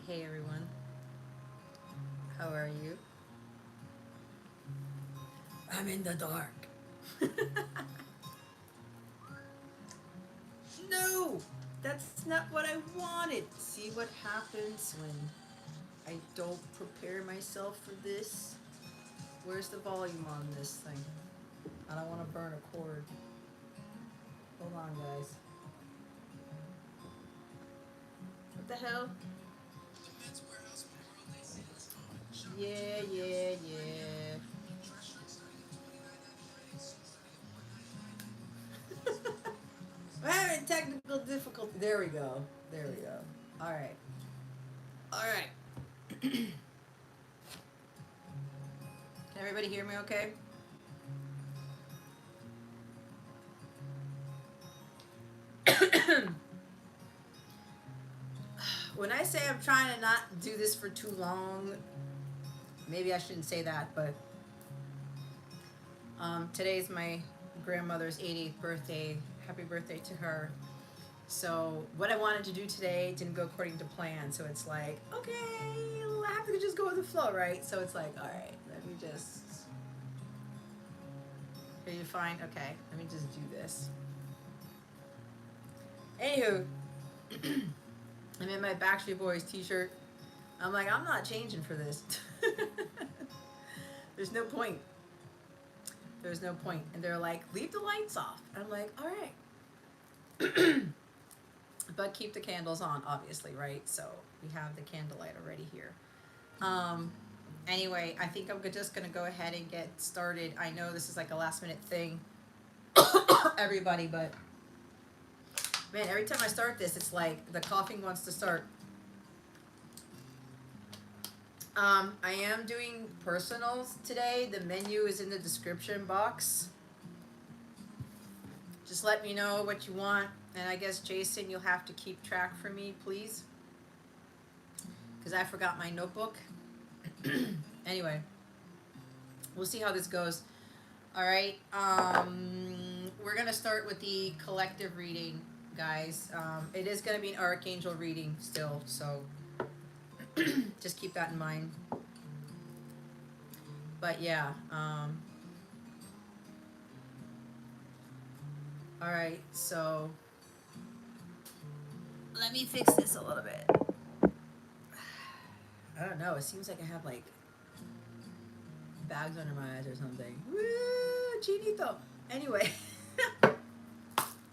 Hey everyone, how are you? I'm in the dark. No, that's not what I wanted. See what happens when I don't prepare myself for this? Where's the volume on this thing? I don't want to burn a cord. Hold on, guys. What the hell? Yeah, yeah, yeah. We're having technical difficulty. There we go. There we go. All right. All right. Can everybody hear me okay? When I say I'm trying to not do this for too long, maybe I shouldn't say that, but today's my grandmother's 88th birthday. Happy birthday to her. So what I wanted to do today didn't go according to plan. So it's like, okay, I have to just go with the flow, right? So it's like, all right, let me just. Are you fine? Okay, let me just do this. Anywho, I'm in my Backstreet Boys t-shirt. I'm like, I'm not changing for this. There's no point. There's no point. And they're like, leave the lights off. I'm like, all right. But keep the candles on, obviously, right? So we have the candlelight already here. Um, anyway, I think I'm just going to go ahead and get started. I know this is like a last minute thing, everybody, but man, every time I start this, it's like the coughing wants to start. I am doing personals today. The menu is in the description box. Just let me know what you want. And I guess, Jason, you'll have to keep track for me, please. Because I forgot my notebook. Anyway, we'll see how this goes. All right. We're going to start with the collective reading, guys. It is going to be an archangel reading still, so just keep that in mind. But yeah. All right, so let me fix this a little bit. I don't know. It seems like I have like bags under my eyes or something. Woo, chinito. Anyway,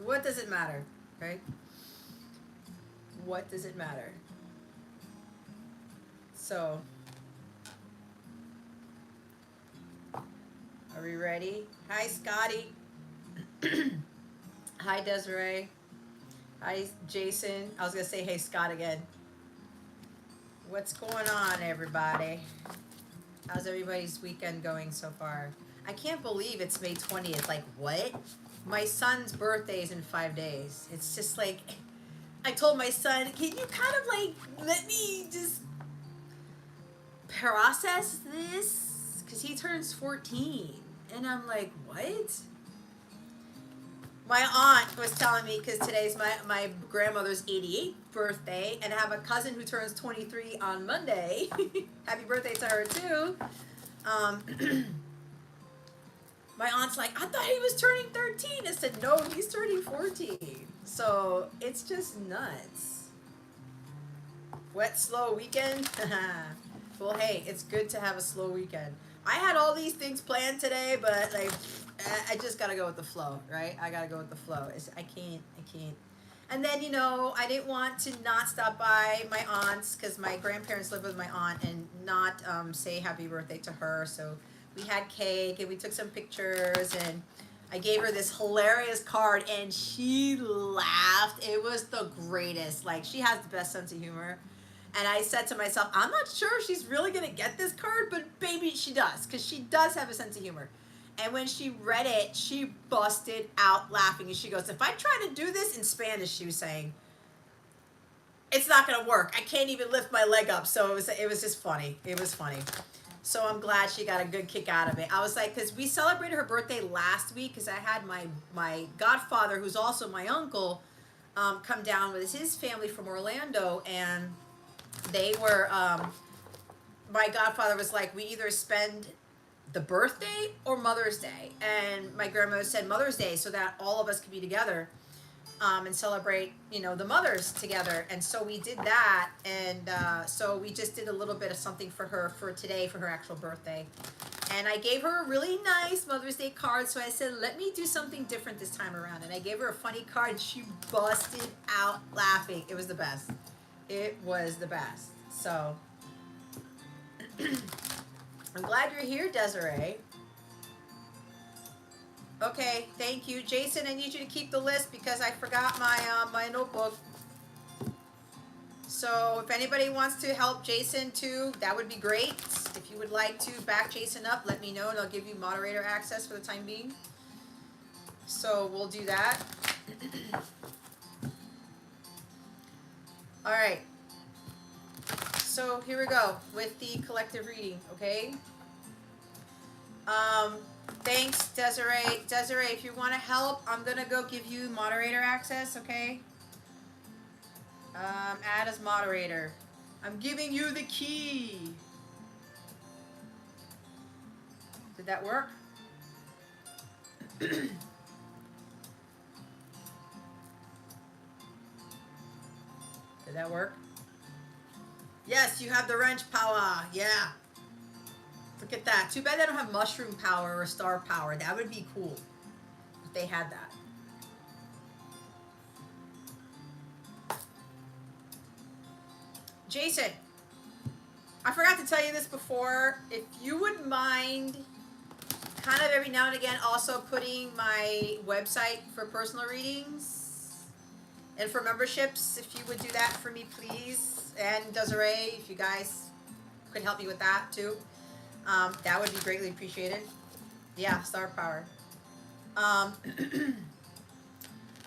what does it matter, right? What does it matter? So, are we ready? Hi, Scotty. Hi, Desiree. Hi, Jason. I was going to say, hey, Scott again. What's going on, everybody? How's everybody's weekend going so far? I can't believe it's May 20th. Like, what? My son's birthday is in 5 days. It's just like, I told my son, can you kind of like, let me just process this? Because he turns 14. And I'm like, what? My aunt was telling me, because today's my grandmother's 88th birthday, and I have a cousin who turns 23 on Monday. Happy birthday to her, too. My aunt's like, I thought he was turning 13. I said, no, he's turning 14. So it's just nuts. Wet, slow weekend? Well, hey, it's good to have a slow weekend. I had all these things planned today, but like, I just gotta go with the flow, right? I gotta go with the flow. I can't. And then, you know, I didn't want to not stop by my aunt's because my grandparents live with my aunt and not say happy birthday to her. So we had cake and we took some pictures and I gave her this hilarious card and she laughed. It was the greatest. Like, she has the best sense of humor. And I said to myself, I'm not sure if she's really going to get this card, but baby, she does, because she does have a sense of humor. And when she read it, she busted out laughing. And she goes, if I try to do this in Spanish, she was saying, it's not going to work. I can't even lift my leg up. So it was just funny. It was funny. So I'm glad she got a good kick out of it. I was like, because we celebrated her birthday last week, because I had my godfather, who's also my uncle, come down with his family from Orlando, and they were, my godfather was like, we either spend the birthday or Mother's Day. And my grandmother said Mother's Day so that all of us could be together, and celebrate, the mothers together. And so we did that. And so we just did a little bit of something for her for today, for her actual birthday. And I gave her a really nice Mother's Day card. So I said, let me do something different this time around. And I gave her a funny card, and she busted out laughing. It was the best. It was the best. So I'm glad you're here, Desiree. Okay, thank you. Jason, I need you to keep the list because I forgot my notebook. So if anybody wants to help Jason too, that would be great. If you would like to back Jason up, let me know and I'll give you moderator access for the time being. So we'll do that. All right. So here we go with the collective reading, okay? Thanks, Desiree. Desiree, if you want to help, I'm going to go give you moderator access, okay? Add as moderator. I'm giving you the key. Did that work? Did that work? Yes, you have the wrench power. Yeah. Look at that. Too bad they don't have mushroom power or star power. That would be cool if they had that. Jason, I forgot to tell you this before. If you would mind kind of every now and again also putting my website for personal readings and for memberships, if you would do that for me, please. And Desiree, if you guys could help me with that too. That would be greatly appreciated. Yeah, star power.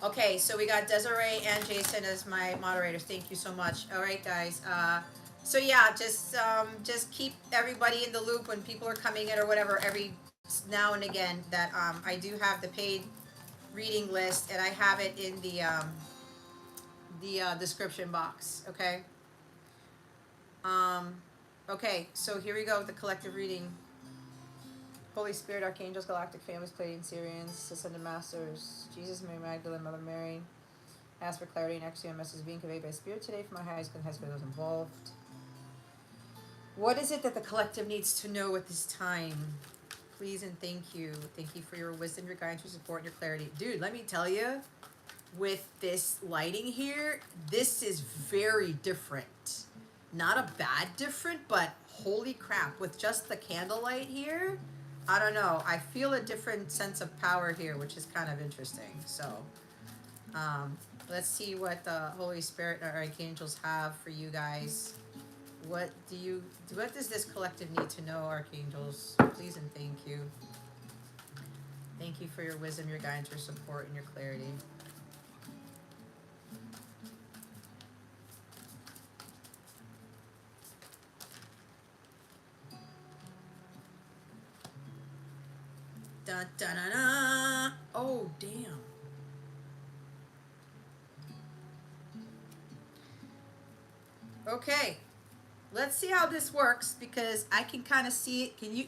Okay, so we got Desiree and Jason as my moderators. Thank you so much. All right, guys. So yeah, just keep everybody in the loop when people are coming in or whatever every now and again. That I do have the paid reading list, and I have it in the description box. Okay. Okay, so here we go with the collective reading. Holy Spirit, Archangels, Galactic Families, Pleiadian, Syrians, Ascended Masters, Jesus, Mary Magdalene, Mother Mary. Ask for clarity and actually a message being conveyed by Spirit today for my highest good and highest for those involved. What is it that the collective needs to know at this time? Please and thank you. Thank you for your wisdom, your guidance, your support, and your clarity. Dude, let me tell you, with this lighting here, this is very different. Not a bad different, but holy crap, with just the candlelight here, I don't know. I feel a different sense of power here, which is kind of interesting. So, let's see what the Holy Spirit and our archangels have for you guys. What does this collective need to know, archangels? Please and thank you. Thank you for your wisdom, your guidance, your support, and your clarity. Da, da, da, da. Oh, damn. Okay. Let's see how this works because I can kind of see it. Can you?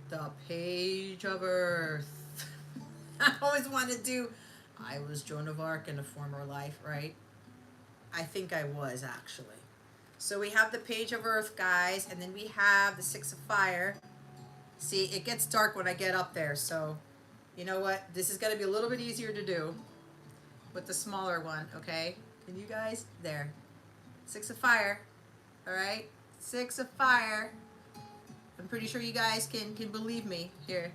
The Page of Earth. I always want to do, I was Joan of Arc in a former life, right? I think I was, actually. So we have the Page of Earth, guys, and then we have the Six of Fire. See, it gets dark when I get up there, so you know what? This is going to be a little bit easier to do with the smaller one, okay? Can you guys? There. Six of Fire. All right? Six of Fire. I'm pretty sure you guys can believe me here.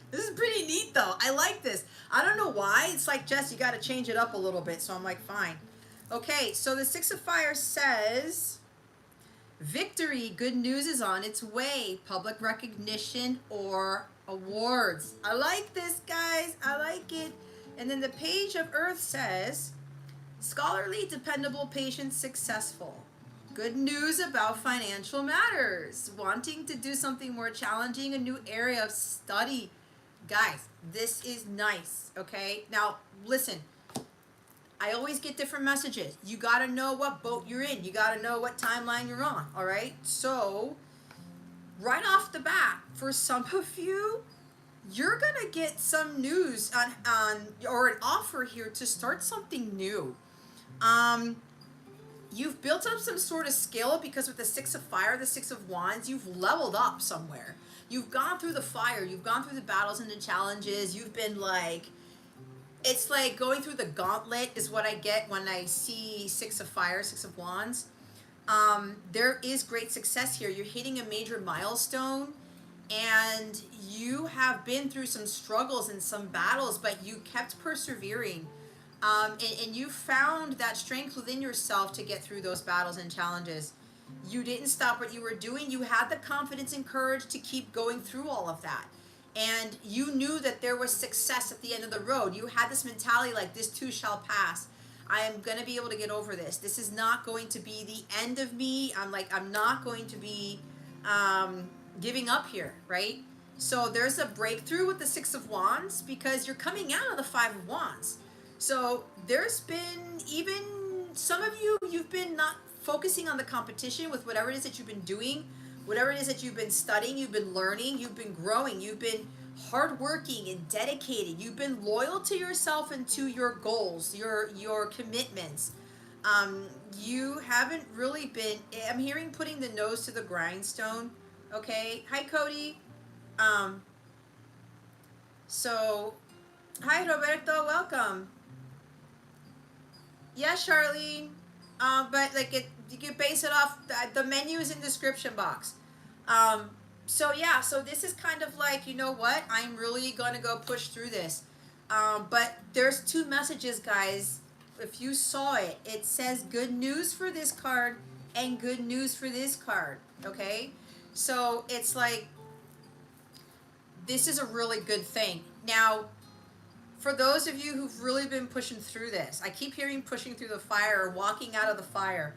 This is pretty neat, though. I like this. I don't know why. It's like, Jess, you got to change it up a little bit. So I'm like, fine. Okay, so the Six of Fire says, victory, good news is on its way. Public recognition or awards. I like this, guys. I like it. And then the Page of Earth says, scholarly, dependable, patient, successful. Good news about financial matters. Wanting to do something more challenging, a new area of study Guys, this is nice, okay? Now, listen, I always get different messages. You got to know what boat you're in. You got to know what timeline you're on, all right? So, right off the bat, for some of you, you're going to get some news on or an offer here to start something new. Um, you've built up some sort of skill because with the Six of Fire, the Six of Wands, you've leveled up somewhere. You've gone through the fire, you've gone through the battles and the challenges. You've been like, it's like going through the gauntlet is what I get when I see Six of Fire, Six of Wands. There is great success here. You're hitting a major milestone, and you have been through some struggles and some battles, but you kept persevering. And you found that strength within yourself to get through those battles and challenges. You didn't stop what you were doing. You had the confidence and courage to keep going through all of that. And you knew that there was success at the end of the road. You had this mentality like, this too shall pass. I am going to be able to get over this. This is not going to be the end of me. I'm not going to be giving up here, right? So there's a breakthrough with the Six of Wands because you're coming out of the Five of Wands. So there's been even some of you, you've been not focusing on the competition with whatever it is that you've been doing, whatever it is that you've been studying, you've been learning, you've been growing, you've been hardworking and dedicated. You've been loyal to yourself and to your goals, your commitments. You haven't really been. I'm hearing putting the nose to the grindstone. Okay. Hi, Cody. Um. So, hi, Roberto. Welcome. Yeah, Charlene. But like it, you can base it off. The menu is in the description box. Um, so yeah, so this is kind of like, you know what? I'm really gonna go push through this. But there's two messages, guys. If you saw it, it says good news for this card and good news for this card. Okay, so it's like this is a really good thing. Now, for those of you who've really been pushing through this, I keep hearing pushing through the fire or walking out of the fire.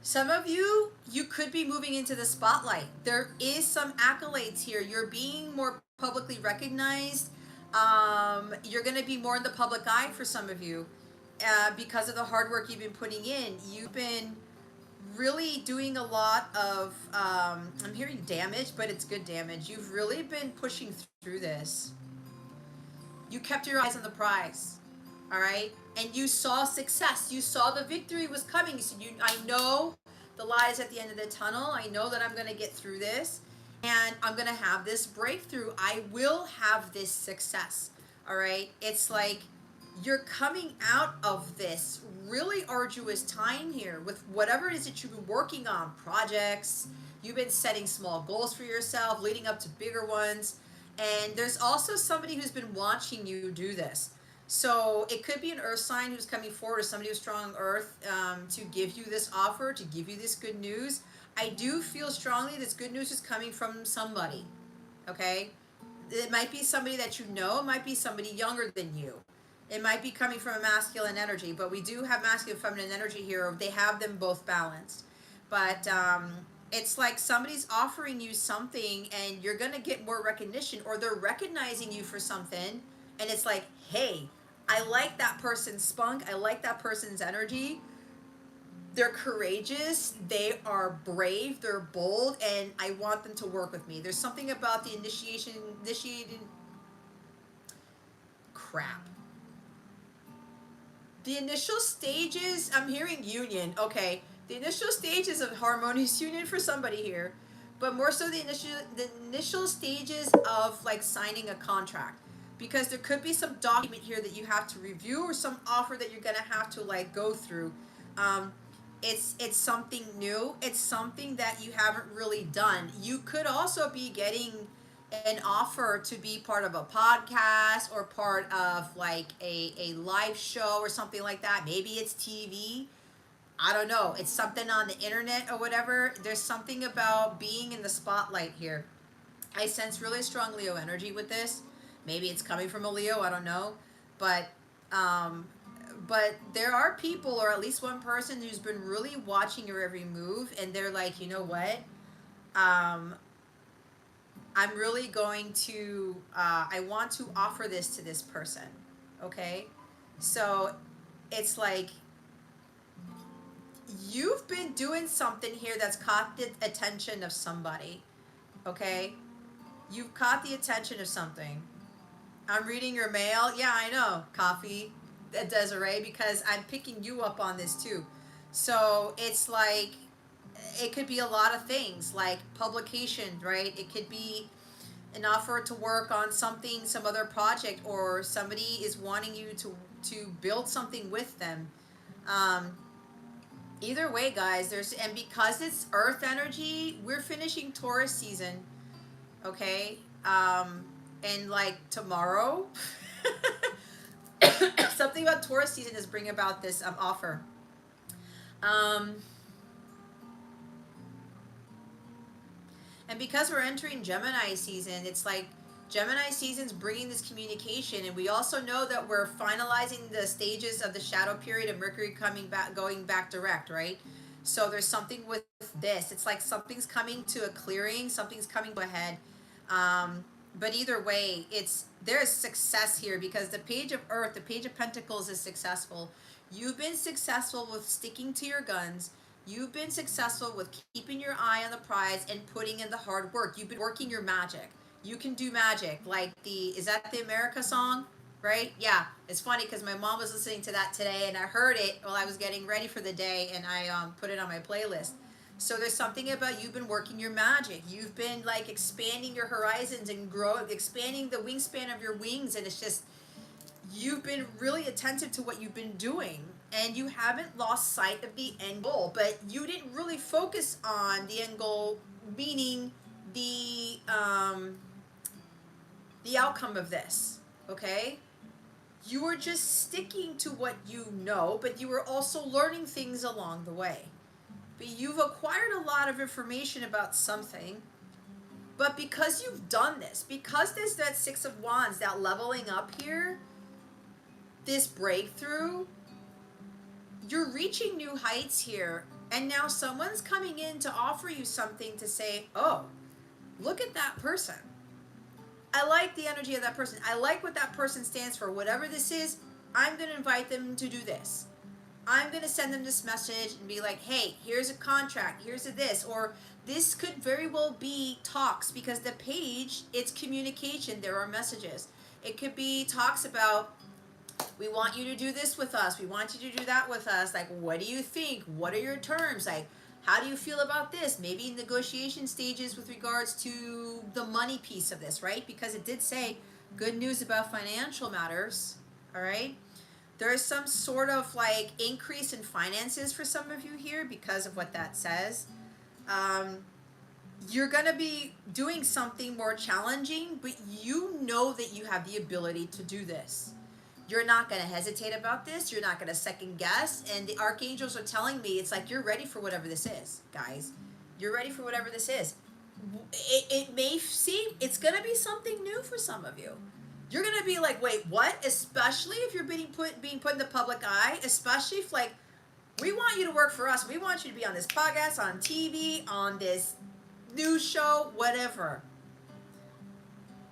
Some of you, you could be moving into the spotlight. There is some accolades here. You're being more publicly recognized. You're going to be more in the public eye for some of you because of the hard work you've been putting in. You've been really doing a lot of, I'm hearing damage, but it's good damage. You've really been pushing through this. You kept your eyes on the prize, all right? And you saw success. You saw the victory was coming. You said, I know the light is at the end of the tunnel. I know that I'm going to get through this, and I'm going to have this breakthrough. I will have this success, all right? It's like you're coming out of this really arduous time here with whatever it is that you've been working on, projects. You've been setting small goals for yourself, leading up to bigger ones. And there's also somebody who's been watching you do this. So it could be an earth sign who's coming forward, or somebody who's strong earth, to give you this offer, to give you this good news. I do feel strongly this good news is coming from somebody, okay? It might be somebody that you know. It might be somebody younger than you. It might be coming from a masculine energy, but we do have masculine and feminine energy here. They have them both balanced. But it's like somebody's offering you something and you're going to get more recognition, or they're recognizing you for something. And it's like, hey, I like that person's spunk. I like that person's energy. They're courageous. They are brave. They're bold. And I want them to work with me. There's something about the initiating crap. The initial stages, I'm hearing union. Okay. The initial stages of harmonious union for somebody here, but more so the initial stages of like signing a contract, because there could be some document here that you have to review, or some offer that you're gonna have to like go through. It's something new. It's something that you haven't really done. You could also be getting an offer to be part of a podcast or part of like a live show or something like that. Maybe it's TV. I don't know. It's something on the internet or whatever. There's something about being in the spotlight here. I sense really strong Leo energy with this. Maybe it's coming from a Leo. I don't know. Um, but there are people, or at least one person, who's been really watching your every move, and they're like, you know what? um, I'm really going to, I want to offer this to this person. Okay. So it's like you've been doing something here that's caught the attention of somebody. Okay. You've caught the attention of something. I'm reading your mail. Yeah, I know. Coffee, Desiree, because I'm picking you up on this too. So it's like, it could be a lot of things like publication, right? It could be an offer to work on something, some other project, or somebody is wanting you to build something with them. Um, Either way, guys, and because it's Earth energy, we're finishing Taurus season, okay? And like tomorrow, something about Taurus season is bringing about this offer. Um, And because we're entering Gemini season, it's like Gemini season's bringing this communication, and we also know that we're finalizing the stages of the shadow period of Mercury coming back, going back direct, right? So there's something with this. It's like something's coming to a clearing, something's coming to a head. But either way, there's success here because the Page of Earth, the Page of Pentacles is successful. You've been successful with sticking to your guns. You've been successful with keeping your eye on the prize and putting in the hard work. You've been working your magic. You can do magic. Like is that the America song? Right? Yeah. It's funny because my mom was listening to that today and I heard it while I was getting ready for the day and I put it on my playlist. So there's something about you've been working your magic. You've been like expanding your horizons and expanding the wingspan of your wings. And it's just, you've been really attentive to what you've been doing and you haven't lost sight of the end goal, but you didn't really focus on the end goal, meaning the outcome of this. Okay, you were just sticking to what you know, but you were also learning things along the way. But you've acquired a lot of information about something, but because you've done this, because there's that Six of Wands, that leveling up here, this breakthrough, you're reaching new heights here. And now someone's coming in to offer you something to say, oh, look at that person. I like the energy of that person. I like what that person stands for. Whatever this is, I'm going to invite them to do this. I'm going to send them this message and be like, hey, here's a contract. Here's a this. Or this could very well be talks because the page, it's communication. There are messages. It could be talks about, we want you to do this with us. We want you to do that with us. Like, what do you think? What are your terms? Like, how do you feel about this? Maybe negotiation stages with regards to the money piece of this, right? Because it did say good news about financial matters, all right? There is some sort of like increase in finances for some of you here because of what that says. You're going to be doing something more challenging, but you know that you have the ability to do this. You're not going to hesitate about this. You're not going to second guess. And the archangels are telling me, it's like, you're ready for whatever this is, guys. You're ready for whatever this is. It may seem, it's going to be something new for some of you. You're going to be like, wait, what? Especially if you're being put in the public eye, especially if like, we want you to work for us. We want you to be on this podcast, on TV, on this news show, whatever.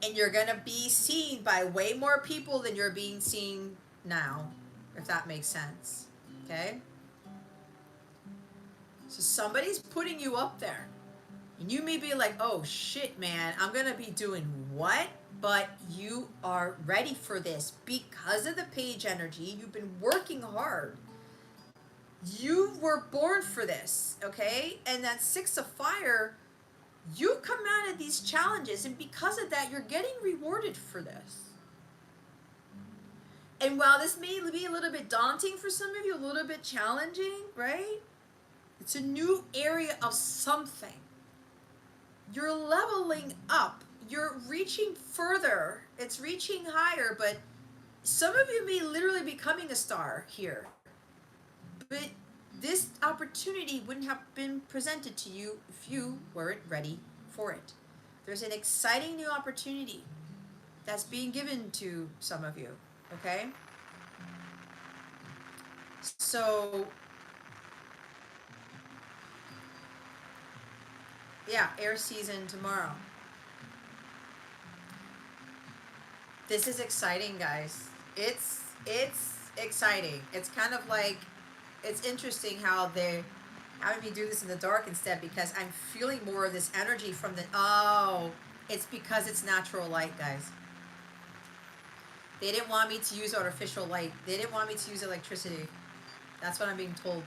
And you're going to be seen by way more people than you're being seen now, if that makes sense. Okay? So somebody's putting you up there. And you may be like, oh shit, man, I'm going to be doing what? But you are ready for this because of the page energy. You've been working hard. You were born for this, okay? And that Six of Fire, you come out of these challenges, and because of that, you're getting rewarded for this. And while this may be a little bit daunting for some of you, a little bit challenging, right? It's a new area of something. You're leveling up. You're reaching further. It's reaching higher, but some of you may literally be becoming a star here. But this opportunity wouldn't have been presented to you if you weren't ready for it. There's an exciting new opportunity that's being given to some of you, okay? So Yeah, air season tomorrow. This is exciting, guys. It's exciting. It's kind of like, it's interesting how they're having me do this in the dark instead, because I'm feeling more of this energy from the, oh, it's because it's natural light, guys. They didn't want me to use artificial light. They didn't want me to use electricity. That's what I'm being told.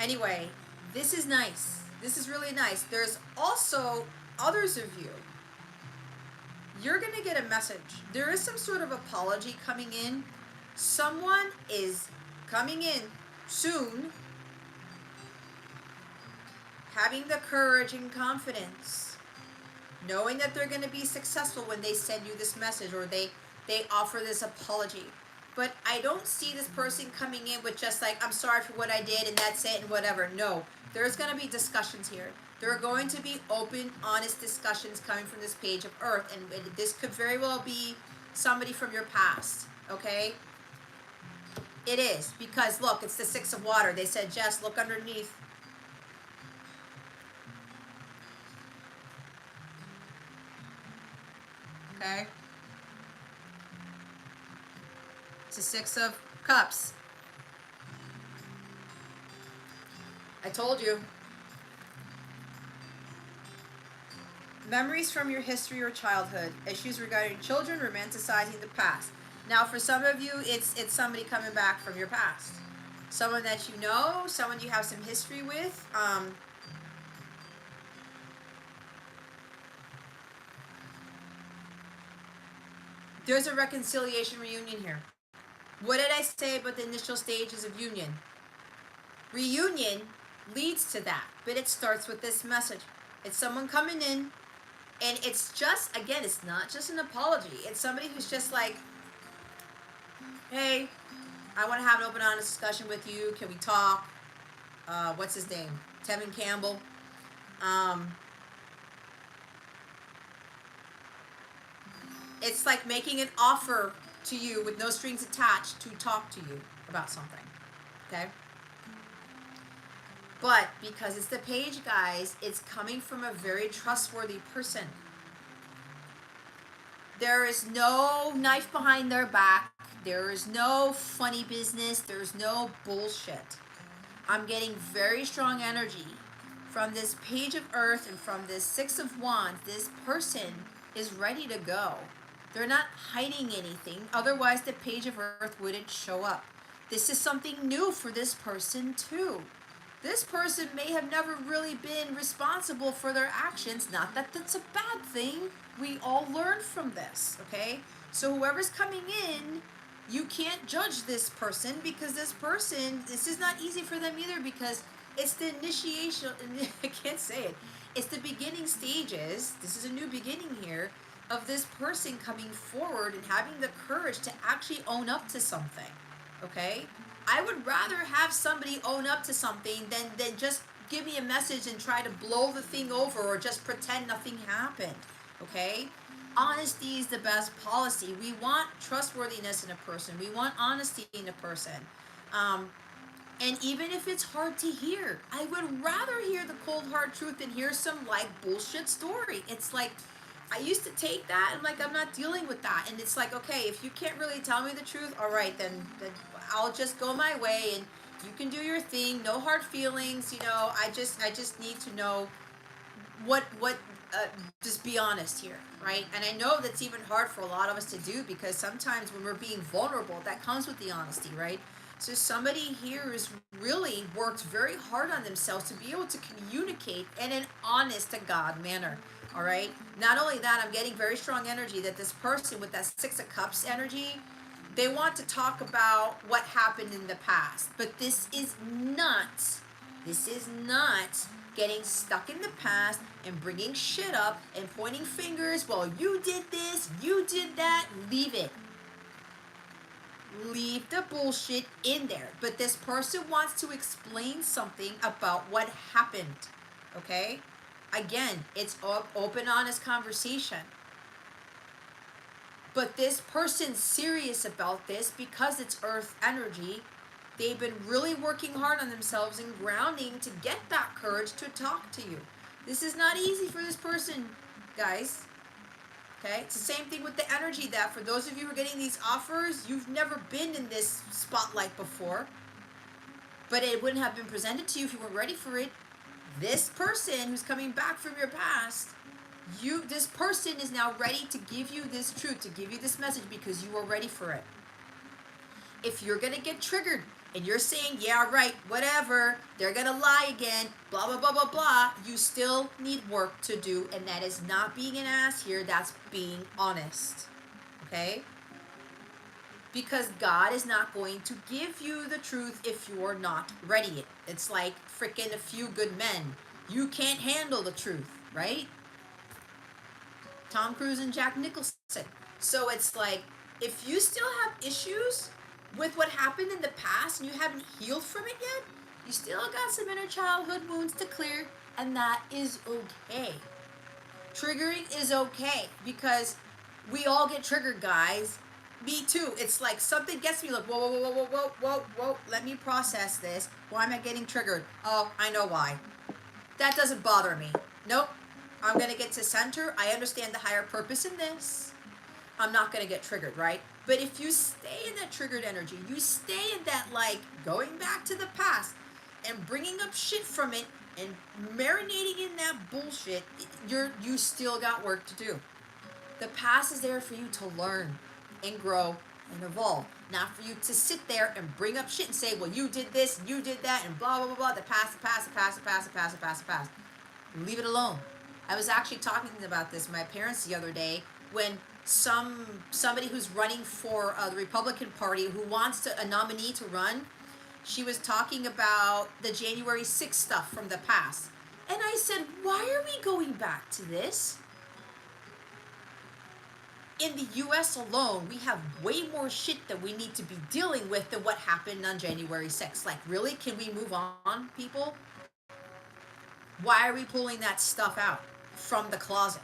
Anyway, this is nice. This is really nice. There's also others of you. You're going to get a message. There is some sort of apology coming in. Someone is coming in soon, having the courage and confidence, knowing that they're going to be successful when they send you this message, or they offer this apology. But I don't see this person coming in with just like, I'm sorry for what I did and that's it and whatever. No, there's going to be discussions here. There are going to be open, honest discussions coming from this page of earth. And this could very well be somebody from your past, okay? It is, because look, it's the Six of Water. They said, Jess, look underneath. Okay? It's the Six of Cups. I told you. Memories from your history or childhood. Issues regarding children, romanticizing the past. Now, for some of you, it's somebody coming back from your past. Someone that you know, someone you have some history with. There's a reconciliation reunion here. What did I say about the initial stages of union? Reunion leads to that, but it starts with this message. It's someone coming in, and it's just, again, it's not just an apology. It's somebody who's just like, hey, I want to have an open, honest discussion with you. Can we talk? What's his name? Tevin Campbell. It's like making an offer to you with no strings attached to talk to you about something. Okay? But because it's the page, guys, it's coming from a very trustworthy person. There is no knife behind their back. There is no funny business. There's no bullshit. I'm getting very strong energy from this page of earth and from this Six of Wands. This person is ready to go. They're not hiding anything. Otherwise, the page of earth wouldn't show up. This is something new for this person too. This person may have never really been responsible for their actions. Not that that's a bad thing. We all learn from this, okay? So whoever's coming in, you can't judge this person, because this person, this is not easy for them either, because it's the initiation, I can't say it. It's the beginning stages. This is a new beginning here of this person coming forward and having the courage to actually own up to something, okay? I would rather have somebody own up to something than just give me a message and try to blow the thing over or just pretend nothing happened, okay? Honesty is the best policy. We want trustworthiness in a person. We want honesty in a person. And even if it's hard to hear, I would rather hear the cold hard truth than hear some like bullshit story. It's like, I used to take that and like, I'm not dealing with that. And it's like, okay, if you can't really tell me the truth, all right, then I'll just go my way and you can do your thing. No hard feelings. You know, I just need to know what just be honest here, right? And I know that's even hard for a lot of us to do, because sometimes when we're being vulnerable, that comes with the honesty, right? So somebody here has really worked very hard on themselves to be able to communicate in an honest to God manner. All right. Not only that, I'm getting very strong energy that this person with that Six of Cups energy, they want to talk about what happened in the past. But this is not getting stuck in the past and bringing shit up and pointing fingers. Well, you did this, you did that. Leave it. Leave the bullshit in there. But this person wants to explain something about what happened. Okay? Again, it's open, honest conversation. But this person's serious about this because it's earth energy. They've been really working hard on themselves and grounding to get that courage to talk to you. This is not easy for this person, guys. Okay, it's the same thing with the energy that for those of you who are getting these offers, you've never been in this spotlight before, but it wouldn't have been presented to you if you weren't ready for it. This person who's coming back from your past, this person is now ready to give you this truth, to give you this message because you are ready for it. If you're going to get triggered and you're saying, yeah, right, whatever, they're going to lie again, blah, blah, blah, blah, blah, you still need work to do. And that is not being an ass here. That's being honest. Okay? Because God is not going to give you the truth if you're not ready. It's like freaking A Few Good Men. You can't handle the truth, right? Tom Cruise and Jack Nicholson. So it's like, if you still have issues with what happened in the past and you haven't healed from it yet, you still got some inner childhood wounds to clear, and that is okay. Triggering is okay because we all get triggered, guys. Me too. It's like something gets me like, whoa, whoa, whoa, whoa, whoa, whoa, whoa. Let me process this. Why am I getting triggered? Oh, I know why. That doesn't bother me. Nope. I'm going to get to center. I understand the higher purpose in this. I'm not going to get triggered, right? But if you stay in that triggered energy, you stay in that like going back to the past and bringing up shit from it and marinating in that bullshit, you still got work to do. The past is there for you to learn and grow and evolve, not for you to sit there and bring up shit and say, well, you did this, you did that, and blah, blah, blah, blah. The past, the past, the past, the past, the past, the past, the past. Leave it alone. I was actually talking about this with my parents the other day when somebody who's running for the Republican Party who wants a nominee to run, she was talking about the January 6th stuff from the past. And I said, why are we going back to this? In the US alone, we have way more shit that we need to be dealing with than what happened on January 6th. Like, really? Can we move on, people? Why are we pulling that stuff out from the closet?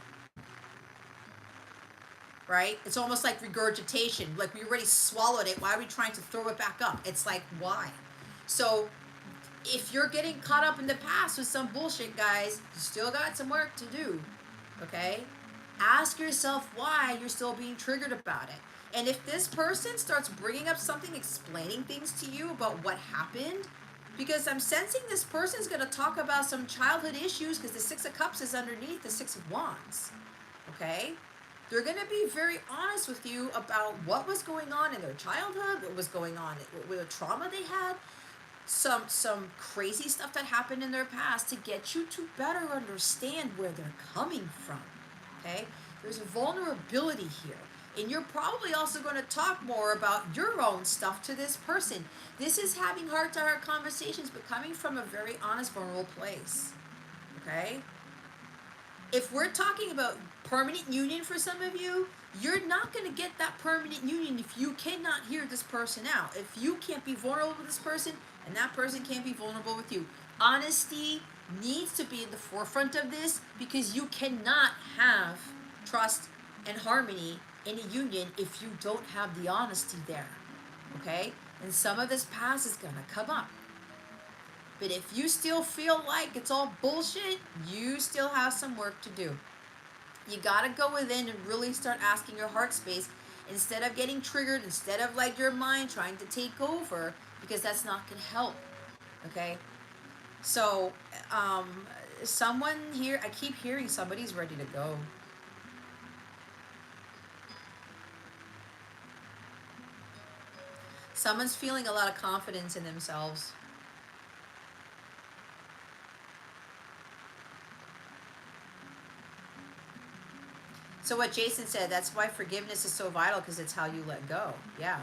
Right? It's almost like regurgitation. Like, we already swallowed it. Why are we trying to throw it back up? It's like, why? So, if you're getting caught up in the past with some bullshit, guys, you still got some work to do. Okay? Ask yourself why you're still being triggered about it. And if this person starts bringing up something, explaining things to you about what happened, because I'm sensing this person's going to talk about some childhood issues because the Six of Cups is underneath the Six of Wands. Okay? They're going to be very honest with you about what was going on in their childhood, what was going on with the trauma they had, some crazy stuff that happened in their past to get you to better understand where they're coming from. Okay? There's a vulnerability here. And you're probably also going to talk more about your own stuff to this person. This is having heart-to-heart conversations, but coming from a very honest, vulnerable place. Okay? If we're talking about permanent union for some of you, you're not going to get that permanent union if you cannot hear this person out. If you can't be vulnerable with this person, and that person can't be vulnerable with you. Honesty needs to be in the forefront of this because you cannot have trust and harmony in a union if you don't have the honesty there. Okay? And some of this past is going to come up. But if you still feel like it's all bullshit, you still have some work to do. You got to go within and really start asking your heart space instead of getting triggered, instead of like your mind trying to take over, because that's not going to help. Okay? So, someone here, I keep hearing somebody's ready to go. Someone's feeling a lot of confidence in themselves. So what Jason said, that's why forgiveness is so vital, because it's how you let go. Yeah.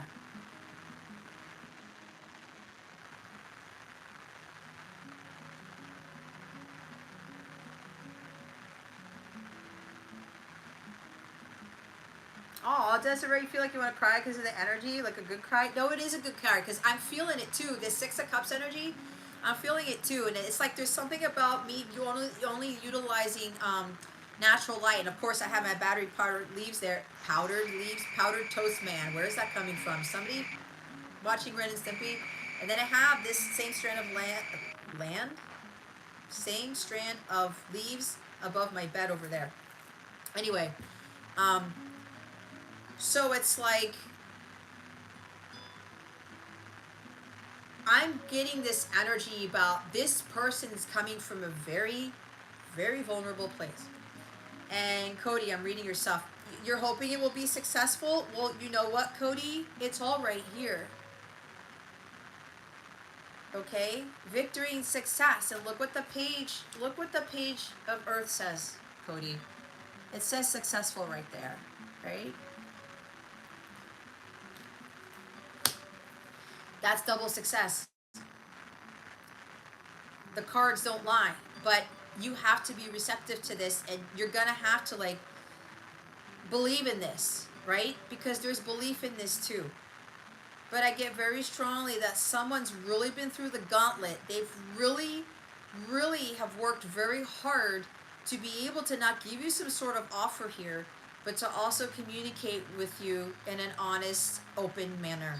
Oh, does it really feel like you want to cry because of the energy? Like a good cry? No, it is a good cry because I'm feeling it too. This Six of Cups energy, I'm feeling it too. And it's like there's something about me only utilizing natural light. And of course, I have my battery powdered leaves there. Powdered leaves, powdered toast man. Where is that coming from? Somebody watching Ren and Stimpy? And then I have this same strand of land. Same strand of leaves above my bed over there. Anyway, um, so it's like I'm getting this energy about this person's coming from a very, very vulnerable place. And Cody, I'm reading your stuff. You're hoping it will be successful? Well, you know what, Cody? It's all right here. Okay? Victory and success. And look what the page of Earth says, Cody. It says successful right there, right? That's double success. The cards don't lie, but you have to be receptive to this, and you're gonna have to like believe in this, right? Because there's belief in this too. But I get very strongly that someone's really been through the gauntlet. They've really, really have worked very hard to be able to not give you some sort of offer here, but to also communicate with you in an honest, open manner.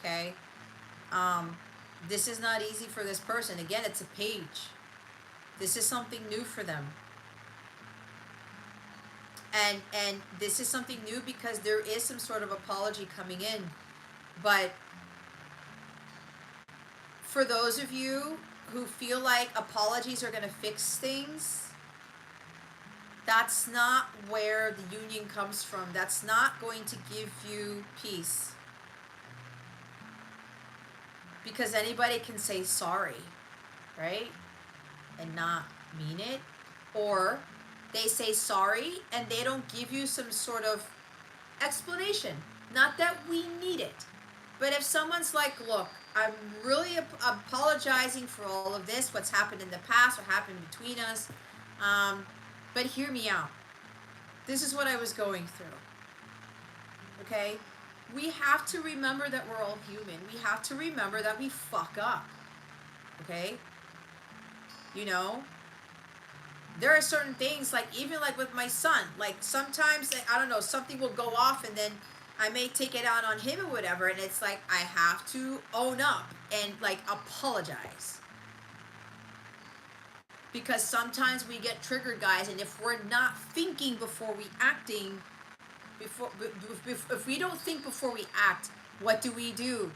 Okay? This is not easy for this person. Again, it's a page. This is something new for them. And this is something new because there is some sort of apology coming in. But for those of you who feel like apologies are going to fix things, that's not where the union comes from. That's not going to give you peace. Because anybody can say sorry, right? And not mean it. Or they say sorry and they don't give you some sort of explanation. Not that we need it. But if someone's like, look, I'm really apologizing for all of this, what's happened in the past, what happened between us, but hear me out. This is what I was going through. Okay? We have to remember that we're all human. We have to remember that we fuck up. Okay? You know? There are certain things, like even like with my son, like sometimes, I don't know, something will go off and then I may take it out on him or whatever, and it's like I have to own up and like apologize. Because sometimes we get triggered, guys, and if we're not thinking before we acting, if we don't think before we act, what do?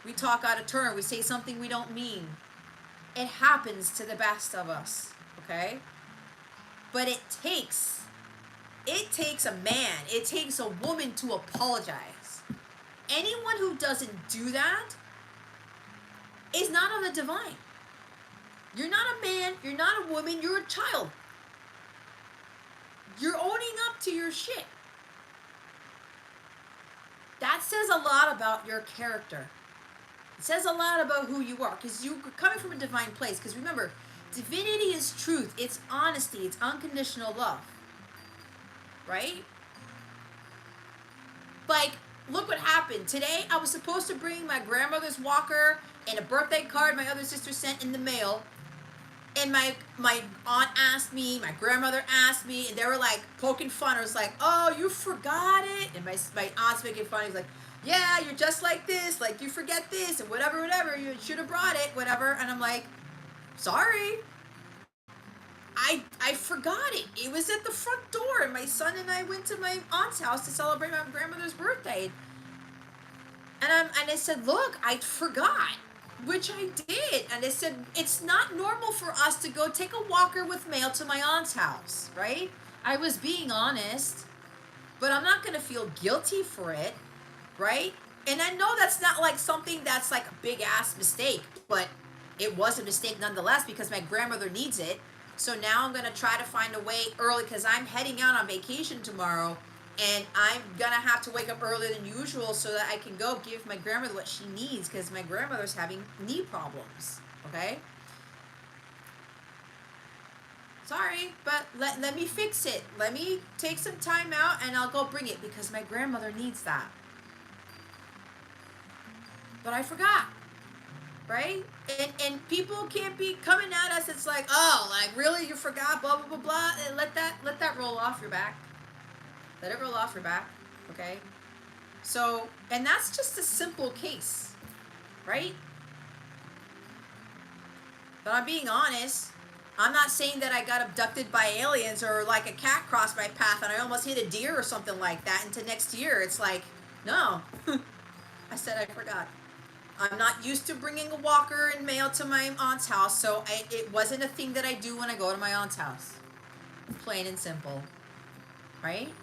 We talk out of turn. We say something we don't mean. It happens to the best of us, okay? But it takes a man, it takes a woman to apologize. Anyone who doesn't do that is not of the divine. You're not a man, you're not a woman, you're a child. You're owning up to your shit. That says a lot about your character. It says a lot about who you are, because you're coming from a divine place. Because remember, divinity is truth, it's honesty, it's unconditional love. Right? Like, look what happened. Today, I was supposed to bring my grandmother's walker and a birthday card my other sister sent in the mail. And my aunt asked me, my grandmother asked me, and they were like poking fun. I was like, oh, you forgot it? And my aunt's making fun. He's like, yeah, you're just like this. Like, you forget this and whatever. You should have brought it, whatever. And I'm like, sorry. I forgot it. It was at the front door, and my son and I went to my aunt's house to celebrate my grandmother's birthday. And I said, look, I forgot, which I did. And I said, it's not normal for us to go take a walker with mail to my aunt's house, right? I was being honest, but I'm not going to feel guilty for it, right? And I know that's not like something that's like a big ass mistake, but it was a mistake nonetheless because my grandmother needs it. So now I'm going to try to find a way early because I'm heading out on vacation tomorrow, and I'm going to have to wake up earlier than usual so that I can go give my grandmother what she needs because my grandmother's having knee problems, okay? Sorry, but let me fix it. Let me take some time out and I'll go bring it because my grandmother needs that. But I forgot. Right? And people can't be coming at us. It's like, oh, like really, you forgot, blah blah blah blah. And let that roll off your back. Let it roll off your back, okay? So, and that's just a simple case, right? But I'm being honest. I'm not saying that I got abducted by aliens or like a cat crossed my path and I almost hit a deer or something like that into next year. It's like, no. I said I forgot. I'm not used to bringing a walker and mail to my aunt's house, so it wasn't a thing that I do when I go to my aunt's house. Plain and simple. Right?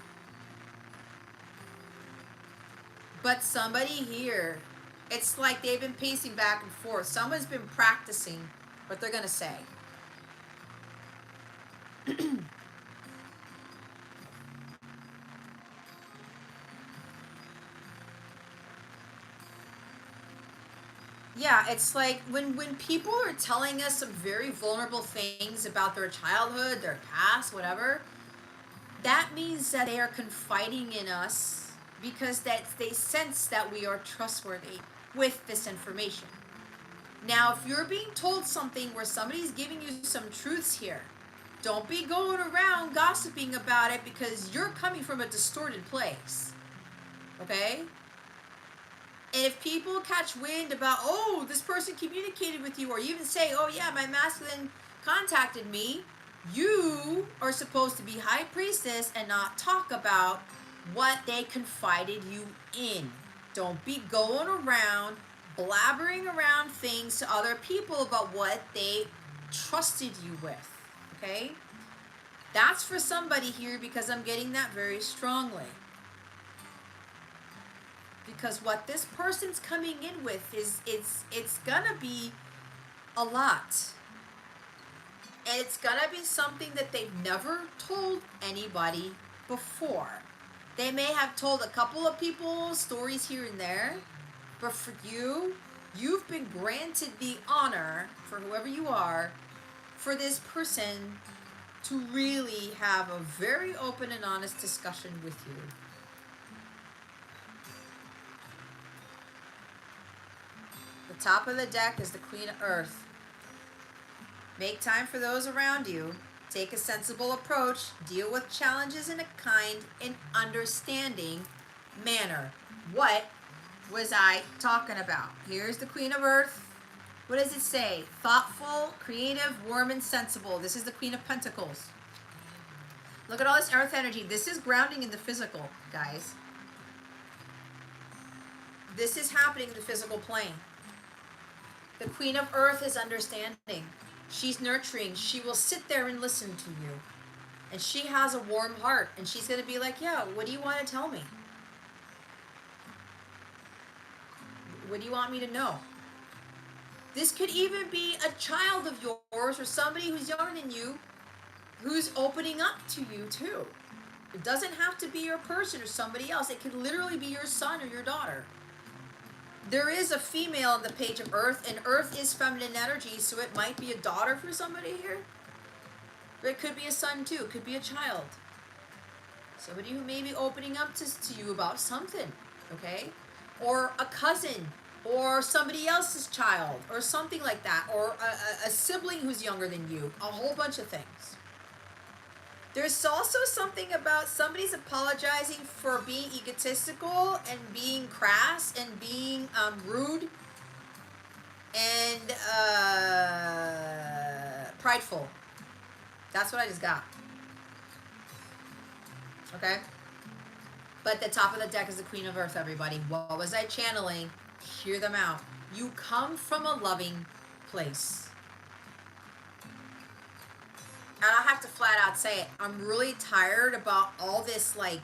But somebody here, it's like they've been pacing back and forth. Someone's been practicing what they're going to say. Yeah, it's like when people are telling us some very vulnerable things about their childhood, their past, whatever, that means that they are confiding in us because that they sense that we are trustworthy with this information. Now, if you're being told something where somebody's giving you some truths here, don't be going around gossiping about it because you're coming from a distorted place. Okay? And if people catch wind about, oh, this person communicated with you, or you even say, oh yeah, my masculine contacted me, you are supposed to be high priestess and not talk about what they confided you in. Don't be going around blabbering around things to other people about what they trusted you with. Okay? That's for somebody here because I'm getting that very strongly. Because what this person's coming in with is it's gonna be a lot. And it's gonna be something that they've never told anybody before. They may have told a couple of people stories here and there, but for you, you've been granted the honor, for whoever you are, for this person to really have a very open and honest discussion with you. The top of the deck is the Queen of Earth. Make time for those around you. Take a sensible approach. Deal with challenges in a kind and understanding manner. What was I talking about? Here's the Queen of Earth. What does it say? Thoughtful, creative, warm, and sensible. This is the Queen of Pentacles. Look at all this earth energy. This is grounding in the physical, guys. This is happening in the physical plane. The Queen of Earth is understanding. She's nurturing. She will sit there and listen to you. And she has a warm heart. And she's going to be like, yeah, what do you want to tell me? What do you want me to know? This could even be a child of yours or somebody who's younger than you who's opening up to you too. It doesn't have to be your person or somebody else. It could literally be your son or your daughter. There is a female on the page of Earth, and Earth is feminine energy, so it might be a daughter for somebody here. But it could be a son too. It could be a child. Somebody who may be opening up to you about something, okay? Or a cousin, or somebody else's child, or something like that, or a sibling who's younger than you. A whole bunch of things. There's also something about somebody's apologizing for being egotistical and being crass and being rude and prideful. That's what I just got. Okay? But the top of the deck is the Queen of Earth, everybody. What was I channeling? Hear them out. You come from a loving place. And I have to flat out say it. I'm really tired about all this, like,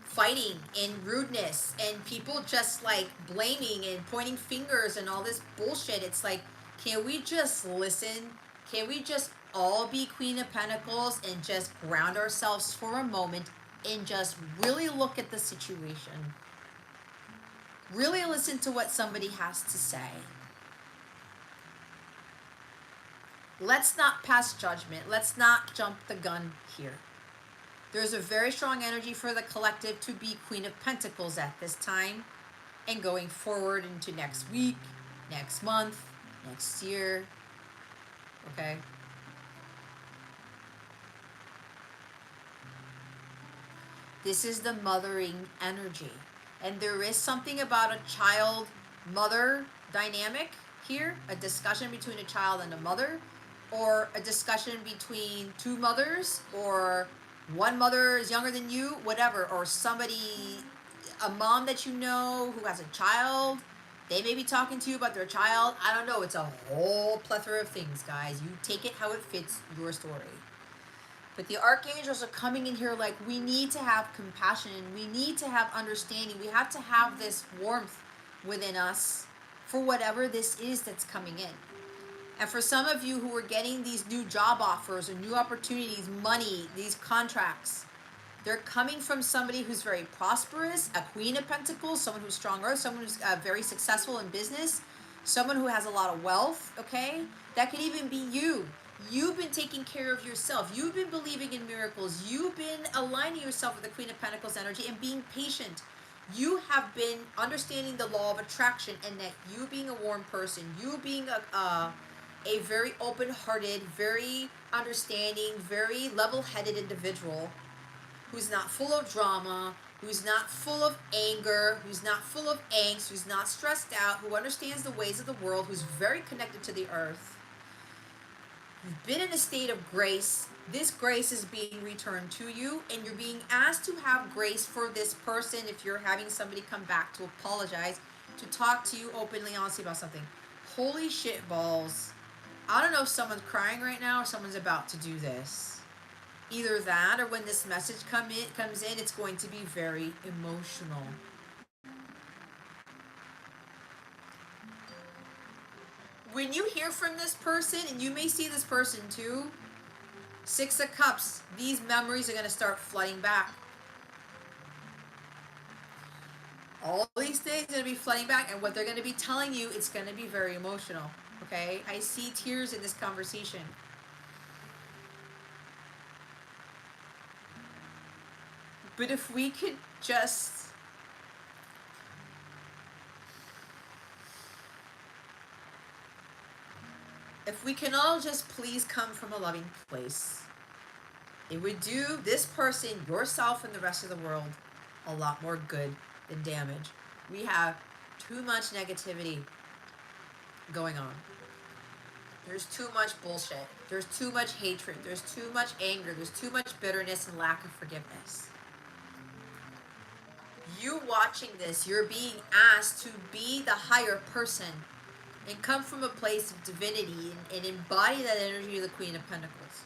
fighting and rudeness and people just, like, blaming and pointing fingers and all this bullshit. It's like, can we just listen? Can we just all be Queen of Pentacles and just ground ourselves for a moment and just really look at the situation? Really listen to what somebody has to say. Let's not pass judgment. Let's not jump the gun here. There's a very strong energy for the collective to be Queen of Pentacles at this time and going forward into next week, next month, next year. Okay? This is the mothering energy. And there is something about a child-mother dynamic here, a discussion between a child and a mother, or a discussion between two mothers, or one mother is younger than you, whatever, or somebody, a mom that you know who has a child, they may be talking to you about their child. I don't know. It's a whole plethora of things, guys. You take it how it fits your story. But the archangels are coming in here like, we need to have compassion. We need to have understanding. We have to have this warmth within us for whatever this is that's coming in. And for some of you who are getting these new job offers or new opportunities, money, these contracts, they're coming from somebody who's very prosperous, a Queen of Pentacles, someone who's strong earth, someone who's very successful in business, someone who has a lot of wealth, okay? That could even be you. You've been taking care of yourself. You've been believing in miracles. You've been aligning yourself with the Queen of Pentacles energy and being patient. You have been understanding the law of attraction, and that you being a warm person, you being a very open-hearted, very understanding, very level-headed individual who's not full of drama, who's not full of anger, who's not full of angst, who's not stressed out, who understands the ways of the world, who's very connected to the earth. You've been in a state of grace. This grace is being returned to you, and you're being asked to have grace for this person if you're having somebody come back to apologize, to talk to you openly, honestly about something. Holy shit balls. I don't know if someone's crying right now or someone's about to do this. Either that, or when this message comes in, it's going to be very emotional. When you hear from this person, and you may see this person too, Six of Cups, these memories are going to start flooding back. All these things are going to be flooding back, and what they're going to be telling you, it's going to be very emotional. Okay? I see tears in this conversation. But if we could just if we can all just please come from a loving place, it would do this person, yourself, and the rest of the world a lot more good than damage. We have too much negativity going on. There's too much bullshit. There's too much hatred. There's too much anger. There's too much bitterness and lack of forgiveness. You watching this, you're being asked to be the higher person and come from a place of divinity and embody that energy of the Queen of Pentacles.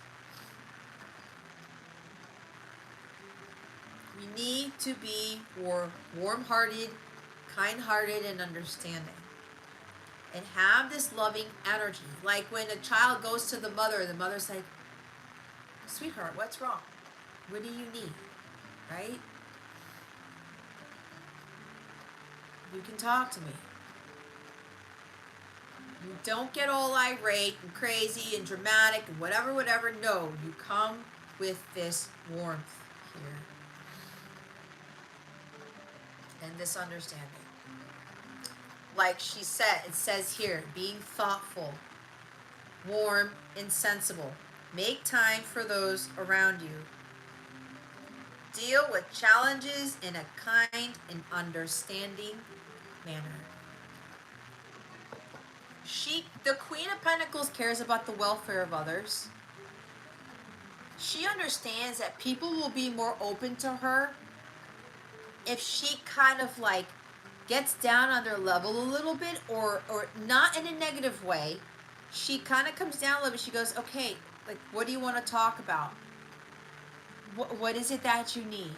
We need to be more warm-hearted, kind-hearted, and understanding. And have this loving energy. Like when a child goes to the mother's like, sweetheart, what's wrong? What do you need? Right? You can talk to me. You don't get all irate and crazy and dramatic and whatever. No, you come with this warmth here. And this understanding. Like she said, it says here, being thoughtful, warm, and sensible. Make time for those around you. Deal with challenges in a kind and understanding manner. The Queen of Pentacles cares about the welfare of others. She understands that people will be more open to her if she kind of like gets down on their level a little bit, or not in a negative way. She kind of comes down a little bit. She goes, okay, like, what do you want to talk about? What is it that you need?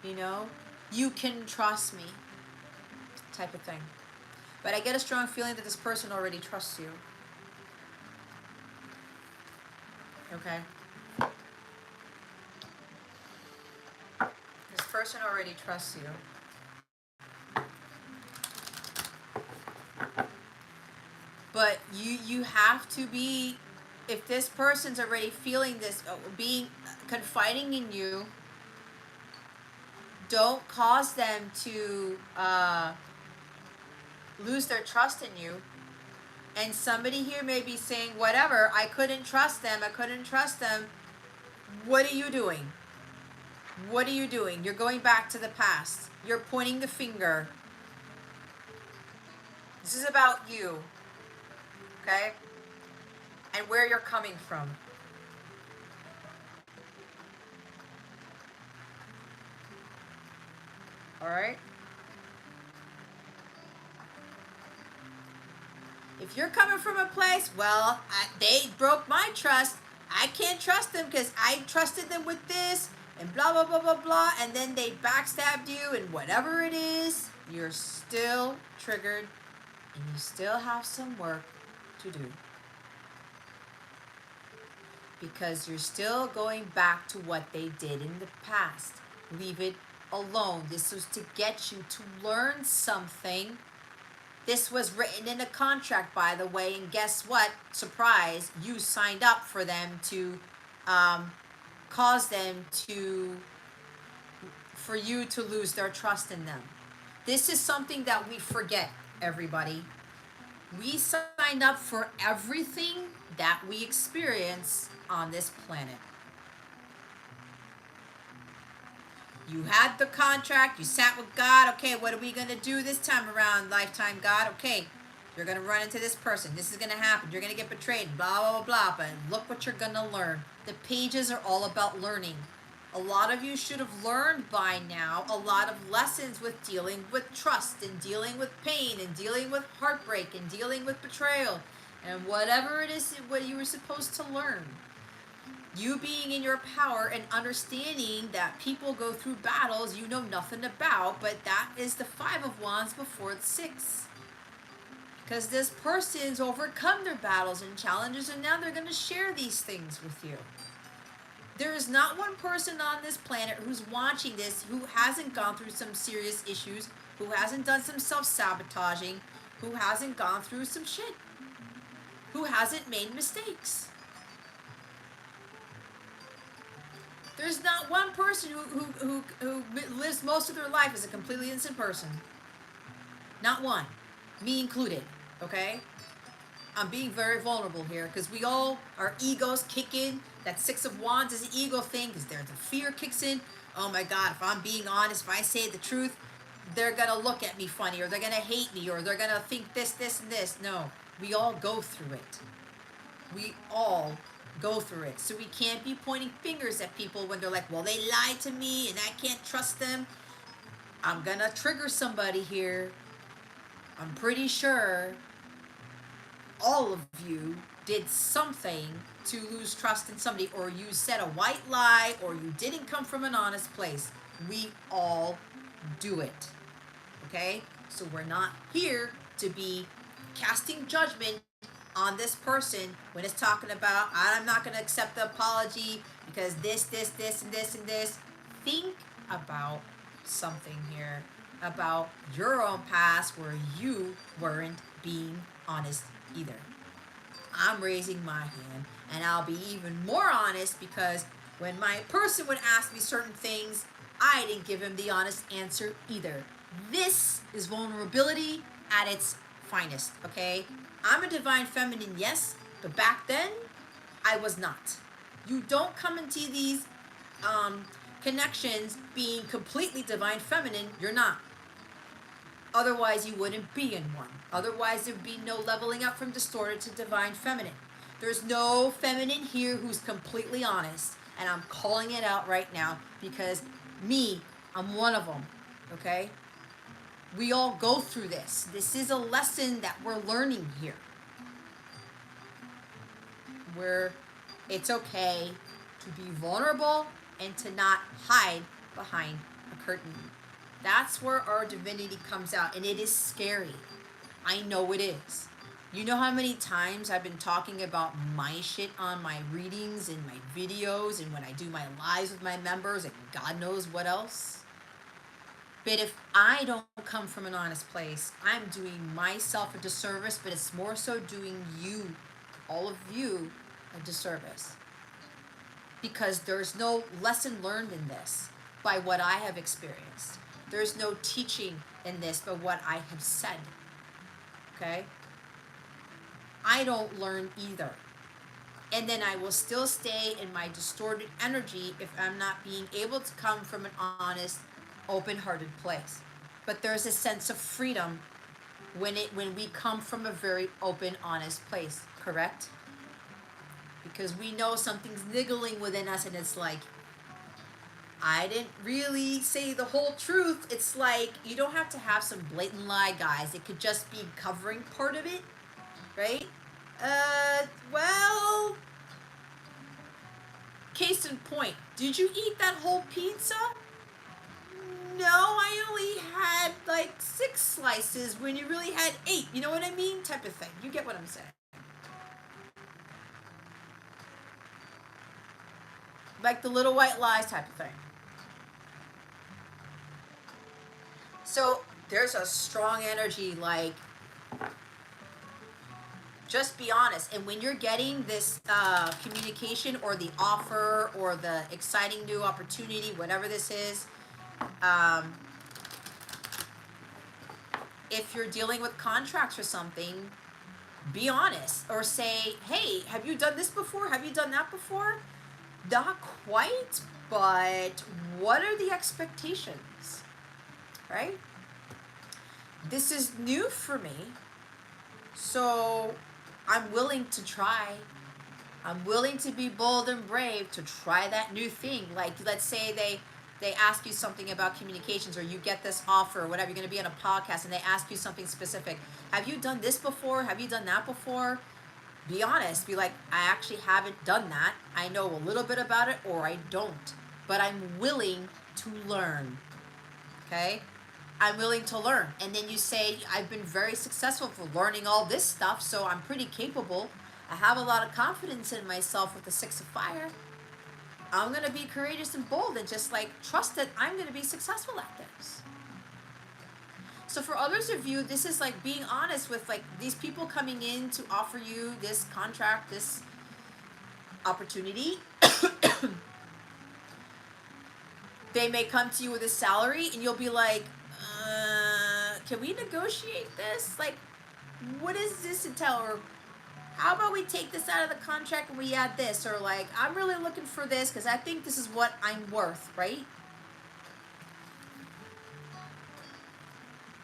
You know, you can trust me, type of thing. But I get a strong feeling that this person already trusts you. Okay? This person already trusts you. But you have to be, if this person's already feeling this, confiding in you, don't cause them to lose their trust in you. And somebody here may be saying, whatever, I couldn't trust them. What are you doing? What are you doing? You're going back to the past. You're pointing the finger. This is about you. okay? And where you're coming from. All right? If you're coming from a place, well, they broke my trust. I can't trust them because I trusted them with this and blah, blah, blah, blah, blah. And then they backstabbed you and whatever it is, you're still triggered and you still have some work to do. Because you're still going back to what they did in the past. Leave it alone. This was to get you to learn something. This was written in a contract, by the way, and guess what? Surprise, you signed up for them to cause them to, for you to lose their trust in them. This is something that we forget, everybody. We signed up for everything that we experience on this planet. You had the contract, you sat with God, okay, what are we going to do this time around, lifetime God? Okay, you're going to run into this person, this is going to happen, you're going to get betrayed, blah, blah, blah, blah, but look what you're going to learn. The pages are all about learning. A lot of you should have learned by now a lot of lessons with dealing with trust and dealing with pain and dealing with heartbreak and dealing with betrayal and whatever it is what you were supposed to learn. You being in your power and understanding that people go through battles you know nothing about, but that is the 5 of Wands before the 6. Because this person's overcome their battles and challenges and now they're going to share these things with you. There is not one person on this planet who's watching this who hasn't gone through some serious issues, who hasn't done some self-sabotaging, who hasn't gone through some shit, who hasn't made mistakes. There's not one person who lives most of their life as a completely innocent person. Not one. Me included, okay? I'm being very vulnerable here because we all, our egos kick in. That 6 of Wands is an ego thing because the fear kicks in. Oh my God, if I'm being honest, if I say the truth, they're going to look at me funny or they're going to hate me or they're going to think this, this, and this. No, we all go through it. We all go through it. So we can't be pointing fingers at people when they're like, well, they lied to me and I can't trust them. I'm going to trigger somebody here. I'm pretty sure all of you did something to lose trust in somebody, or you said a white lie, or you didn't come from an honest place. We all do it. Okay? So we're not here to be casting judgment on this person when it's talking about, I'm not going to accept the apology because this, this, this, and this, and this. Think about something here about your own past where you weren't being honest either. I'm raising my hand, and I'll be even more honest because when my person would ask me certain things, I didn't give him the honest answer either. This is vulnerability at its finest, okay? I'm a divine feminine, yes, but back then, I was not. You don't come into these connections being completely divine feminine, you're not. Otherwise, you wouldn't be in one. Otherwise, there'd be no leveling up from distorted to divine feminine. There's no feminine here who's completely honest. And I'm calling it out right now because me, I'm one of them. Okay? We all go through this. This is a lesson that we're learning here. Where it's okay to be vulnerable and to not hide behind a curtain. That's where our divinity comes out, and it is scary. I know it is. You know how many times I've been talking about my shit on my readings and my videos and when I do my lives with my members and God knows what else? But if I don't come from an honest place, I'm doing myself a disservice, but it's more so doing you, all of you, a disservice. Because there's no lesson learned in this by what I have experienced. There's no teaching in this but what I have said. Okay? I don't learn either. And then I will still stay in my distorted energy if I'm not being able to come from an honest, open-hearted place. But there's a sense of freedom when we come from a very open, honest place, correct? Because we know something's niggling within us, and it's like, I didn't really say the whole truth. It's like, you don't have to have some blatant lie, guys. It could just be covering part of it, right? Well, case in point, did you eat that whole pizza? No, I only had like 6 slices when you really had 8. You know what I mean? Type of thing. You get what I'm saying. Like the little white lies type of thing. So there's a strong energy, like, just be honest. And when you're getting this communication or the offer or the exciting new opportunity, whatever this is, if you're dealing with contracts or something, be honest, or say, hey, have you done this before? Have you done that before? Not quite, but what are the expectations, right? This is new for me, so I'm willing to try. I'm willing to be bold and brave to try that new thing. Like, let's say they ask you something about communications, or you get this offer or whatever, you're going to be on a podcast and they ask you something specific. Have you done this before? Have you done that before? Be honest. Be like, I actually haven't done that. I know a little bit about it, or I don't. But I'm willing to learn. Okay? I'm willing to learn. And then you say, I've been very successful for learning all this stuff, so I'm pretty capable. I have a lot of confidence in myself with the 6 of fire. I'm going to be courageous and bold and just like trust that I'm going to be successful at this. So for others of you, this is like being honest with like these people coming in to offer you this contract, this opportunity. They may come to you with a salary and you'll be like, can we negotiate this? Like, what does this entail? Or how about we take this out of the contract and we add this? Or like, I'm really looking for this because I think this is what I'm worth, right?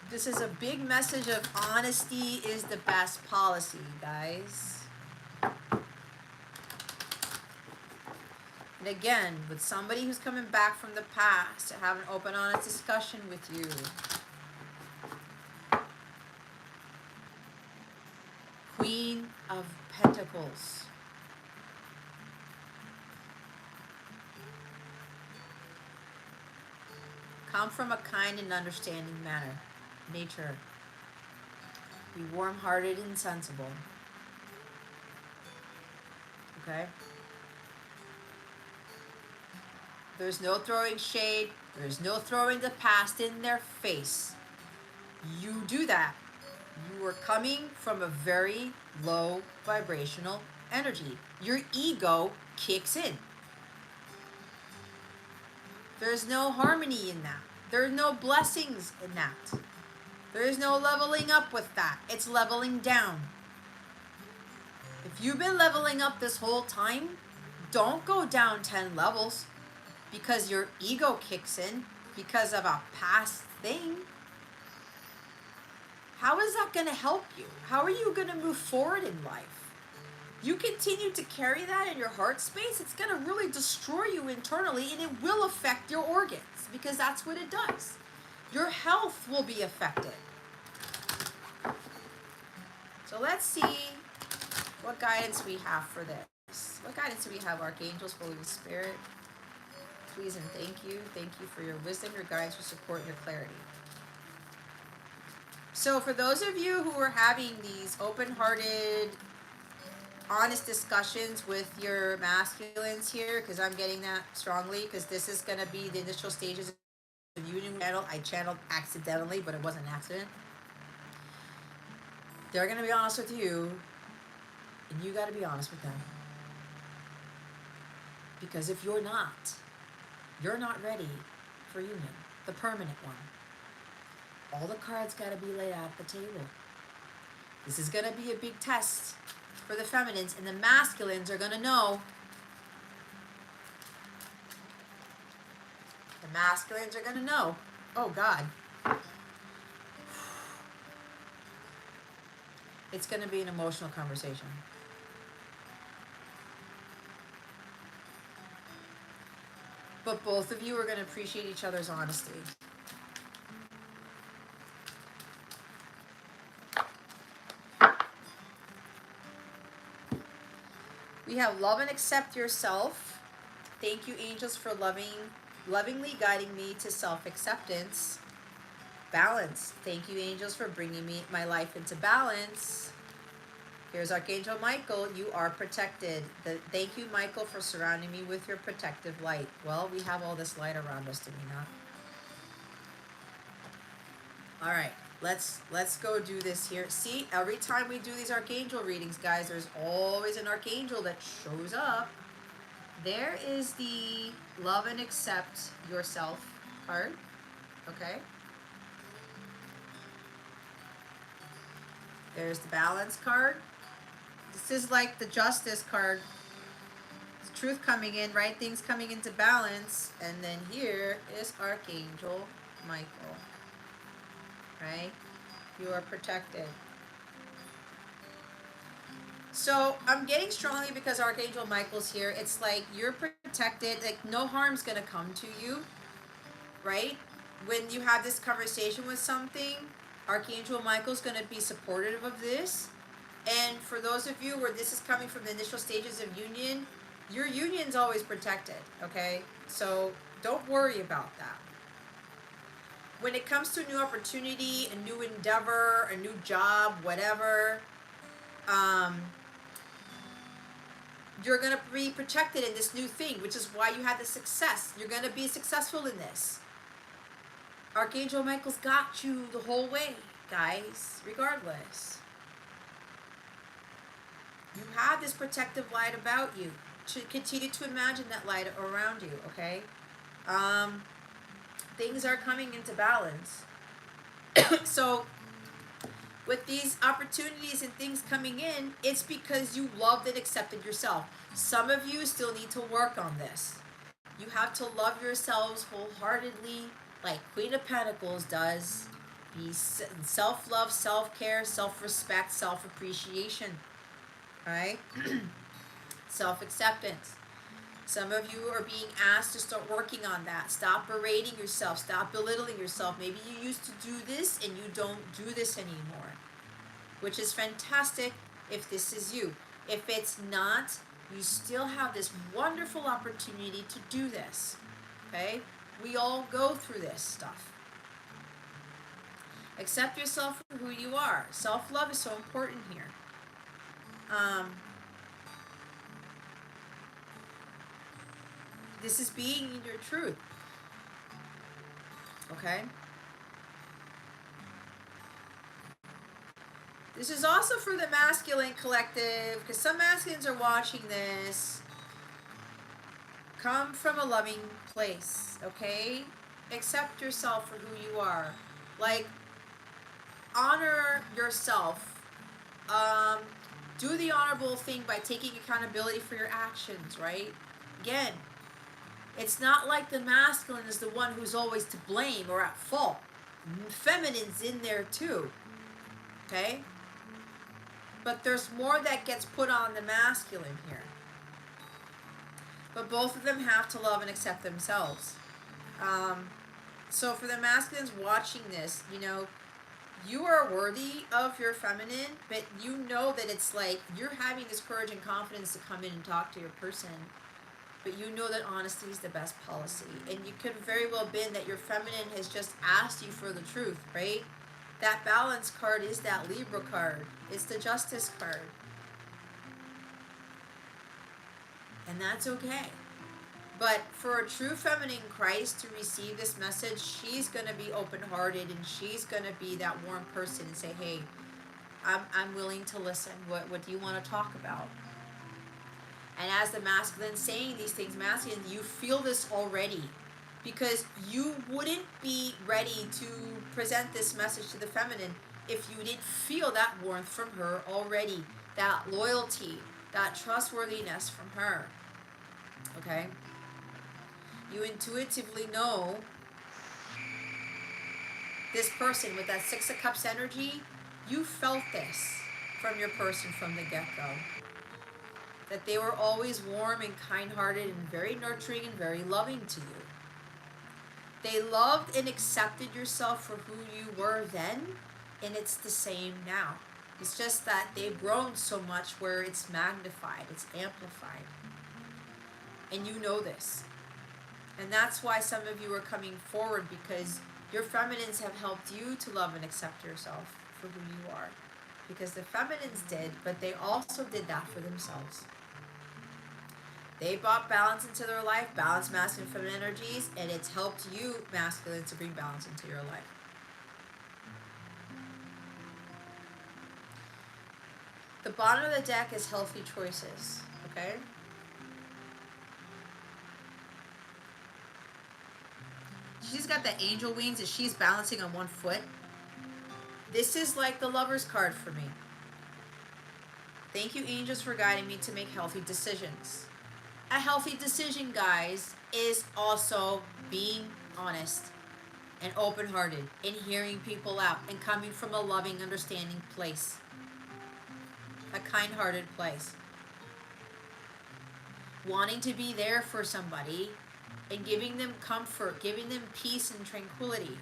This is a big message of honesty is the best policy, guys. And again, with somebody who's coming back from the past to have an open, honest discussion with you. Queen of Pentacles. Come from a kind and understanding nature. Be warm-hearted and sensible. Okay? There's no throwing shade. There's no throwing the past in their face. You do that. You are coming from a very low vibrational energy. Your ego kicks in. There's no harmony in that. There's no blessings in that. There is no leveling up with that. It's leveling down. If you've been leveling up this whole time, don't go down 10 levels because your ego kicks in because of a past thing. How is that going to help you? How are you going to move forward in life? You continue to carry that in your heart space, it's going to really destroy you internally, and it will affect your organs because that's what it does. Your health will be affected. So let's see what guidance we have for this. What guidance do we have, archangels, Holy Spirit? Please and thank you. Thank you for your wisdom, your guidance, your support, and your clarity. So for those of you who are having these open-hearted, honest discussions with your masculines here, because I'm getting that strongly, because this is going to be the initial stages of union channel. I channeled accidentally, but it wasn't an accident. They're going to be honest with you, and you got to be honest with them. Because if you're not ready for union, the permanent one. All the cards got to be laid out at the table. This is going to be a big test for the feminines, and the masculines are going to know. The masculines are going to know. Oh, God. It's going to be an emotional conversation. But both of you are going to appreciate each other's honesty. We have love and accept yourself. Thank you, angels, for lovingly guiding me to self-acceptance. Balance. Thank you, angels, for bringing my life into balance. Here's Archangel Michael. You are protected. Thank you, Michael, for surrounding me with your protective light. Well, we have all this light around us, do we not? All right, let's go do this here. See, every time we do these archangel readings, guys, there's always an archangel that shows up. There is the love and accept yourself card. Okay. There's the balance card. This is like the justice card. It's truth coming in, right? Things coming into balance. And then here is Archangel Michael. Right? You are protected. So I'm getting strongly because Archangel Michael's here. It's like you're protected. Like no harm's going to come to you. Right? When you have this conversation with something, Archangel Michael's going to be supportive of this. And for those of you where this is coming from the initial stages of union, your union's always protected, okay? So don't worry about that. When it comes to a new opportunity, a new endeavor, a new job, whatever, you're going to be protected in this new thing, which is why you had the success. You're going to be successful in this. Archangel Michael's got you the whole way, guys, regardless. You have this protective light about you. Continue to imagine that light around you, okay? Things are coming into balance. So, with these opportunities and things coming in, it's because you loved and accepted yourself. Some of you still need to work on this. You have to love yourselves wholeheartedly, like Queen of Pentacles does. Be self-love, self-care, self-respect, self-appreciation. Right? Self-acceptance. Some of you are being asked to start working on that. Stop berating yourself. Stop belittling yourself. Maybe you used to do this and you don't do this anymore, which is fantastic if this is you. If it's not, you still have this wonderful opportunity to do this. Okay? We all go through this stuff. Accept yourself for who you are. Self-love is so important here. This is being in your truth. Okay? This is also for the masculine collective, because some masculines are watching this. Come from a loving place, okay? Accept yourself for who you are. Like, honor yourself. Do the honorable thing by taking accountability for your actions, right? Again, it's not like the masculine is the one who's always to blame or at fault. Feminine's in there too, okay? But there's more that gets put on the masculine here. But both of them have to love and accept themselves. So for the masculines watching this, you know, you are worthy of your feminine, but you know that it's like you're having this courage and confidence to come in and talk to your person, but you know that honesty is the best policy. And you could very well been that your feminine has just asked you for the truth, right? That balance card is that Libra card. It's the justice card. And that's okay. But for a true feminine Christ to receive this message, she's going to be open-hearted and she's going to be that warm person and say, hey, I'm willing to listen. What do you want to talk about? And as the masculine saying these things, masculine, you feel this already. Because you wouldn't be ready to present this message to the feminine if you didn't feel that warmth from her already. That loyalty, that trustworthiness from her. Okay? You intuitively know this person with that Six of Cups energy. You felt this. from your person from the get-go. That they were always warm and kind-hearted and very nurturing and very loving to you. They loved and accepted yourself for who you were then, and it's the same now. It's just that they've grown so much where it's magnified, it's amplified. And you know this. And that's why some of you are coming forward, because your feminines have helped you to love and accept yourself for who you are. Because the feminines did, but they also did that for themselves. They brought balance into their life, balanced masculine and feminine energies, and it's helped you, masculine, to bring balance into your life. The bottom of the deck is healthy choices, okay? She's got the angel wings and she's balancing on one foot. This is like the Lover's card for me. Thank you, angels, for guiding me to make healthy decisions. A healthy decision, guys, is also being honest and open-hearted and hearing people out and coming from a loving, understanding place. A kind-hearted place. Wanting to be there for somebody and giving them comfort, giving them peace and tranquility.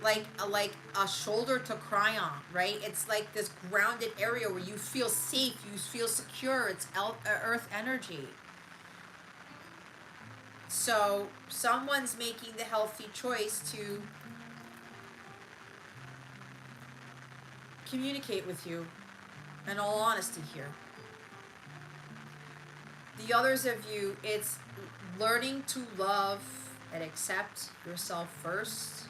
Like a shoulder to cry on, right? It's like this grounded area where you feel safe, you feel secure. It's earth energy. So someone's making the healthy choice to communicate with you, in all honesty here. The others of you, it's learning to love and accept yourself first,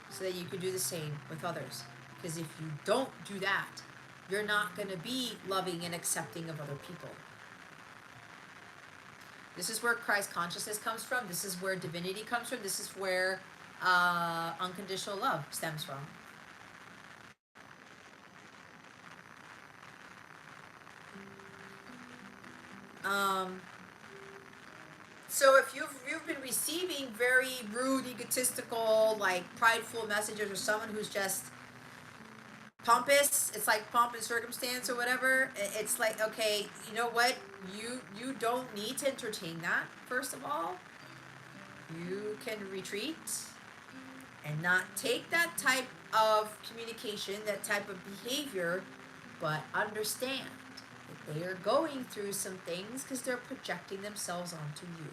so that you can do the same with others. Because if you don't do that, you're not going to be loving and accepting of other people. This is where Christ consciousness comes from. This is where divinity comes from. This is where unconditional love stems from. So if you've been receiving very rude, egotistical, like prideful messages, or someone who's just pompous, it's like pomp and circumstance or whatever, it's like, okay, you know what? You don't need to entertain that, first of all. You can retreat and not take that type of communication, that type of behavior, but understand that they are going through some things because they're projecting themselves onto you.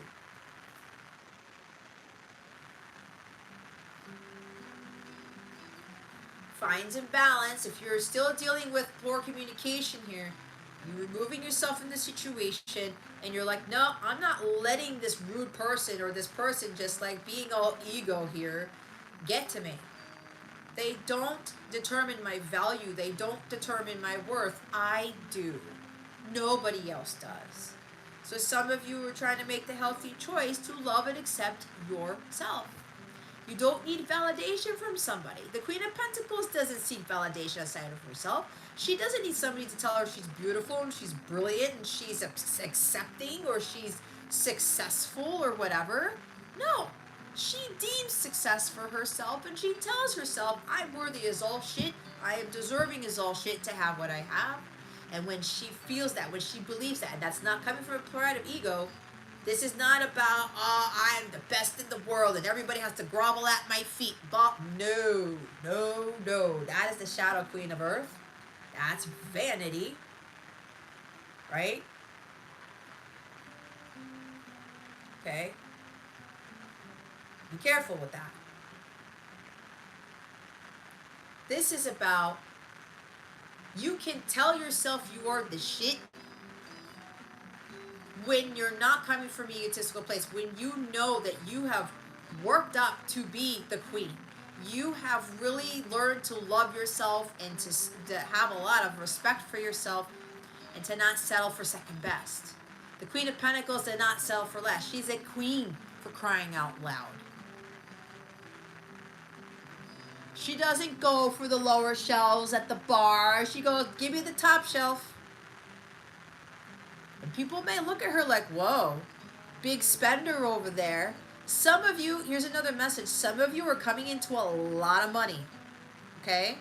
Finds and balance. If you're still dealing with poor communication here, you're removing yourself from the situation and you're like, no, I'm not letting this rude person or this person just like being all ego here get to me. They don't determine my value. They don't determine my worth. I do. Nobody else does. So some of you are trying to make the healthy choice to love and accept yourself. You don't need validation from somebody. The Queen of Pentacles doesn't seek validation outside of herself. She doesn't need somebody to tell her she's beautiful and she's brilliant and she's accepting or she's successful or whatever. No. She deems success for herself and she tells herself, I'm worthy as all shit. I am deserving as all shit to have what I have. And when she feels that, when she believes that, and that's not coming from a pride of ego, this is not about, I am the best in the world and everybody has to grovel at my feet. But no. That is the Shadow Queen of Earth. That's vanity. Right? Okay? Be careful with that. This is about, you can tell yourself you are the shit when you're not coming from an egotistical place, when you know that you have worked up to be the queen. You have really learned to love yourself and to have a lot of respect for yourself and to not settle for second best. The Queen of Pentacles did not settle for less. She's a queen, for crying out loud. She doesn't go for the lower shelves at the bar. She goes, give me the top shelf. And people may look at her like, whoa, big spender over there. Some of you, here's another message. Some of you are coming into a lot of money. Okay?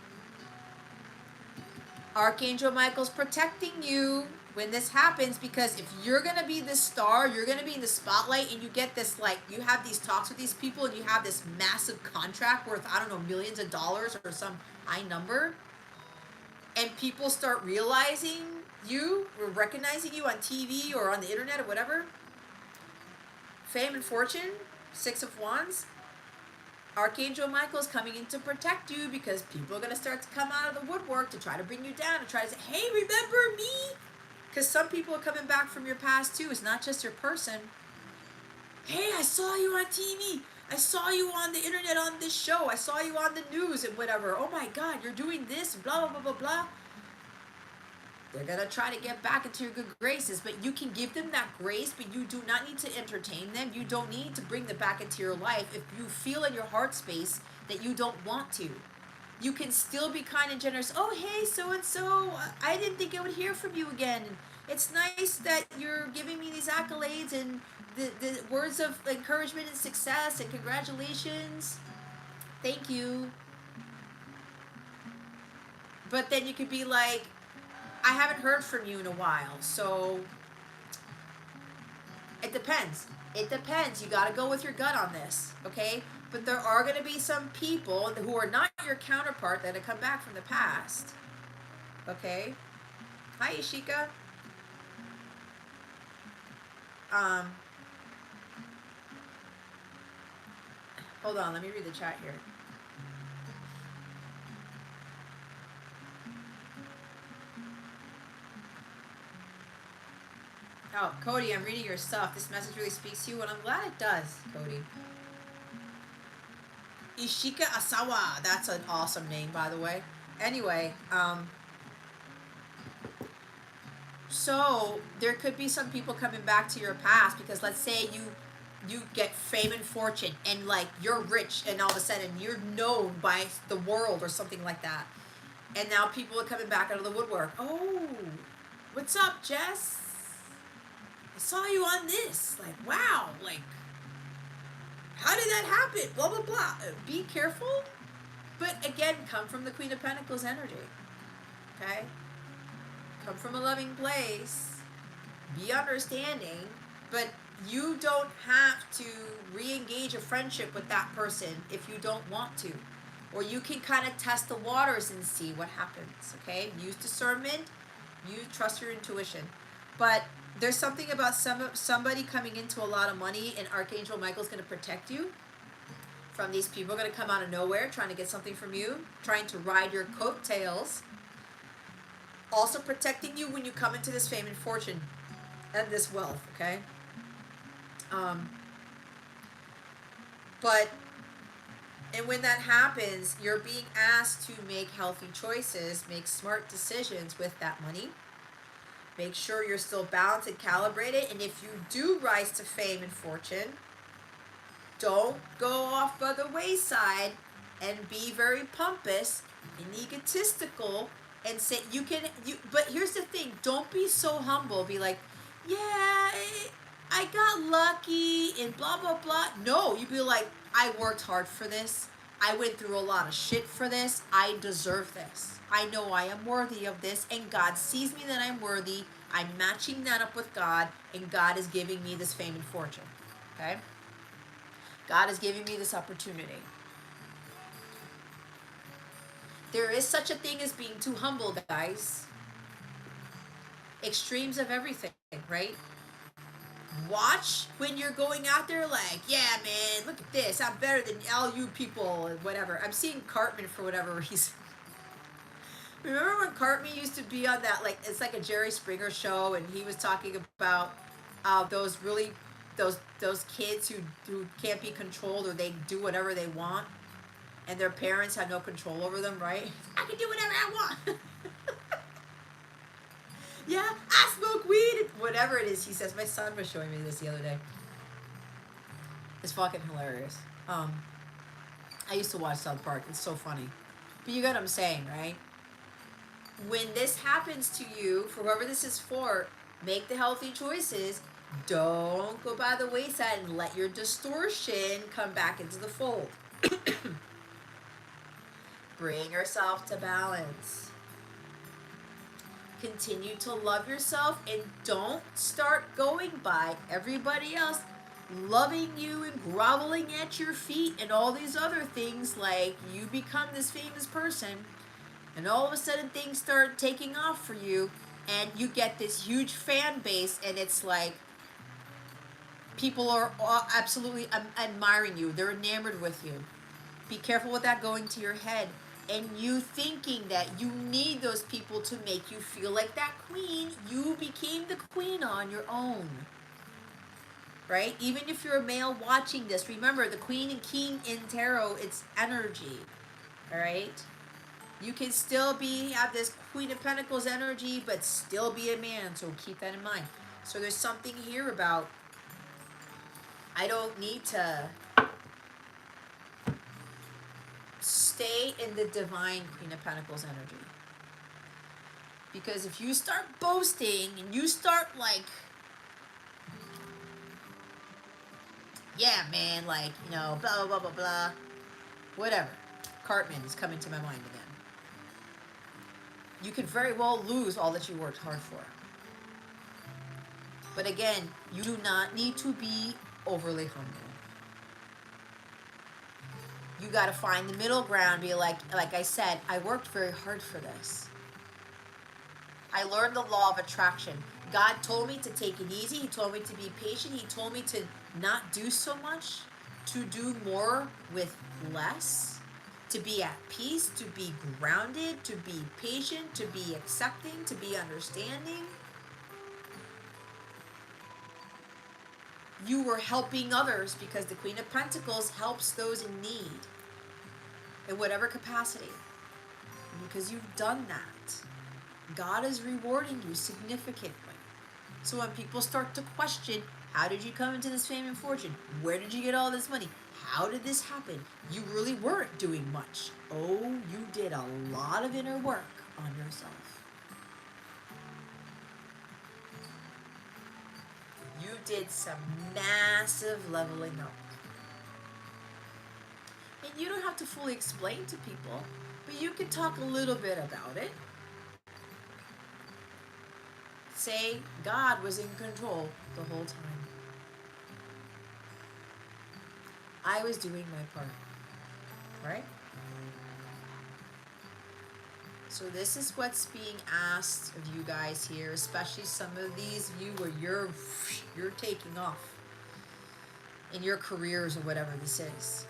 Archangel Michael's protecting you when this happens, because if you're going to be the star, you're going to be in the spotlight, and you get this, like, you have these talks with these people and you have this massive contract worth, I don't know, millions of dollars or some high number, and people start realizing you or recognizing you on TV or on the internet or whatever. Fame and fortune, 6 of Wands. Archangel Michael is coming in to protect you, because people are going to start to come out of the woodwork to try to bring you down and try to say, hey, remember me? Because some people are coming back from your past too. It's not just your person. Hey, I saw you on TV. I saw you on the internet on this show. I saw you on the news and whatever. Oh my God, you're doing this, blah, blah, blah, blah, blah. They're going to try to get back into your good graces, but you can give them that grace, but you do not need to entertain them. You don't need to bring them back into your life if you feel in your heart space that you don't want to. You can still be kind and generous. Oh, hey, so-and-so, I didn't think I would hear from you again. It's nice that you're giving me these accolades and the words of encouragement and success and congratulations. Thank you. But then you could be like, I haven't heard from you in a while, so it depends. It depends. You got to go with your gut on this, okay? But there are going to be some people who are not your counterpart that have come back from the past, okay? Hi, Ishika. Hold on, let me read the chat here. Oh, Cody, I'm reading your stuff. This message really speaks to you, and I'm glad it does, Cody. Ishika Asawa. That's an awesome name, by the way. Anyway, so there could be some people coming back to your past, because let's say you get fame and fortune, and like you're rich, and all of a sudden you're known by the world or something like that. And now people are coming back out of the woodwork. Oh, what's up, Jess? I saw you on this. Like, wow, like, how did that happen? Blah, blah, blah. Be careful. But again, come from the Queen of Pentacles energy. Okay? Come from a loving place. Be understanding. But you don't have to re-engage a friendship with that person if you don't want to. Or you can kind of test the waters and see what happens. Okay? Use discernment. You trust your intuition. But there's something about somebody coming into a lot of money, and Archangel Michael's going to protect you from these people. Going to come out of nowhere trying to get something from you, trying to ride your coattails. Also protecting you when you come into this fame and fortune and this wealth, okay? And when that happens, you're being asked to make healthy choices, make smart decisions with that money. Make sure you're still balanced and calibrated. And if you do rise to fame and fortune, don't go off by the wayside and be very pompous and egotistical and say but here's the thing, don't be so humble. Be like, yeah, I got lucky and blah, blah, blah. No, you be like, I worked hard for this. I went through a lot of shit for this. I deserve this. I know I am worthy of this, and God sees me that I'm worthy. I'm matching that up with God, and God is giving me this fame and fortune. Okay? God is giving me this opportunity. There is such a thing as being too humble, guys. Extremes of everything, right? Watch when you're going out there like, yeah, man, look at this. I'm better than all you people and whatever. I'm seeing Cartman for whatever reason. Remember when Cartman used to be on that, like, it's like a Jerry Springer show, and he was talking about those kids who can't be controlled, or they do whatever they want, and their parents have no control over them, right? I can do whatever I want. Yeah, I smoke weed, whatever it is. He says, my son was showing me this the other day. It's fucking hilarious. I used to watch South Park. It's so funny. But you get what I'm saying, right? When this happens to you, for whoever this is for, make the healthy choices. Don't go by the wayside and let your distortion come back into the fold. Bring yourself to balance. Continue to love yourself and don't start going by everybody else loving you and groveling at your feet and all these other things. Like, you become this famous person and all of a sudden things start taking off for you and you get this huge fan base, and it's like people are absolutely admiring you, they're enamored with you. Be careful with that going to your head and you thinking that you need those people to make you feel like that queen. You became the queen on your own, right? Even if you're a male watching this, remember the queen and king in tarot, it's energy, all right? You can still have this Queen of Pentacles energy, but still be a man, so keep that in mind. So there's something here about, I don't need to stay in the divine Queen of Pentacles energy. Because if you start boasting and you start like, yeah, man, like, you know, blah, blah, blah, blah, blah, whatever. Cartman is coming to my mind again. You could very well lose all that you worked hard for. But again, you do not need to be overly humble. You got to find the middle ground. Be like I said, I worked very hard for this. I learned the law of attraction. God told me to take it easy. He told me to be patient. He told me to not do so much, to do more with less, to be at peace, to be grounded, to be patient, to be accepting, to be understanding. You were helping others because the Queen of Pentacles helps those in need in whatever capacity. Because you've done that, God is rewarding you significantly. So when people start to question, how did you come into this fame and fortune? Where did you get all this money? How did this happen? You really weren't doing much. Oh, you did a lot of inner work on yourself. You did some massive leveling up. And you don't have to fully explain to people, but you can talk a little bit about it. Say God was in control the whole time. I was doing my part, right? So this is what's being asked of you guys here, especially some of these of you where you're taking off in your careers or whatever this is.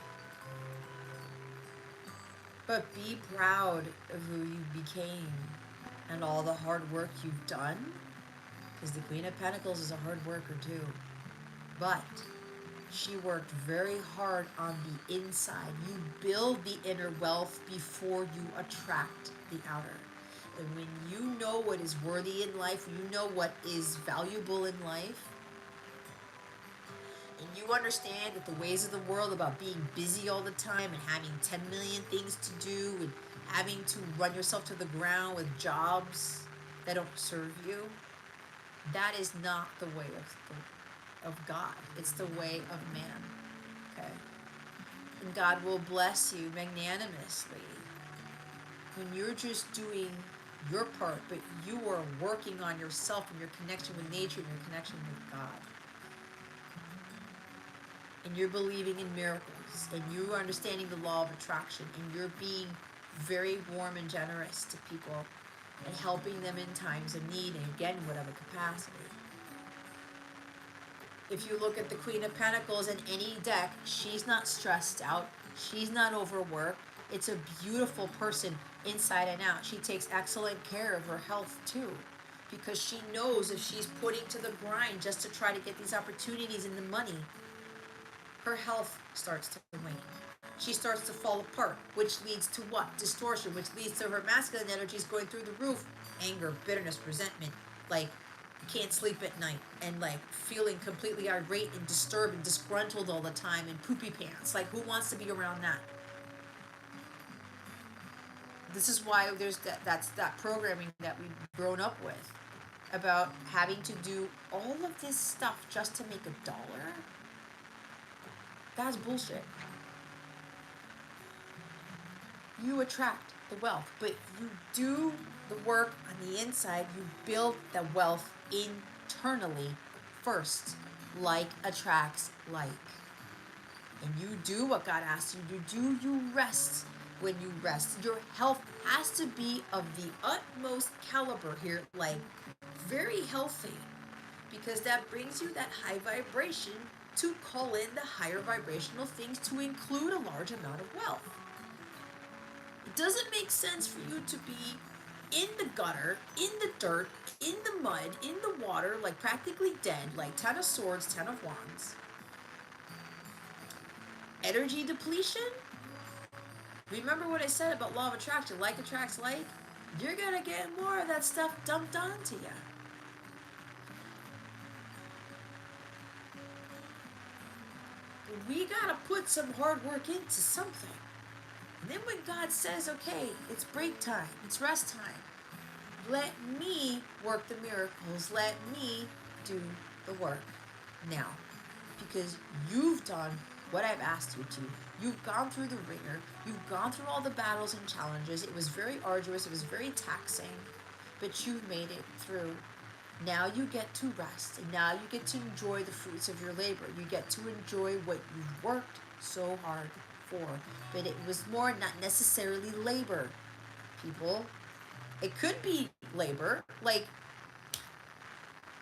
But be proud of who you became and all the hard work you've done, because the Queen of Pentacles is a hard worker too. But she worked very hard on the inside. You build the inner wealth before you attract the outer. And when you know what is worthy in life, you know what is valuable in life, and you understand that the ways of the world about being busy all the time and having 10 million things to do and having to run yourself to the ground with jobs that don't serve you, that is not the way of God. It's the way of man. Okay? And God will bless you magnanimously when you're just doing your part, but you are working on yourself and your connection with nature and your connection with God. And you're believing in miracles, and you're understanding the law of attraction, and you're being very warm and generous to people and helping them in times of need, and again, whatever capacity. If you look at the Queen of Pentacles in any deck, she's not stressed out. She's not overworked. It's a beautiful person inside and out. She takes excellent care of her health too, because she knows if she's putting to the grind just to try to get these opportunities and the money, her health starts to wane. She starts to fall apart, which leads to what? Distortion, which leads to her masculine energies going through the roof. Anger, bitterness, resentment, like can't sleep at night, and like feeling completely irate and disturbed and disgruntled all the time, and poopy pants. Like, who wants to be around that? This is why there's that programming that we've grown up with about having to do all of this stuff just to make $1. That's bullshit. You attract the wealth, but you do the work on the inside, you build the wealth internally first. Like attracts like. And you do what God asks you to do. You rest when you rest. Your health has to be of the utmost caliber here, like very healthy, because that brings you that high vibration to call in the higher vibrational things to include a large amount of wealth. It doesn't make sense for you to be in the gutter, in the dirt, in the mud, in the water, like practically dead, like 10 of swords, 10 of wands. Energy depletion? Remember what I said about law of attraction, like attracts like? You're gonna get more of that stuff dumped onto you. We gotta put some hard work into something. And then when God says, okay, it's break time, it's rest time, let me work the miracles, let me do the work now. Because you've done what I've asked you to. You've gone through the ringer, you've gone through all the battles and challenges. It was very arduous, it was very taxing, but you've made it through. Now you get to rest, and now you get to enjoy the fruits of your labor. You get to enjoy what you've worked so hard for. But it was more not necessarily labor, people. It could be labor. Like,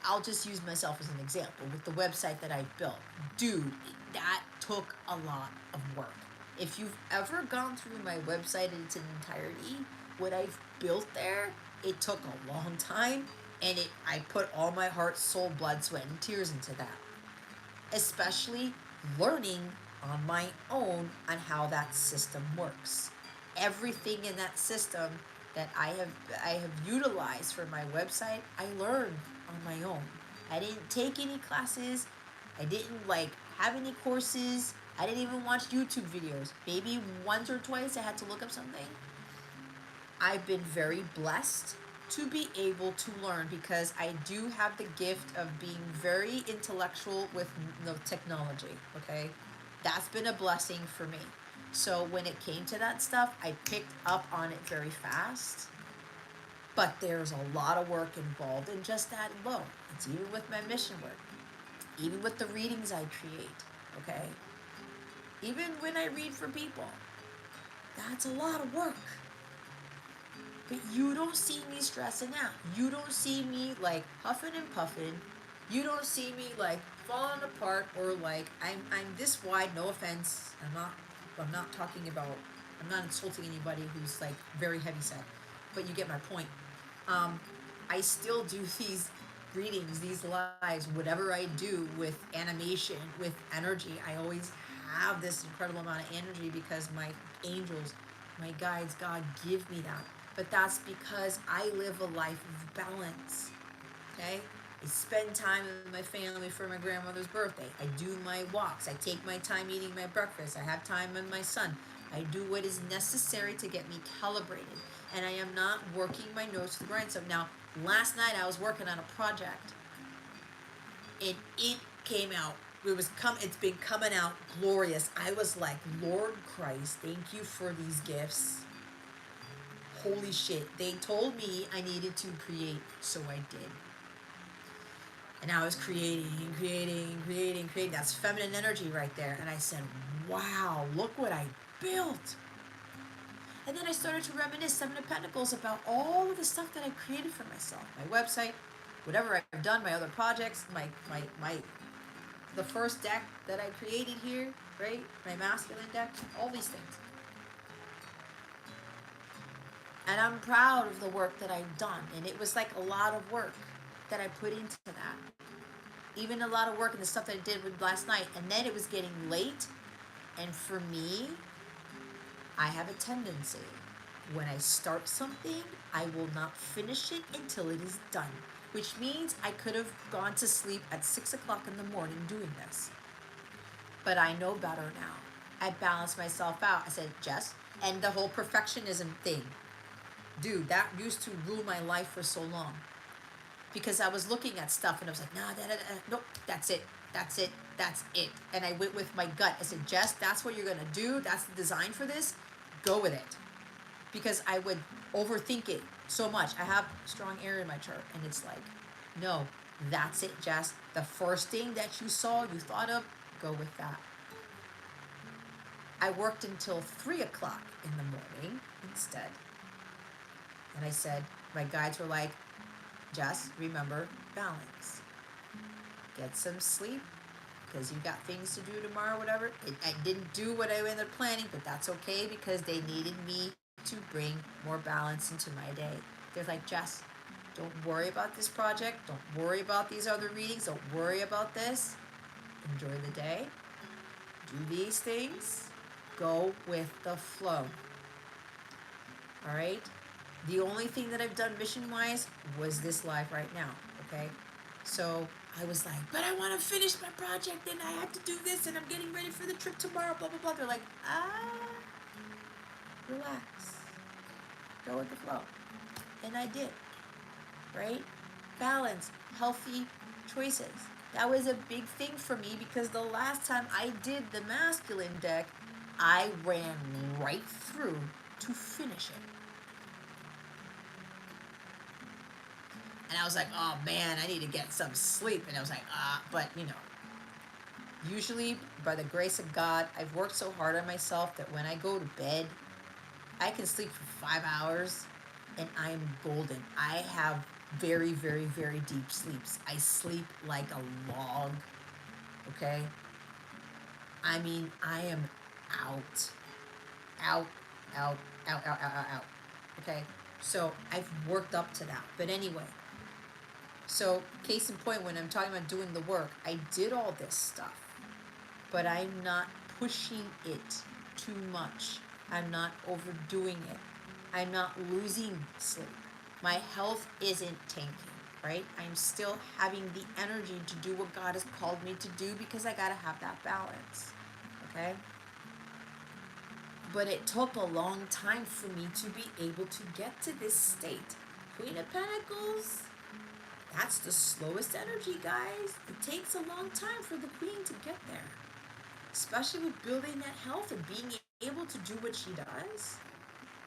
I'll just use myself as an example with the website that I built. Dude, that took a lot of work. If you've ever gone through my website in its entirety, what I've built there, it took a long time, and I put all my heart, soul, blood, sweat, and tears into that. Especially learning on my own on how that system works. Everything in that system that I have utilized for my website, I learned on my own. I didn't take any classes. I didn't have any courses. I didn't even watch YouTube videos. Maybe once or twice I had to look up something. I've been very blessed to be able to learn because I do have the gift of being very intellectual with the technology, okay? That's been a blessing for me. So when it came to that stuff, I picked up on it very fast. But there's a lot of work involved in just that alone. It's even with my mission work, even with the readings I create, okay? Even when I read for people, that's a lot of work. But you don't see me stressing out. You don't see me huffing and puffing. You don't see me falling apart or I'm this wide. No offense. I'm not talking about. I'm not insulting anybody who's very heavy set. But you get my point. I still do these readings, these lives, whatever I do with animation, with energy. I always have this incredible amount of energy because my angels, my guides, God give me that. But that's because I live a life of balance. Okay? I spend time with my family for my grandmother's birthday. I do my walks. I take my time eating my breakfast. I have time with my son. I do what is necessary to get me calibrated. And I am not working my nose to the grindstone. Now, last night I was working on a project. And it came out. It's been coming out glorious. I was like, Lord Christ, thank you for these gifts. Holy shit. They told me I needed to create, so I did. And I was creating. That's feminine energy right there. And I said, wow, look what I built. And then I started to reminisce, Seven of Pentacles, about all of the stuff that I created for myself. My website, whatever I've done, my other projects, the first deck that I created here, right? My masculine deck, all these things. And I'm proud of the work that I've done. And it was a lot of work that I put into that. Even a lot of work in the stuff that I did with last night. And then it was getting late. And for me, I have a tendency. When I start something, I will not finish it until it is done. Which means I could have gone to sleep at 6 o'clock in the morning doing this. But I know better now. I balanced myself out. I said, Jess, and the whole perfectionism thing. Dude, that used to rule my life for so long. Because I was looking at stuff and I was like, nope, that's it. And I went with my gut. I said, Jess, that's what you're going to do. That's the design for this. Go with it. Because I would overthink it so much. I have strong air in my chart, and it's like, no, that's it, Jess. The first thing that you saw, you thought of, go with that. I worked until 3 o'clock in the morning instead. And I said, my guides were like, Jess, remember balance. Get some sleep because you got things to do tomorrow, whatever. I didn't do what I ended up planning, but that's okay because they needed me to bring more balance into my day. They're like, Jess, don't worry about this project. Don't worry about these other readings. Don't worry about this. Enjoy the day. Do these things. Go with the flow. All right? The only thing that I've done mission-wise was this live right now, okay? So I was like, but I want to finish my project and I have to do this and I'm getting ready for the trip tomorrow, blah, blah, blah. They're like, relax. Go with the flow. And I did, right? Balance, healthy choices. That was a big thing for me because the last time I did the masculine deck, I ran right through to finish it. And I was like, oh man, I need to get some sleep. And I was like, but you know, usually by the grace of God, I've worked so hard on myself that when I go to bed, I can sleep for 5 hours and I'm golden. I have very, very, very deep sleeps. I sleep like a log, okay? I mean, I am out, out, out, out, out, out, out, out, okay? So I've worked up to that. But anyway, so case in point, when I'm talking about doing the work, I did all this stuff, but I'm not pushing it too much. I'm not overdoing it. I'm not losing sleep. My health isn't tanking, right? I'm still having the energy to do what God has called me to do because I gotta have that balance, okay? But it took a long time for me to be able to get to this state. Queen of Pentacles, that's the slowest energy, guys. It takes a long time for the queen to get there, especially with building that health and being able to do what she does.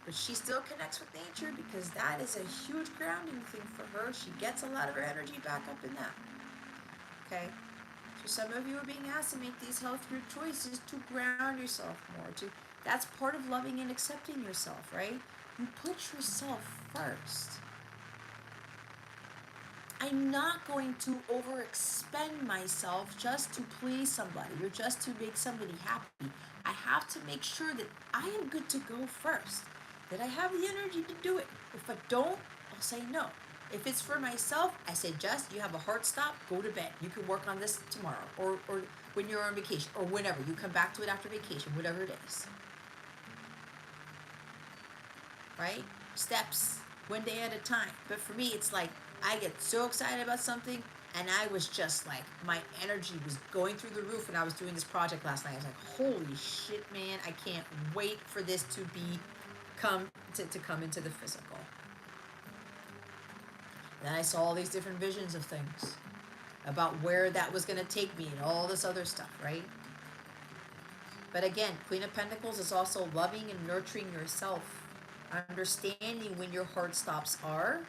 But she still connects with nature because that is a huge grounding thing for her. She gets a lot of her energy back up in that. Okay? So some of you are being asked to make these healthier choices to ground yourself more. That's part of loving and accepting yourself, right? You put yourself first. I'm not going to overexpend myself just to please somebody or just to make somebody happy. I have to make sure that I am good to go first, that I have the energy to do it. If I don't, I'll say no. If it's for myself, I say, Jess, you have a heart stop, go to bed. You can work on this tomorrow or when you're on vacation or whenever. You come back to it after vacation, whatever it is. Right? Steps, one day at a time. But for me, it's like, I get so excited about something, and I was just like, my energy was going through the roof when I was doing this project last night. I was like, holy shit, man, I can't wait for this to come into the physical. Then I saw all these different visions of things about where that was going to take me and all this other stuff, right? But again, Queen of Pentacles is also loving and nurturing yourself, understanding when your heart stops are,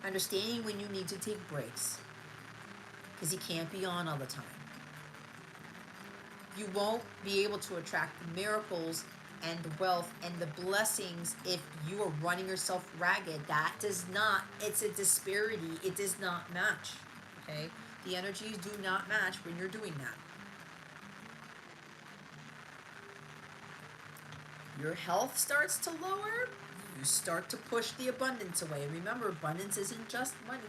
understanding when you need to take breaks, because you can't be on all the time. You won't be able to attract the miracles and the wealth and the blessings if you are running yourself ragged. That does not, it's a disparity. It does not match, okay? The energies do not match when you're doing that. Your health starts to lower, you start to push the abundance away. Remember, abundance isn't just money.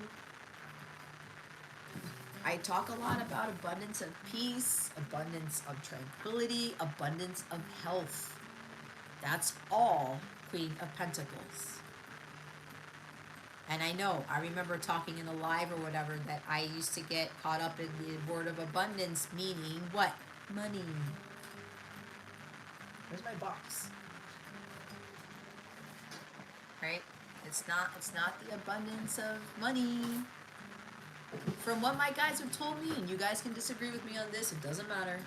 I talk a lot about abundance of peace, abundance of tranquility, abundance of health. That's all Queen of Pentacles. And I remember talking in a live or whatever that I used to get caught up in the word of abundance, meaning what? Money. Where's my box? Right? It's not the abundance of money. From what my guides have told me, and you guys can disagree with me on this, it doesn't matter.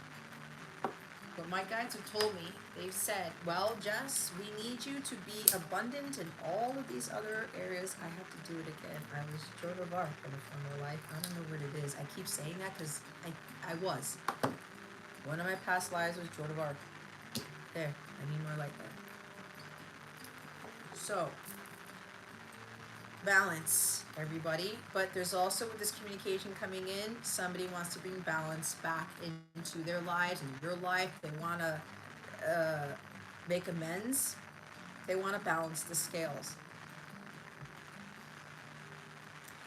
But my guides have told me, they've said, well, Jess, we need you to be abundant in all of these other areas. I have to do it again. I was Joan of Arc in a former life. I don't know what it is. I keep saying that because I was. One of my past lives was Joan of Arc. There, I need more light there. So, balance, everybody. But there's also, with this communication coming in, somebody wants to bring balance back into their lives, in your life. They want to make amends. They want to balance the scales.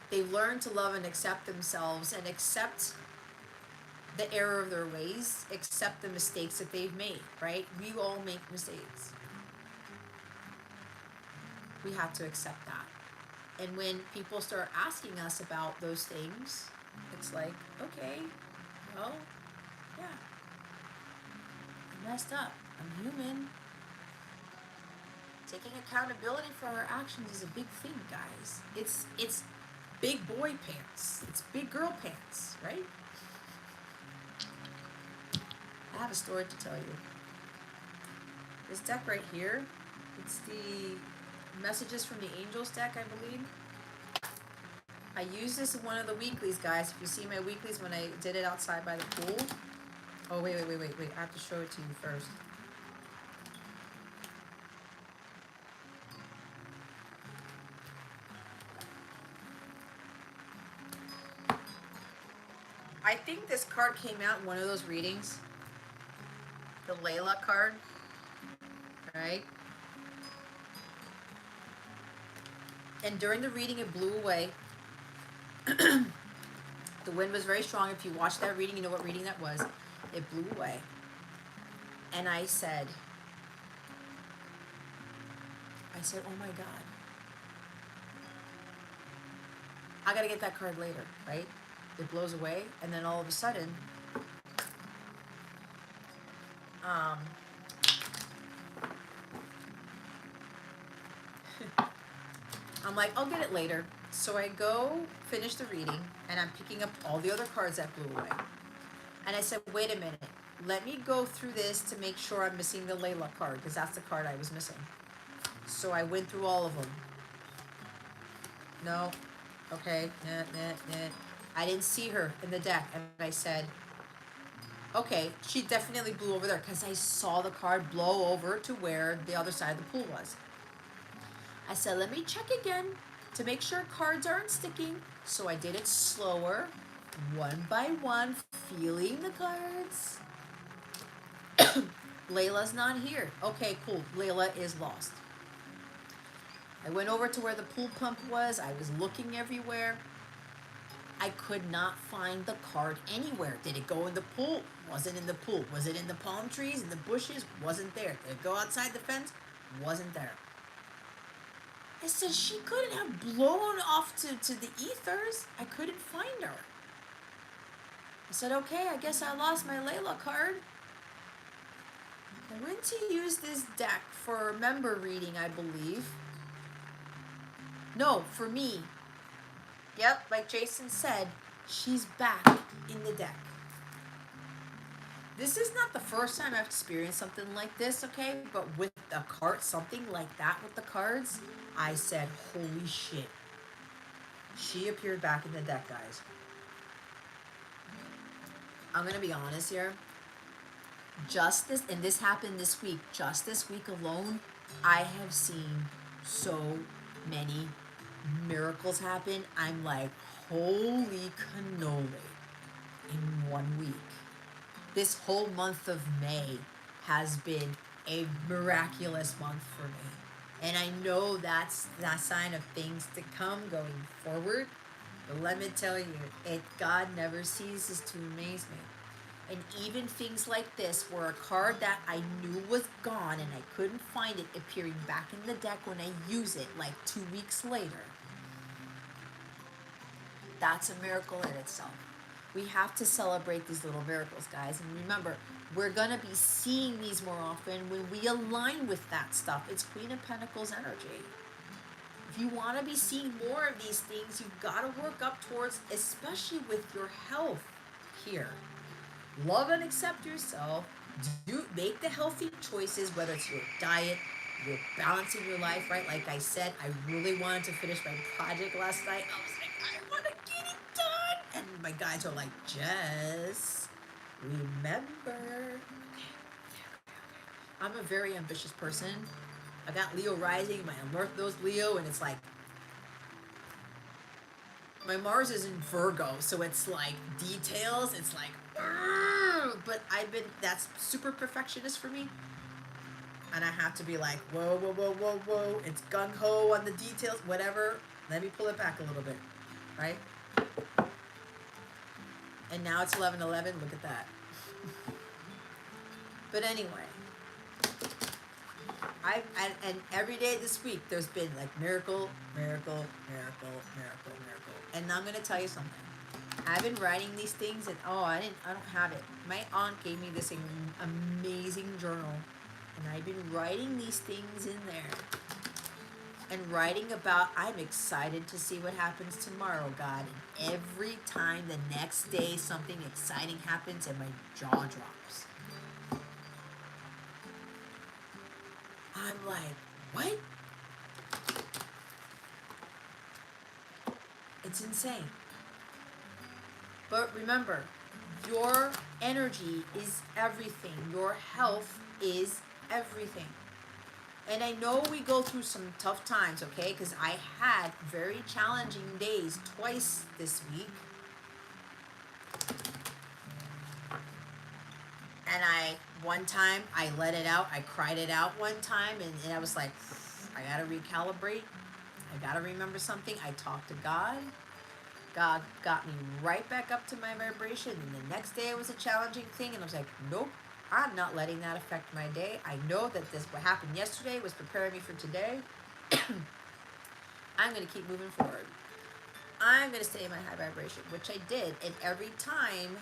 They've learned to love and accept themselves and accept the error of their ways, accept the mistakes that they've made, right? We all make mistakes. We have to accept that. And when people start asking us about those things, it's like, okay, well, yeah, I messed up. I'm human. Taking accountability for our actions is a big thing, guys. It's big boy pants. It's big girl pants, right? I have a story to tell you. This deck right here, it's the Messages from the Angels deck, I believe. I use this in one of the weeklies, guys. If you see my weeklies when I did it outside by the pool. Oh, wait. I have to show it to you first. I think this card came out in one of those readings. The Layla card. Right? And during the reading, it blew away. The wind was very strong. If you watched that reading, you know what reading that was. It blew away. And I said, oh my God. I gotta get that card later, right? It blows away. And then all of a sudden, I'm like, I'll get it later. So I go finish the reading, and I'm picking up all the other cards that blew away. And I said, wait a minute. Let me go through this to make sure I'm missing the Layla card, because that's the card I was missing. So I went through all of them. No. Okay. Nah. I didn't see her in the deck. And I said, okay, she definitely blew over there, because I saw the card blow over to where the other side of the pool was. I said, let me check again to make sure cards aren't sticking. So I did it slower, one by one, feeling the cards. Layla's not here. Okay, cool. Layla is lost. I went over to where the pool pump was. I was looking everywhere. I could not find the card anywhere. Did it go in the pool? Wasn't in the pool. Was it in the palm trees, in the bushes? Wasn't there. Did it go outside the fence? Wasn't there. I said, she couldn't have blown off to the ethers. I couldn't find her. I said, okay, I guess I lost my Layla card. I went to use this deck for a member reading, I believe. No, for me. Yep, like Jason said, she's back in the deck. This is not the first time I've experienced something like this, okay? But with the card, something like that with the cards, I said, holy shit. She appeared back in the deck, guys. I'm going to be honest here. Just this, and this happened this week, just this week alone, I have seen so many miracles happen. I'm like, holy cannoli in 1 week. This whole month of May has been a miraculous month for me. And I know that's a sign of things to come going forward. But let me tell you, God never ceases to amaze me. And even things like this, where a card that I knew was gone and I couldn't find it, appearing back in the deck when I use it like 2 weeks later. That's a miracle in itself. We have to celebrate these little miracles, guys. And remember, we're going to be seeing these more often when we align with that stuff. It's Queen of Pentacles energy. If you want to be seeing more of these things, you've got to work up towards, especially with your health here. Love and accept yourself. Do make the healthy choices, whether it's your diet, you're balancing your life, right? Like I said, I really wanted to finish my project last night. I was like, I want to get it done. And my guys are like, Jess, remember. Okay, I'm a very ambitious person. I got Leo rising, my North Node's Leo, and it's like, my Mars is in Virgo, so it's like details, it's like, but that's super perfectionist for me. And I have to be like, whoa, whoa, whoa, whoa, whoa. It's gung ho on the details, whatever. Let me pull it back a little bit, right? And now it's 11:11. Look at that. But anyway, and every day this week there's been like miracle, miracle, miracle, miracle, miracle. And I'm gonna tell you something. I've been writing these things, and I don't have it. My aunt gave me this amazing journal, and I've been writing these things in there. And writing about, I'm excited to see what happens tomorrow, God. And every time the next day something exciting happens and my jaw drops. I'm like, what? It's insane. But remember, your energy is everything. Your health is everything. And I know we go through some tough times, okay? Because I had very challenging days twice this week. And one time, I let it out. I cried it out one time, and I was like, I gotta recalibrate. I gotta remember something. I talked to God. God got me right back up to my vibration. And the next day, it was a challenging thing, and I was like, nope. I'm not letting that affect my day. I know that what happened yesterday was preparing me for today. I'm going to keep moving forward. I'm going to stay in my high vibration, which I did. And every time,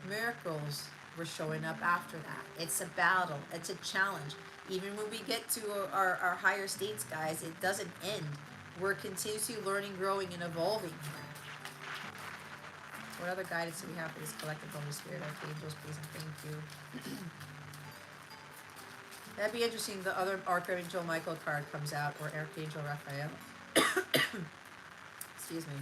miracles were showing up after that. It's a battle. It's a challenge. Even when we get to our higher states, guys, it doesn't end. We're continuously learning, growing, and evolving. What other guidance do we have for this collective Holy Spirit, archangels, please, and thank you. That'd be interesting. The other Archangel Michael card comes out, or Archangel Raphael. Excuse me.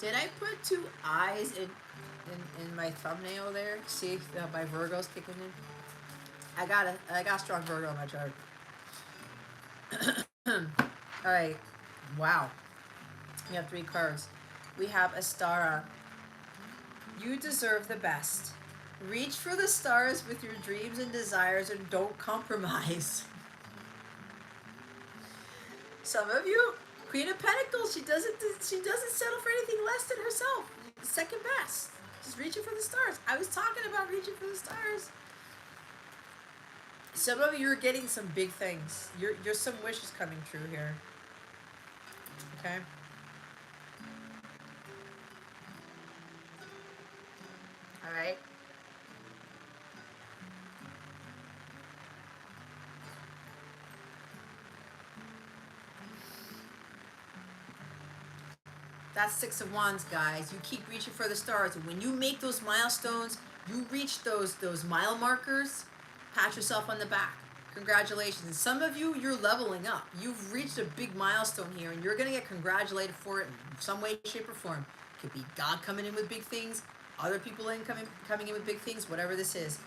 Did I put two eyes in my thumbnail there? See my Virgo's kicking in. I got strong Virgo on my chart. All right. Wow. We have 3 cards. We have Astara. You deserve the best. Reach for the stars with your dreams and desires, and don't compromise. Some of you, Queen of Pentacles, she doesn't settle for anything less than herself. Second best. She's reaching for the stars. I was talking about reaching for the stars. Some of you are getting some big things. You're some wishes coming true here. Okay? All right? That's 6 of Wands, guys. You keep reaching for the stars. And when you make those milestones, you reach those mile markers, pat yourself on the back. Congratulations. And some of you, you're leveling up. You've reached a big milestone here, and you're going to get congratulated for it in some way, shape, or form. It could be God coming in with big things, other people coming in with big things, whatever this is.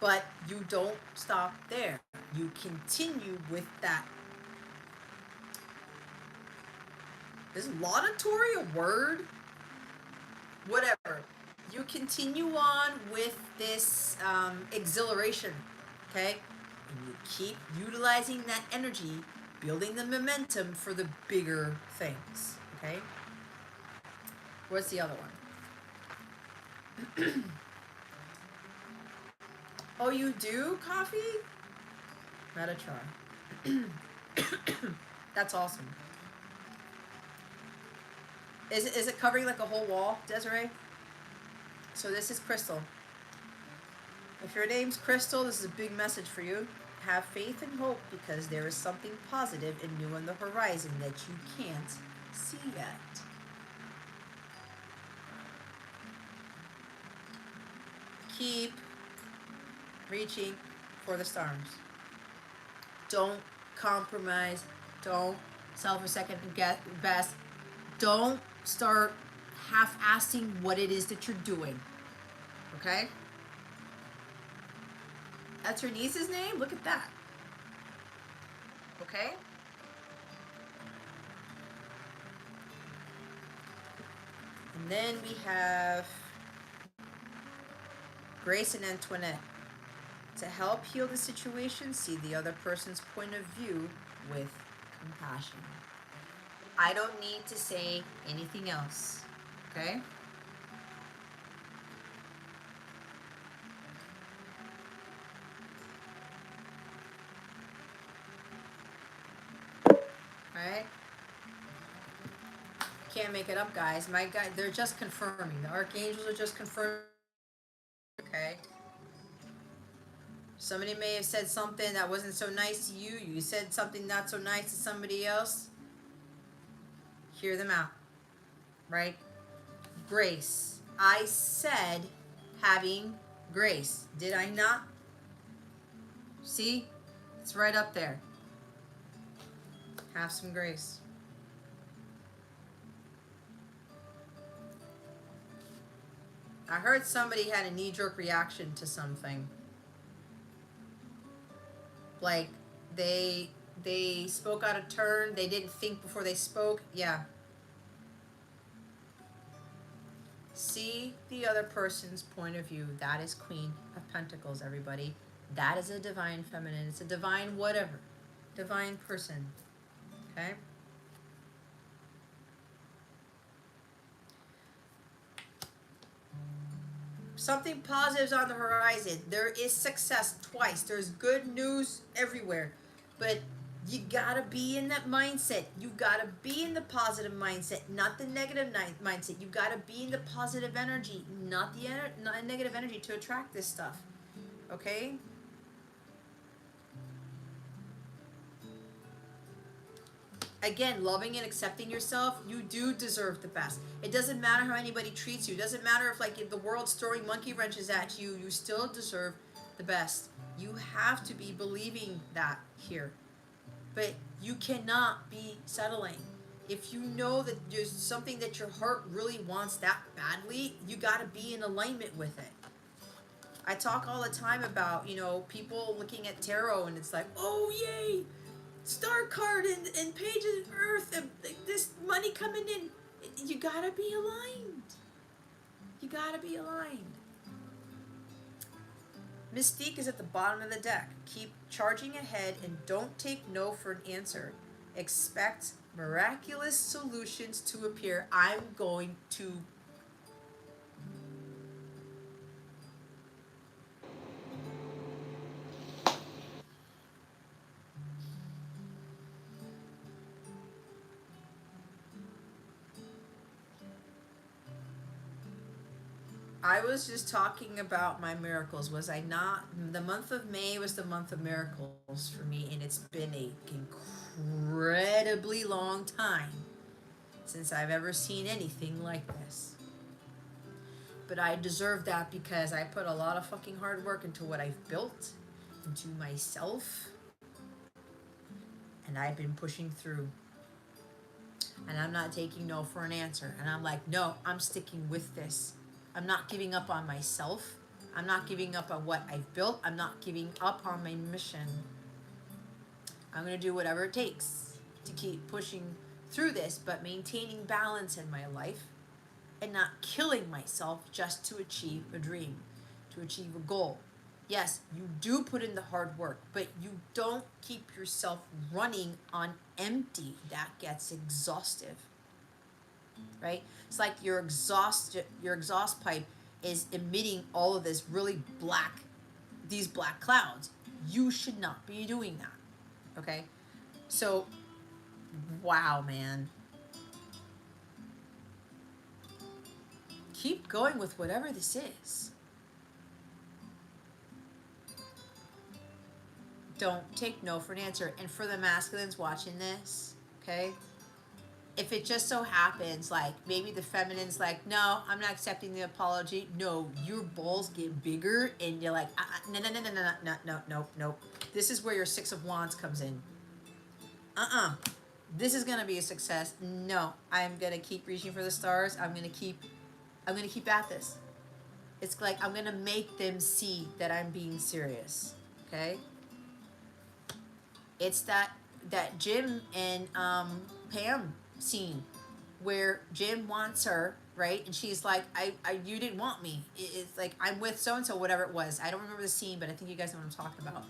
But you don't stop there. You continue with that. Is laudatory a word? Whatever. You continue on with this exhilaration, okay? And you keep utilizing that energy, building the momentum for the bigger things, okay? What's the other one? Oh, you do coffee? Metatron. That's awesome. Is it covering like a whole wall, Desiree? So this is Crystal. If your name's Crystal, this is a big message for you. have faith and hope because there is something positive and new on the horizon that you can't see yet. Keep reaching for the stars. Don't compromise. Don't self or second best. Don't start half-assing what it is that you're doing. Okay? That's your niece's name? Look at that. Okay? And then we have Grace and Antoinette. To help heal the situation, see the other person's point of view with compassion. I don't need to say anything else. Okay? Alright? Can't make it up, guys. My guy, they're just confirming. The archangels are just confirming. Okay? Somebody may have said something that wasn't so nice to you. You said something not so nice to somebody else. Hear them out. Right? Grace. I said having grace. Did I not? See? It's right up there. Have some grace. I heard somebody had a knee-jerk reaction to something. Like they spoke out of turn. They didn't think before they spoke. Yeah. See the other person's point of view. That is Queen of Pentacles, everybody. That is a divine feminine. It's a divine whatever. Divine person. Okay? Something positive is on the horizon. There is success twice. There's good news everywhere. But you gotta be in that mindset. You gotta be in the positive mindset, not the negative mindset. You gotta be in the positive energy, not the not negative energy to attract this stuff. Okay? Again, loving and accepting yourself, you do deserve the best. It doesn't matter how anybody treats you. It doesn't matter if the world's throwing monkey wrenches at you, you still deserve the best. You have to be believing that here. But you cannot be settling. If you know that there's something that your heart really wants that badly, you got to be in alignment with it. I talk all the time about, people looking at tarot and it's like, oh, yay, star card and pages of earth and this money coming in. You got to be aligned. You got to be aligned. Mystique is at the bottom of the deck. Keep charging ahead and don't take no for an answer. Expect miraculous solutions to appear. I'm going to I was just talking about my miracles. Was I not? The month of May was the month of miracles for me, and it's been an incredibly long time since I've ever seen anything like this. But I deserve that because I put a lot of fucking hard work into what I've built, into myself, and I've been pushing through. And I'm not taking no for an answer. And I'm like, no, I'm sticking with this. I'm not giving up on myself. I'm not giving up on what I've built. I'm not giving up on my mission. I'm going to do whatever it takes to keep pushing through this, but maintaining balance in my life and not killing myself just to achieve a dream, to achieve a goal. Yes, you do put in the hard work, but you don't keep yourself running on empty. That gets exhaustive. Right? It's like your exhaust pipe is emitting all of this really these black clouds. You should not be doing that. Okay? So, wow, man. Keep going with whatever this is. Don't take no for an answer. And for the masculines watching this, okay, if it just so happens, like maybe the feminine's like, no, I'm not accepting the apology. No, your balls get bigger, and you're like, no, no, no, no, no, no, no, no, no. This is where your Six of Wands comes in. This is gonna be a success. No, I'm gonna keep reaching for the stars. I'm gonna keep at this. It's like I'm gonna make them see that I'm being serious. Okay. It's that Jim and Pam scene where Jim wants her, right, and she's like, I you didn't want me. It's like I'm with so and so, whatever it was. I don't remember the scene, but I think you guys know what I'm talking about.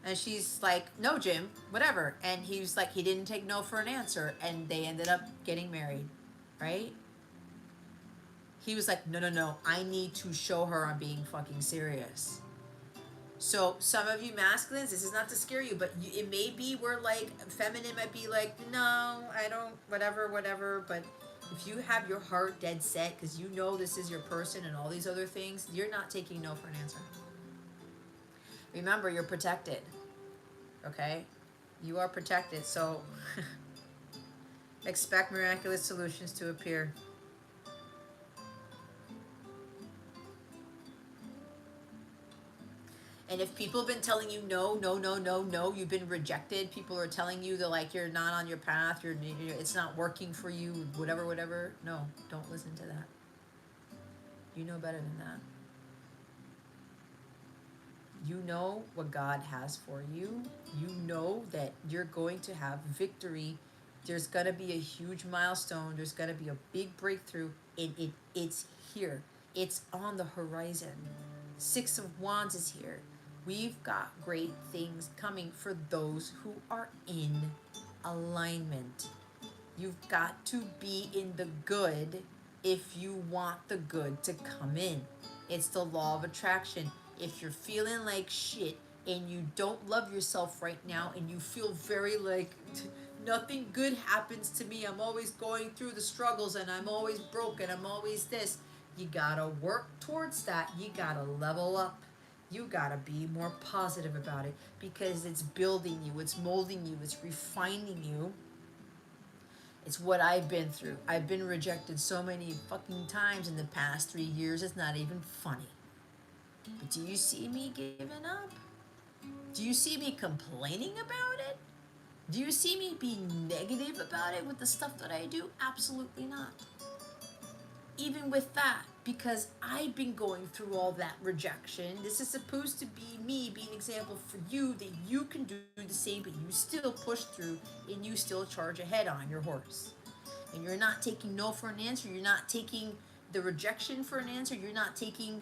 And she's like, no, Jim, whatever. And he was like, he didn't take no for an answer, and they ended up getting married, right? He was like, no, no, no, I need to show her I'm being fucking serious. So some of you masculines, this is not to scare you, but it may be where like feminine might be like, no, I don't, whatever. But if you have your heart dead set because you know this is your person and all these other things, you're not taking no for an answer. Remember, you're protected. Okay? You are protected. So expect miraculous solutions to appear. And if people have been telling you no, you've been rejected. People are telling you that like you're not on your path, it's not working for you, whatever. No, don't listen to that. You know better than that. You know what God has for you. You know that you're going to have victory. There's gonna be a huge milestone. There's gonna be a big breakthrough. It's here. It's on the horizon. Six of Wands is here. We've got great things coming for those who are in alignment. You've got to be in the good if you want the good to come in. It's the law of attraction. If you're feeling like shit and you don't love yourself right now and you feel very like nothing good happens to me, I'm always going through the struggles and I'm always broken, I'm always this, you gotta work towards that. You gotta level up. You gotta be more positive about it because it's building you, it's molding you, it's refining you. It's what I've been through. I've been rejected so many fucking times in the past 3 years, it's not even funny. But do you see me giving up? Do you see me complaining about it? Do you see me being negative about it with the stuff that I do? Absolutely not. Even with that, because I've been going through all that rejection, this is supposed to be me being an example for you that you can do the same, but you still push through and you still charge ahead on your horse. And you're not taking no for an answer. You're not taking the rejection for an answer. You're not taking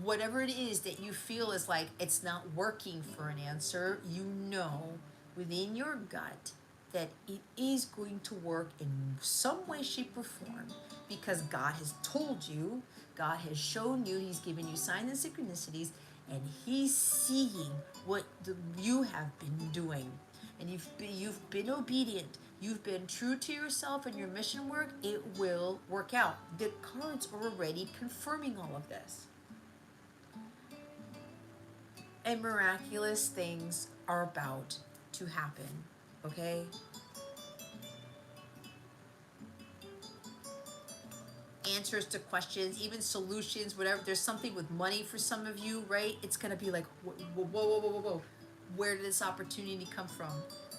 whatever it is that you feel is like it's not working for an answer. You know within your gut that it is going to work in some way, shape, or form because God has told you, God has shown you, He's given you signs and synchronicities, and He's seeing what you have been doing. And you've been obedient. You've been true to yourself and your mission work. It will work out. The cards are already confirming all of this. And miraculous things are about to happen. Okay? Answers to questions, even solutions, whatever. There's something with money for some of you, right? It's gonna be like, whoa. Where did this opportunity come from?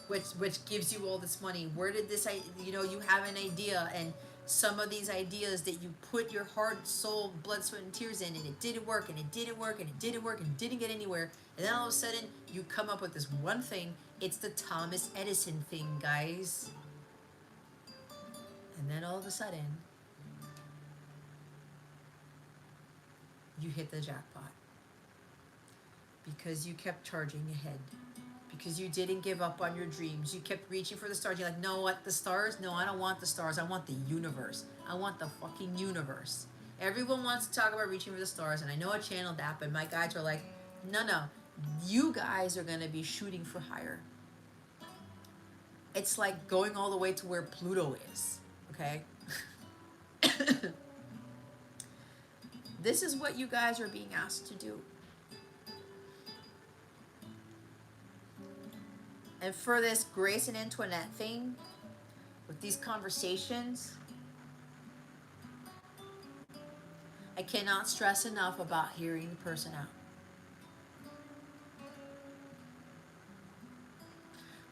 Which gives you all this money? Where did this, you have an idea, and some of these ideas that you put your heart, soul, blood, sweat, and tears in, and it didn't work, and it didn't work, and it didn't work, and it didn't get anywhere, and then all of a sudden, you come up with this one thing. It's the Thomas Edison thing, guys. And then all of a sudden, you hit the jackpot because you kept charging ahead, because you didn't give up on your dreams. You kept reaching for the stars. You're like, no, what, the stars? No, I don't want the stars. I want the universe. I want the fucking universe. Everyone wants to talk about reaching for the stars, and I know I channeled that, but my guides are like, no, you guys are going to be shooting for higher. It's like going all the way to where Pluto is, okay? This is what you guys are being asked to do. And for this Grace and Antoinette thing, with these conversations, I cannot stress enough about hearing the person out.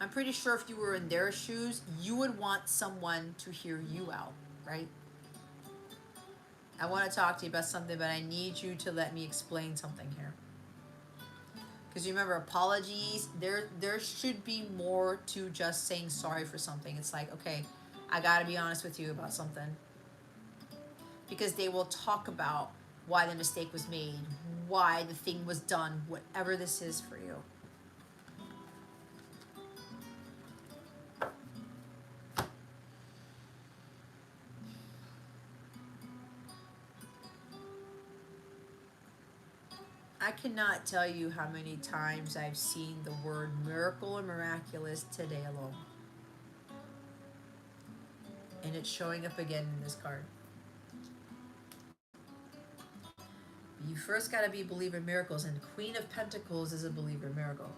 I'm pretty sure if you were in their shoes, you would want someone to hear you out, right? I want to talk to you about something, but I need you to let me explain something here. Because remember, apologies, there should be more to just saying sorry for something. It's like, okay, I got to be honest with you about something. Because they will talk about why the mistake was made, why the thing was done, whatever this is for you. I cannot tell you how many times I've seen the word miracle or miraculous today alone. And it's showing up again in this card. You first got to be a believer in miracles, and Queen of Pentacles is a believer in miracle.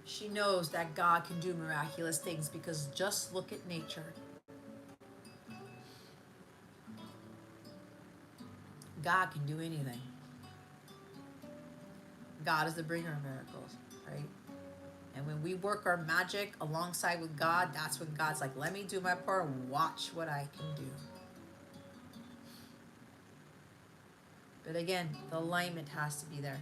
She knows that God can do miraculous things because just look at nature. God can do anything. God is the bringer of miracles, right? And when we work our magic alongside with God, that's when God's like, let me do my part, watch what I can do. But again, the alignment has to be there.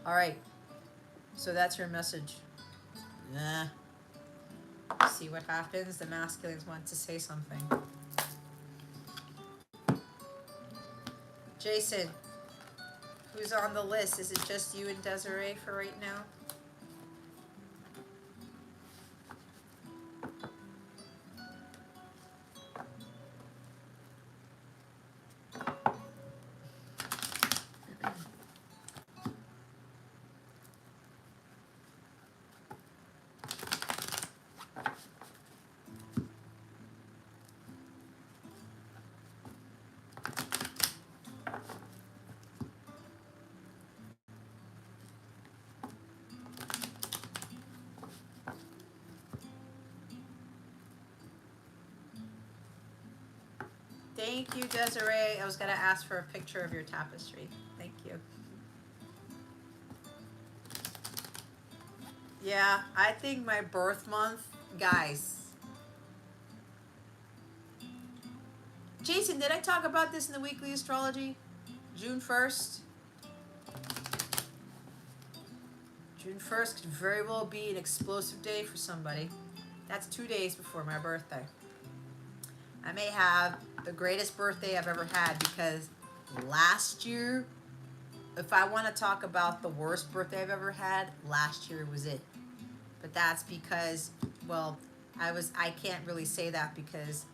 All right, so that's your message. See what happens. The masculines want to say something. Jason, who's on the list? Is it just you and Desiree for right now? Thank you, Desiree. I was going to ask for a picture of your tapestry. Thank you. Yeah, I think my birth month, guys. Jason, did I talk about this in the weekly astrology? June 1st? June 1st could very well be an explosive day for somebody. That's 2 days before my birthday. I may have the greatest birthday I've ever had because last year, if I want to talk about the worst birthday I've ever had, last year was it. But that's because, well, I can't really say that because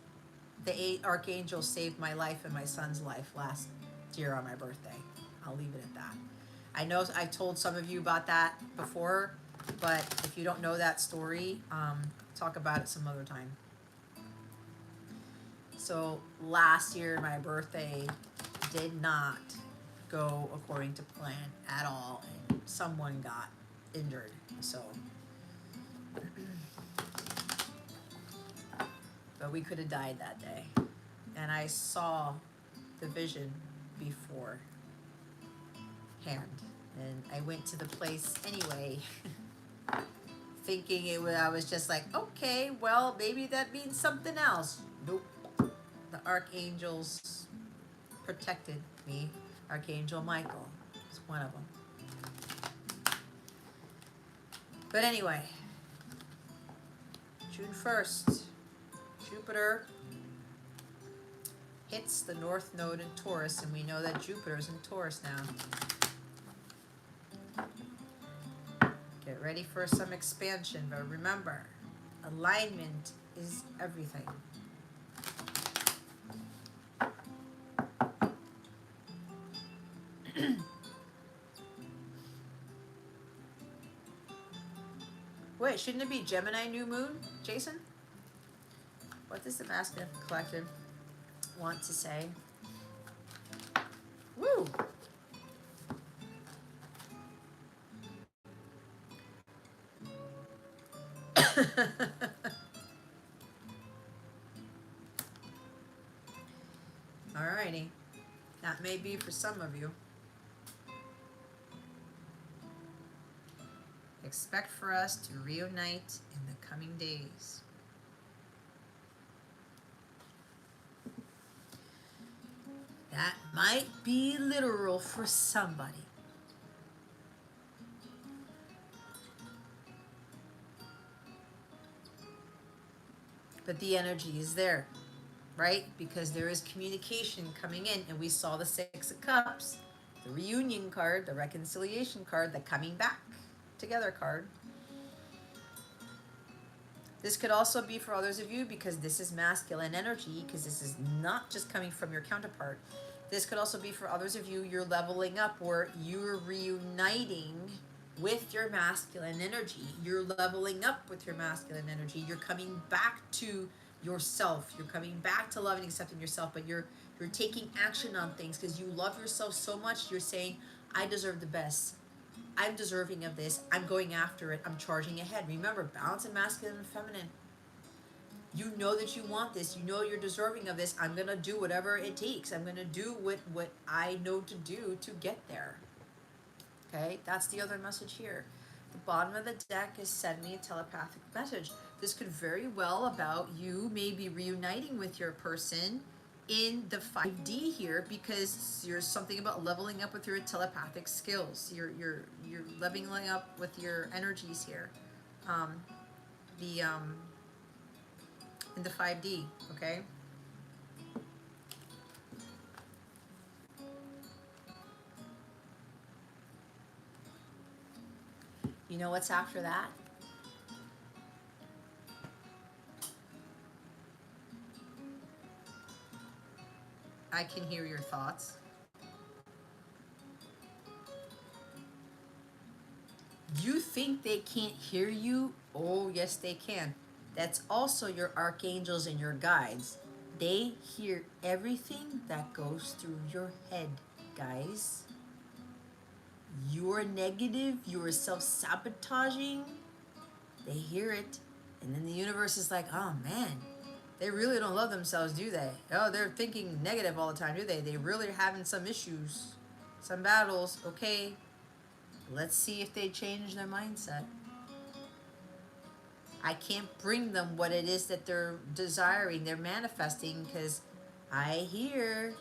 the 8 archangels saved my life and my son's life last year on my birthday. I'll leave it at that. I know I told some of you about that before, but if you don't know that story, talk about it some other time. So last year, my birthday did not go according to plan at all, and someone got injured. So, but we could have died that day. And I saw the vision beforehand, and I went to the place anyway, thinking I was just like, okay, well, maybe that means something else. Nope. The archangels protected me. Archangel Michael is one of them. But anyway, June 1st, Jupiter hits the North Node in Taurus, and we know that Jupiter's in Taurus now. Get ready for some expansion, but remember, alignment is everything. Wait, shouldn't it be Gemini new moon, Jason? What does the masculine collective want to say? Woo! Alrighty. That may be for some of you. Expect for us to reunite in the coming days. That might be literal for somebody. But the energy is there, right? Because there is communication coming in, and we saw the Six of Cups, the reunion card, the reconciliation card, the coming back together card. This could also be for others of you because this is masculine energy, because this is not just coming from your counterpart. This could also be for others of you, you're leveling up, or you're reuniting with your masculine energy. You're leveling up with your masculine energy. You're coming back to yourself. You're coming back to loving and accepting yourself, but you're taking action on things because you love yourself so much. You're saying, I deserve the best. I'm deserving of this. I'm going after it. I'm charging ahead. Remember, balance in masculine and feminine. You know that you want this. You know you're deserving of this. I'm going to do whatever it takes. I'm going to do what I know to do to get there. Okay? That's the other message here. The bottom of the deck is send me a telepathic message. This could very well about you maybe reuniting with your person in the 5D here, because there's something about leveling up with your telepathic skills. You're leveling up with your energies here. In the 5D, okay? You know what's after that? I can hear your thoughts. You think they can't hear you? Oh, yes, they can. That's also your archangels and your guides. They hear everything that goes through your head, guys. You're negative, you're self-sabotaging. They hear it. And then the universe is like, oh man, they really don't love themselves, do they? Oh, they're thinking negative all the time, do they? They really are having some issues, some battles. Okay, let's see if they change their mindset. I can't bring them what it is that they're desiring, they're manifesting, because I hear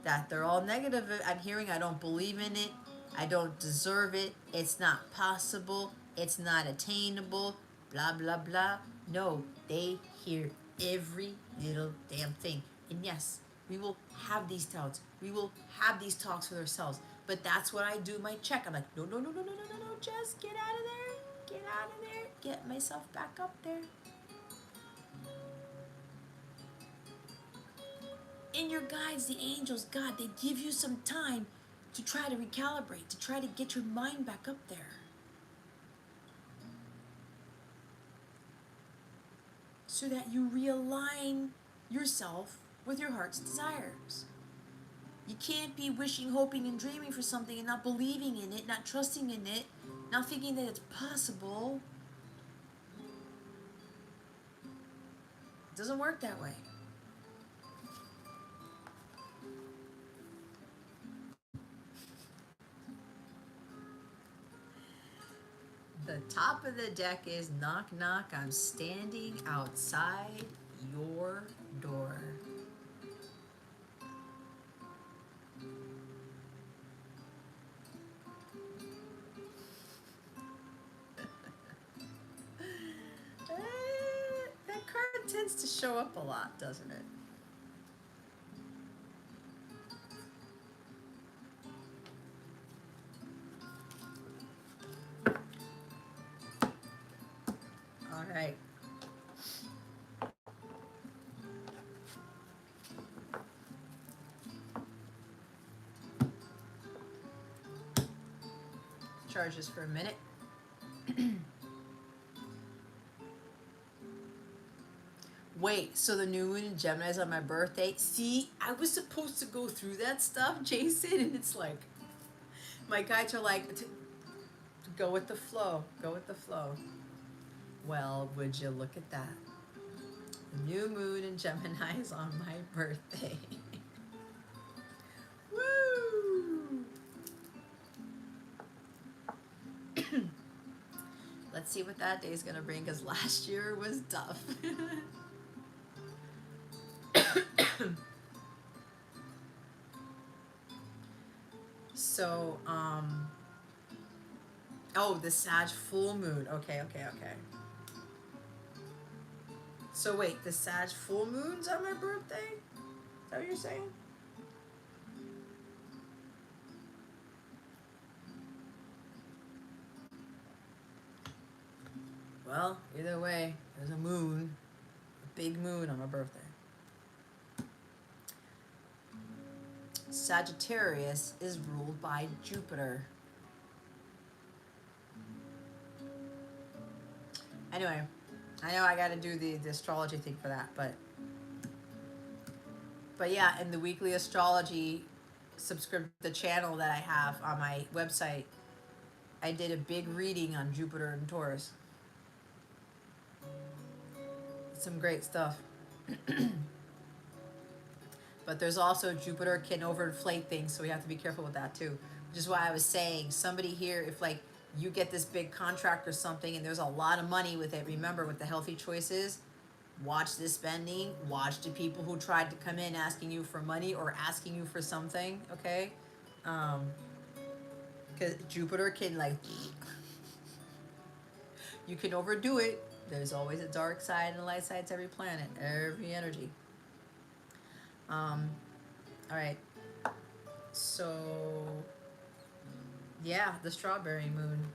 that they're all negative. I'm hearing I don't believe in it, I don't deserve it, it's not possible, it's not attainable, blah, blah, blah. No, they hear every little damn thing. And yes, we will have these doubts. We will have these talks with ourselves. But that's what I do my check. I'm like, no, no, no, no, no, no, no, no, just get out of there. Get out of there. Get myself back up there. And your guides, the angels, God, they give you some time to try to recalibrate, to try to get your mind back up there. So that you realign yourself with your heart's desires. You can't be wishing, hoping, and dreaming for something and not believing in it, not trusting in it, not thinking that it's possible. It doesn't work that way. The top of the deck is knock, knock. I'm standing outside your door. That card tends to show up a lot, doesn't it? All right. Charge this for a minute. Wait, so the new moon in Gemini is on my birthday? See, I was supposed to go through that stuff, Jason, and it's like, my guides are like, go with the flow, go with the flow. Well, would you look at that? The new moon in Gemini is on my birthday. Woo! Let's see what that day is going to bring, because last year was tough. So, oh, the Sag full moon. Okay. So wait, the Sag full moon's on my birthday? Is that what you're saying? Well, either way, there's a moon, a big moon on my birthday. Sagittarius is ruled by Jupiter. Anyway, I know I got to do the astrology thing for that, but yeah, in the weekly astrology the channel that I have on my website, I did a big reading on Jupiter and Taurus. Some great stuff. But there's also Jupiter can overinflate things, so we have to be careful with that too. Which is why I was saying, somebody here, if like you get this big contract or something and there's a lot of money with it, remember with the healthy choices, watch this spending, watch the people who tried to come in asking you for money or asking you for something, okay? Because Jupiter can like, you can overdo it. There's always a dark side and a light side to every planet, every energy. All right. So, yeah, the strawberry moon.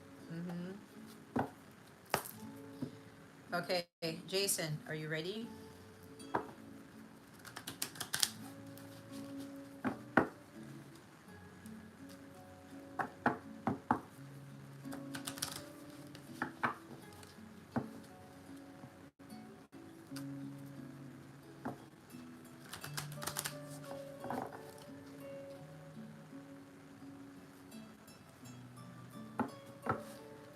Okay, Jason, are you ready?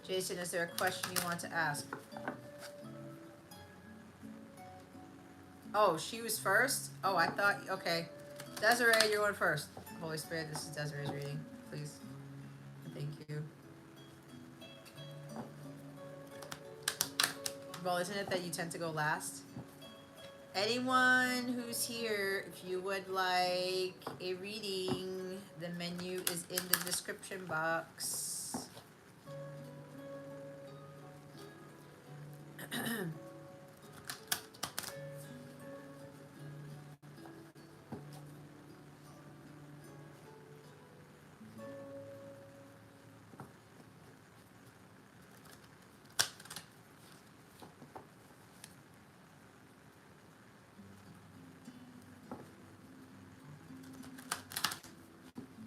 Jason, is there a question you want to ask? Oh, she was first? Oh, I thought, okay. Desiree, you're on first. Holy Spirit, this is Desiree's reading. Please. Thank you. Well, isn't it that you tend to go last? Anyone who's here, if you would like a reading, the menu is in the description box.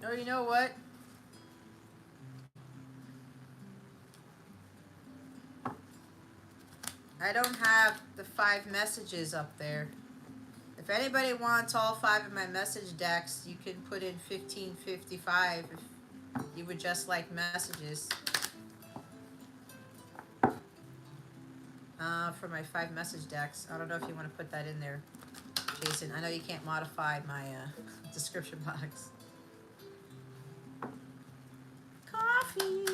Oh, you know what? I don't have the 5 messages up there. If anybody wants all 5 of my message decks, you can put in 1555 if you would just like messages. For my 5 message decks. I don't know if you want to put that in there, Jason. I know you can't modify my description box. Coffee.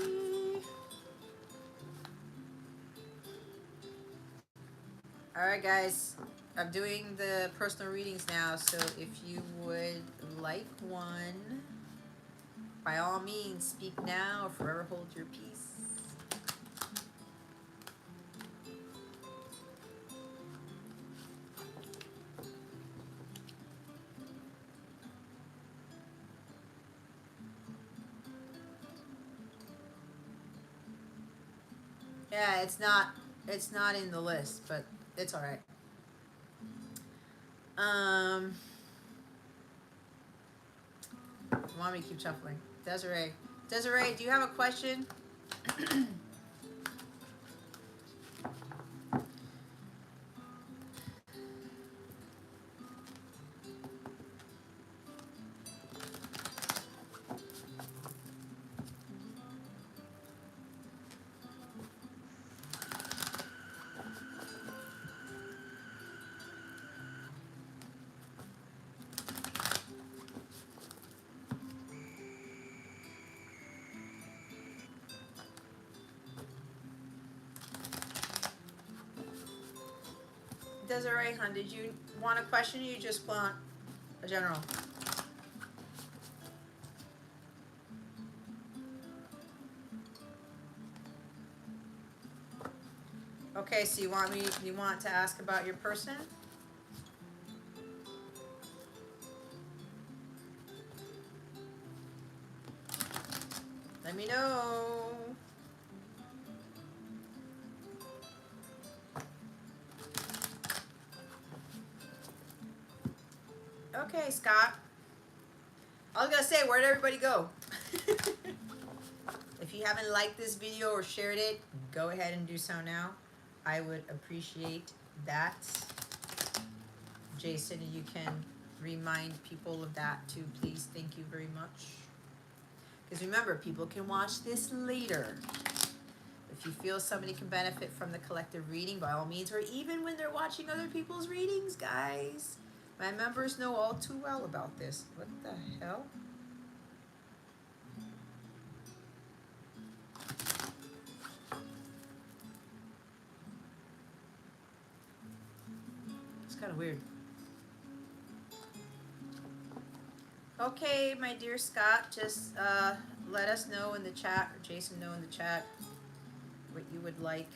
Alright guys, I'm doing the personal readings now, so if you would like one, by all means, speak now or forever hold your peace. Yeah, it's not in the list, but it's all right. Want me to keep shuffling? Desiree, do you have a question? Desiree, hon, did you want a question or you just want a general? Okay, so you want to ask about your person? Let me know. Okay, Scott. I was gonna say, where'd everybody go? If you haven't liked this video or shared it, go ahead and do so now. I would appreciate that. Jason, you can remind people of that too, please. Thank you very much. Because remember, people can watch this later. If you feel somebody can benefit from the collective reading, by all means, or even when they're watching other people's readings, guys. My members know all too well about this. What the hell? It's kind of weird. Okay, my dear Scott, just let us know in the chat, or Jason know in the chat, what you would like.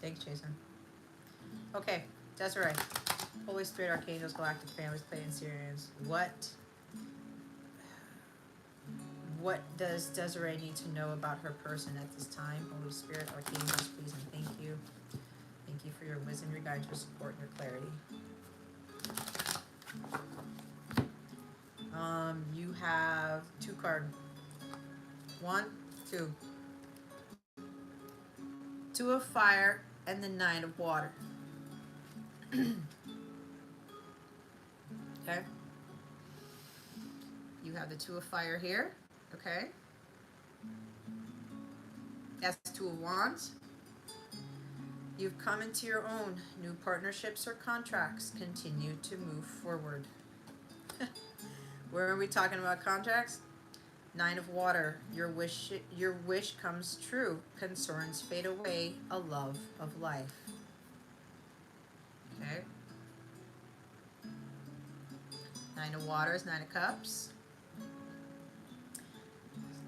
Thanks, Jason. Okay, Desiree. Holy Spirit, Archangels, Galactic Families, Pleiadian Sirians. What does Desiree need to know about her person at this time? Holy Spirit, Archangels, please and thank you. Thank you for your wisdom, your guidance, your support, and your clarity. You have 2 cards. 1, 2. 2 of fire and the 9 of water. Okay. You have the 2 of fire here. Okay. That's 2 of wands. You've come into your own. New partnerships or contracts continue to move forward. Where are we talking about contracts? 9 of water. Your wish comes true. Concerns fade away. A love of life. Okay. 9 of water is 9 of cups.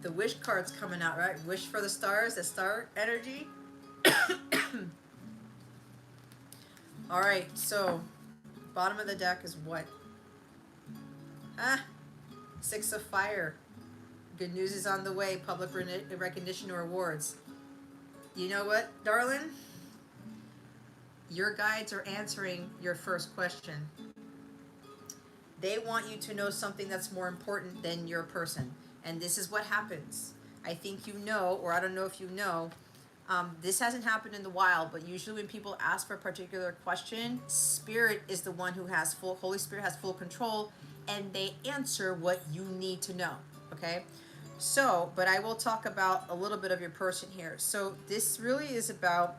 The wish card's coming out, right? Wish for the stars, the star energy. All right, so bottom of the deck is what? 6 of fire. Good news is on the way. Public recognition or awards. You know what, darling? Your guides are answering your first question. They want you to know something that's more important than your person. And this is what happens. I think you know, or I don't know if you know, this hasn't happened in the wild, but usually when people ask for a particular question, Spirit is the one who has Holy Spirit has full control, and they answer what you need to know, okay? So, but I will talk about a little bit of your person here. So this really is about,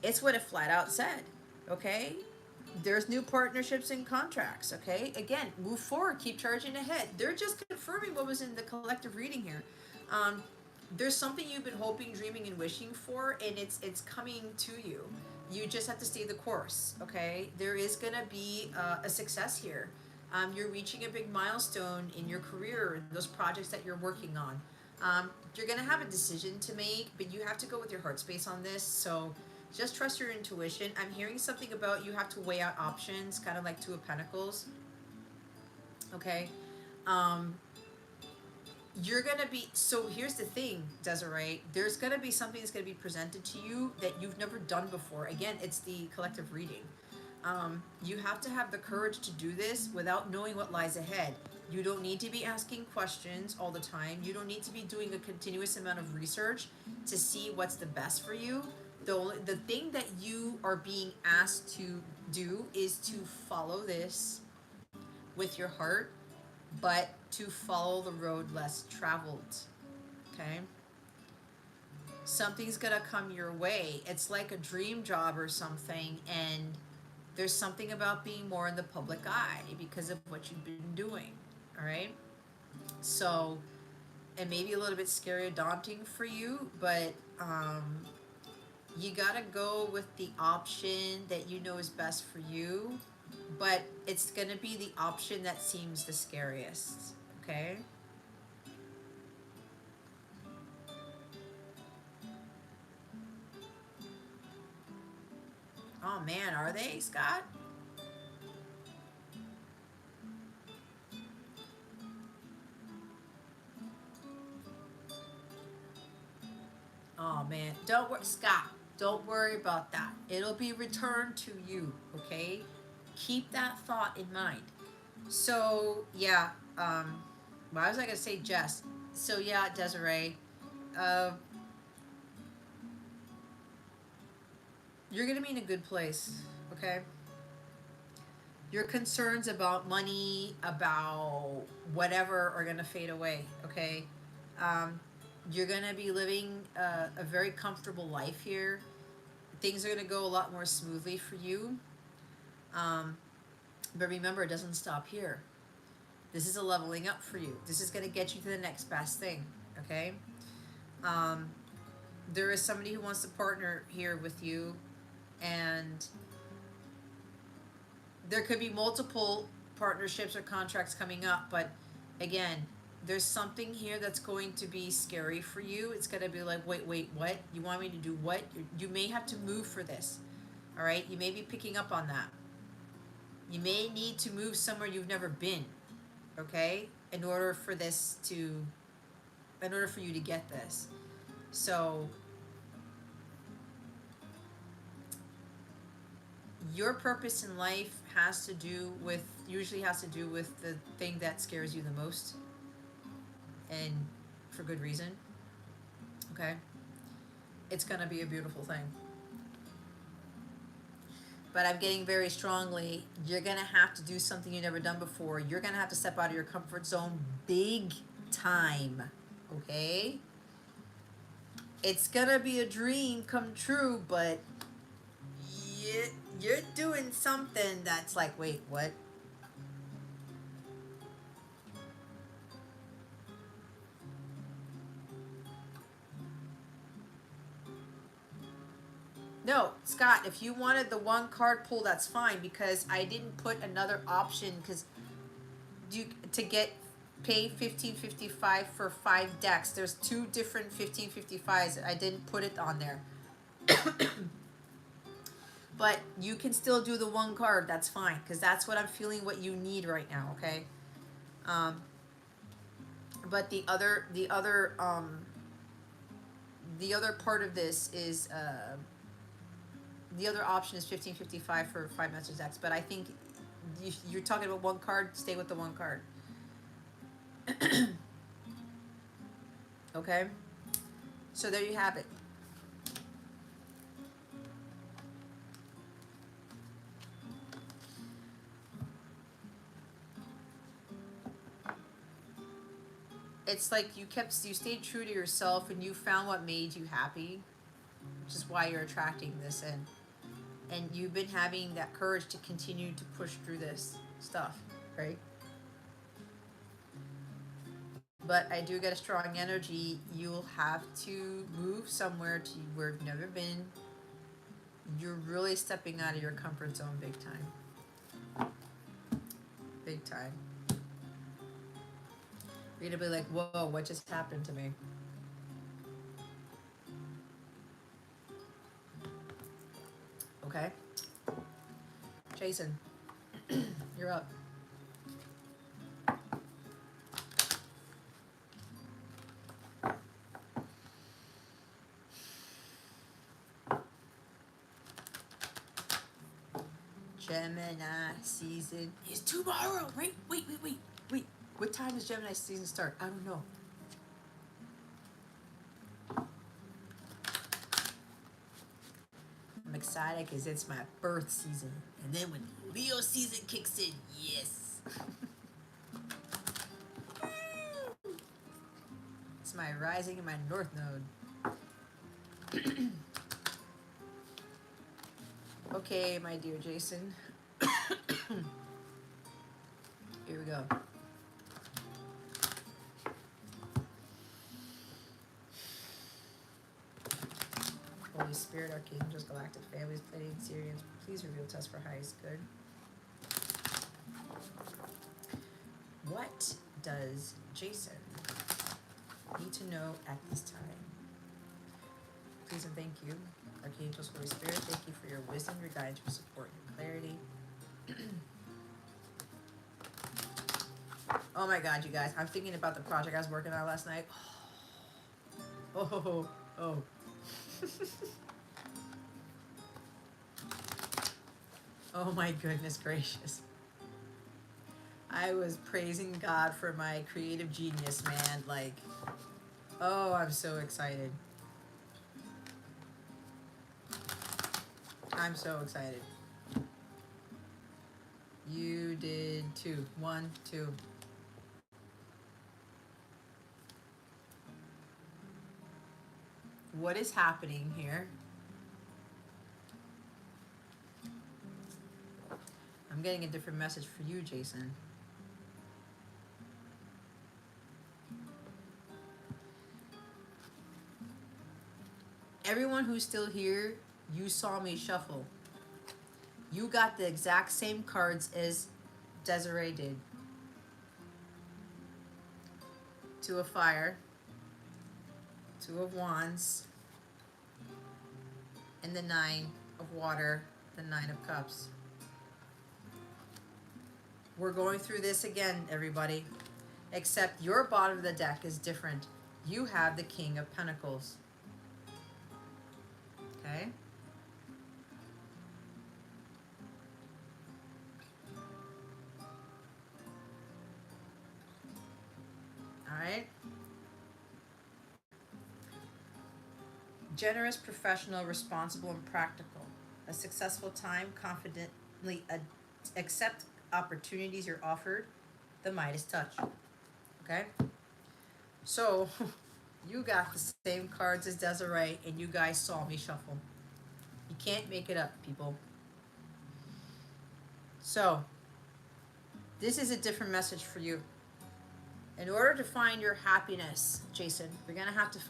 it's what it flat out said, okay? There's new partnerships and contracts, okay? Again, move forward, keep charging ahead. They're just confirming what was in the collective reading here. There's something you've been hoping, dreaming, and wishing for, and it's coming to you. You just have to stay the course, okay? There is going to be a success here. You're reaching a big milestone in your career, those projects that you're working on. You're going to have a decision to make, but you have to go with your heart space on this, so just trust your intuition. I'm hearing something about you have to weigh out options, kind of like 2 of Pentacles. Okay. You're going to be, so here's the thing, Desiree. There's going to be something that's going to be presented to you that you've never done before. Again, it's the collective reading. You have to have the courage to do this without knowing what lies ahead. You don't need to be asking questions all the time. You don't need to be doing a continuous amount of research to see what's the best for you. The thing that you are being asked to do is to follow this with your heart, but to follow the road less traveled, okay? Something's gonna come your way. It's like a dream job or something, and there's something about being more in the public eye because of what you've been doing, all right? So and maybe a little bit scary or daunting for you, but you gotta go with the option that you know is best for you, but it's gonna be the option that seems the scariest, okay? Oh man, are they, Scott? Oh man, don't worry, Scott. Don't worry about that. It'll be returned to you, okay? Keep that thought in mind. So yeah, why was I gonna say Jess? So yeah, Desiree, uh, you're gonna be in a good place, okay? Your concerns about money, about whatever, are gonna fade away, okay? Um, you're gonna be living a very comfortable life here. Things are gonna go a lot more smoothly for you. Um, but remember, it doesn't stop here. This is a leveling up for you. This is gonna get you to the next best thing, okay? Um, there is somebody who wants to partner here with you, and there could be multiple partnerships or contracts coming up, but again, there's something here that's going to be scary for you. It's going to be like, wait, what? You want me to do what? You may have to move for this. All right? You may be picking up on that. You may need to move somewhere you've never been, okay? In order for this to, in order for you to get this. So, your purpose in life has to do with, usually has to do with the thing that scares you the most, and for good reason, okay? It's gonna be a beautiful thing. But I'm getting very strongly, you're gonna have to do something you've never done before. You're gonna have to step out of your comfort zone big time, okay? It's gonna be a dream come true, but you, you're doing something that's like, wait, what? No, Scott, if you wanted the one card pull, that's fine, because I didn't put another option, because you to get pay 15.55 for 5 decks. There's two different 15.55s. I didn't put it on there. But you can still do the one card. That's fine, because that's what I'm feeling what you need right now, okay? Um, but the other part of this is the other option is 15.55 for 5 message decks. But I think you're talking about one card. Stay with the one card. Okay, so there you have it. It's like you stayed true to yourself, and you found what made you happy, which is why you're attracting this in. And you've been having that courage to continue to push through this stuff, right? But I do get a strong energy. You'll have to move somewhere to where you've never been. You're really stepping out of your comfort zone big time. Big time. You're gonna be like, whoa, what just happened to me? Okay? Jason, you're up. Gemini season is tomorrow, right? Wait. What time does Gemini season start? I don't know. I'm excited because it's my birth season. And then when Leo season kicks in, yes. It's my rising and my north node. Okay, my dear Jason. Here we go. Holy Spirit, archangels, galactic families, Pleiadian, Sirians, please reveal to us for highest good. What does Jason need to know at this time? Please and thank you. Archangels, Holy Spirit, thank you for your wisdom, your guidance, your support, your clarity. Oh my God, you guys, I'm thinking about the project I was working on last night. Oh. Oh my goodness gracious. I was praising God for my creative genius, man. Like, oh, I'm so excited. I'm so excited. You did too. 1, 2. What is happening here? I'm getting a different message for you, Jason. Everyone who's still here, you saw me shuffle. You got the exact same cards as Desiree did. 2 of Fire, 2 of Wands, and the 9 of Water, the 9 of Cups. We're going through this again, everybody. Except your bottom of the deck is different. You have the King of Pentacles. Okay? Alright? Generous, professional, responsible, and practical. A successful time, confidently accept opportunities you're offered. The Midas touch. Okay? So, you got the same cards as Desiree, and you guys saw me shuffle. You can't make it up, people. So, this is a different message for you. In order to find your happiness, Jason, you're going to have to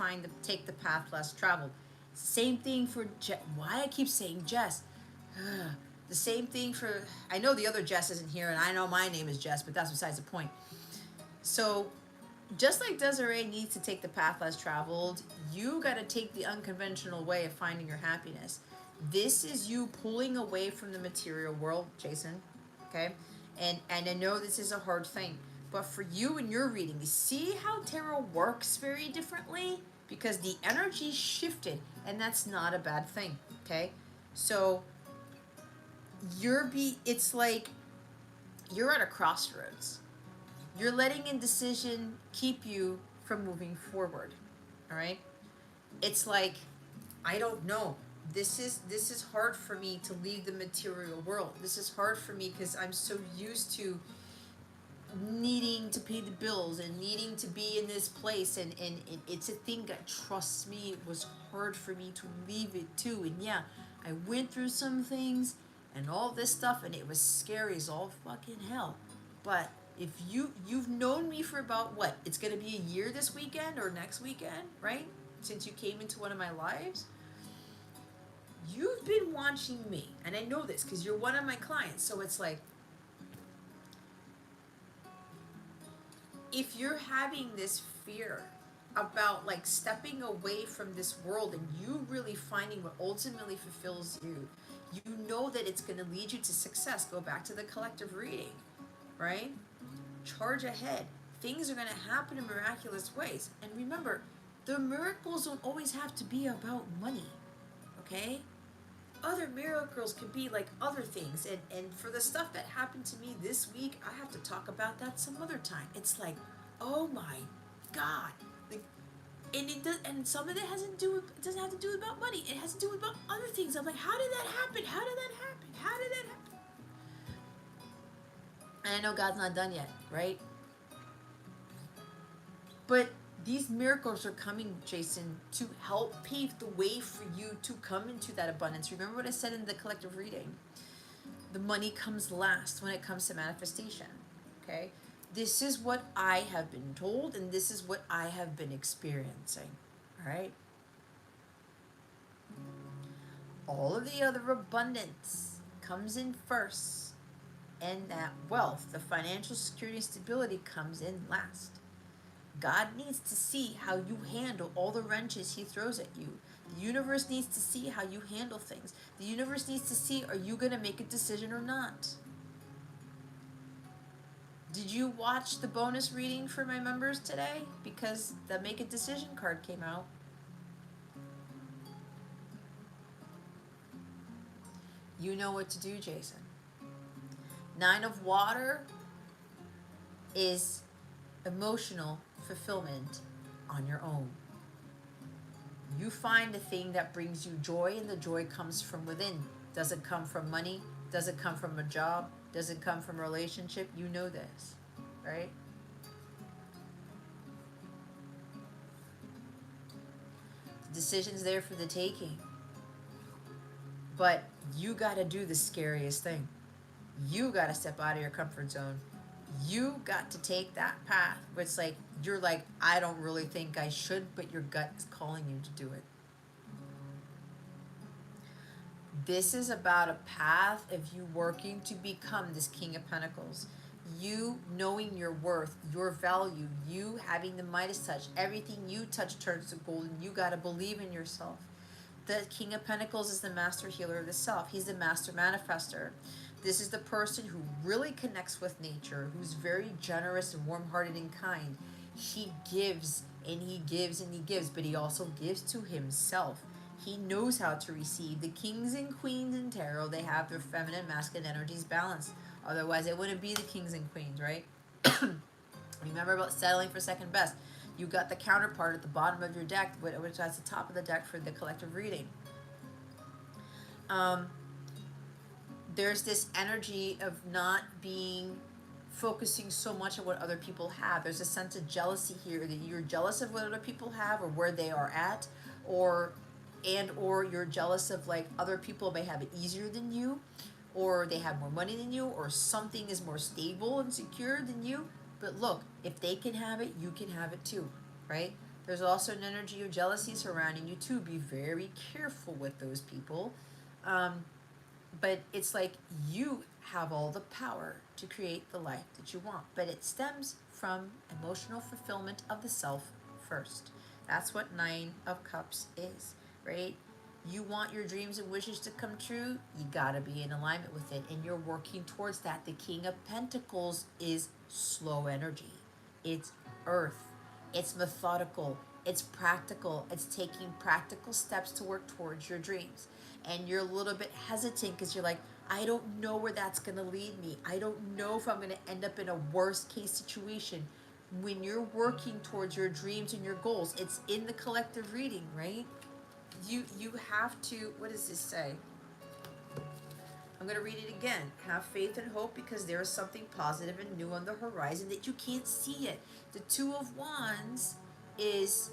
take the path less traveled. Same thing for why I keep saying Jess. The same thing for, I know the other Jess isn't here, and I know my name is Jess, but that's besides the point. So, just like Desiree needs to take the path less traveled, you got to take the unconventional way of finding your happiness. This is you pulling away from the material world, Jason. Okay? And I know this is a hard thing, but for you and your reading, you see how tarot works very differently? Because the energy shifted, and that's not a bad thing. Okay? So, it's like you're at a crossroads. You're letting indecision keep you from moving forward. All right? It's like, I don't know. This is hard for me to leave the material world. This is hard for me because I'm so used to needing to pay the bills and needing to be in this place, and it's a thing that, trust me, it was hard for me to leave it too. And yeah, I went through some things and all this stuff, and it was scary as all fucking hell. But if you've known me for about what? It's gonna be a year this weekend or next weekend, right? Since you came into one of my lives. You've been watching me, and I know this because you're one of my clients. So it's like, if you're having this fear about like stepping away from this world and you really finding what ultimately fulfills you, you know that it's going to lead you to success. Go back to the collective reading, right? Charge ahead. Things are going to happen in miraculous ways. And remember, the miracles don't always have to be about money, okay? Other miracles can be like other things. And for the stuff that happened to me this week, I have to talk about that some other time. It's like, oh my God. Like, and some of it doesn't have to do about money. It has to do about other things. I'm like, how did that happen? How did that happen? How did that happen? And I know God's not done yet, right? But these miracles are coming, Jason, to help pave the way for you to come into that abundance. Remember what I said in the collective reading? The money comes last when it comes to manifestation, okay? This is what I have been told, and this is what I have been experiencing, all right? all of the other abundance comes in first, and that wealth, the financial security and stability, comes in last. God needs to see how you handle all the wrenches he throws at you. The universe needs to see how you handle things. The universe needs to see, are you going to make a decision or not? Did you watch the bonus reading for my members today? Because the make a decision card came out. You know what to do, Jason. 9 of water is emotional fulfillment on your own. You find the thing that brings you joy, and the joy comes from within. Does it come from money? Does it come from a job? Does it come from a relationship? You know this, right? The decision's there for the taking. But you got to do the scariest thing. You got to step out of your comfort zone. You got to take that path where it's like, you're like, I don't really think I should, but your gut is calling you to do it. This is about a path of you working to become this King of Pentacles. You knowing your worth, your value, you having the Midas touch. Everything you touch turns to gold, and you got to believe in yourself. The King of Pentacles is the master healer of the self. He's the master manifester. This is the person who really connects with nature, who's very generous and warm-hearted and kind. He gives and he gives and he gives, but he also gives to himself. He knows how to receive. The kings and queens in tarot, they have their feminine, masculine energies balanced. Otherwise, it wouldn't be the kings and queens, right? Remember about settling for second best. You got the counterpart at the bottom of your deck, which is at the top of the deck for the collective reading. There's this energy of not focusing so much on what other people have. There's a sense of jealousy here, that you're jealous of what other people have or where they are at, or you're jealous of like other people may have it easier than you, or they have more money than you, or something is more stable and secure than you. But look, if they can have it, you can have it too, right? There's also an energy of jealousy surrounding you too. Be very careful with those people. But it's like you have all the power to create the life that you want. But it stems from emotional fulfillment of the self first. That's what 9 of Cups is, right? You want your dreams and wishes to come true, you gotta be in alignment with it, and you're working towards that. The King of Pentacles is slow energy. It's earth. It's methodical. It's practical. It's taking practical steps to work towards your dreams. And you're a little bit hesitant because you're like, I don't know where that's going to lead me. I don't know if I'm going to end up in a worst case situation. When you're working towards your dreams and your goals, it's in the collective reading, right? You have to, what does this say? I'm going to read it again. Have faith and hope, because there is something positive and new on the horizon that you can't see yet. The 2 of Wands is,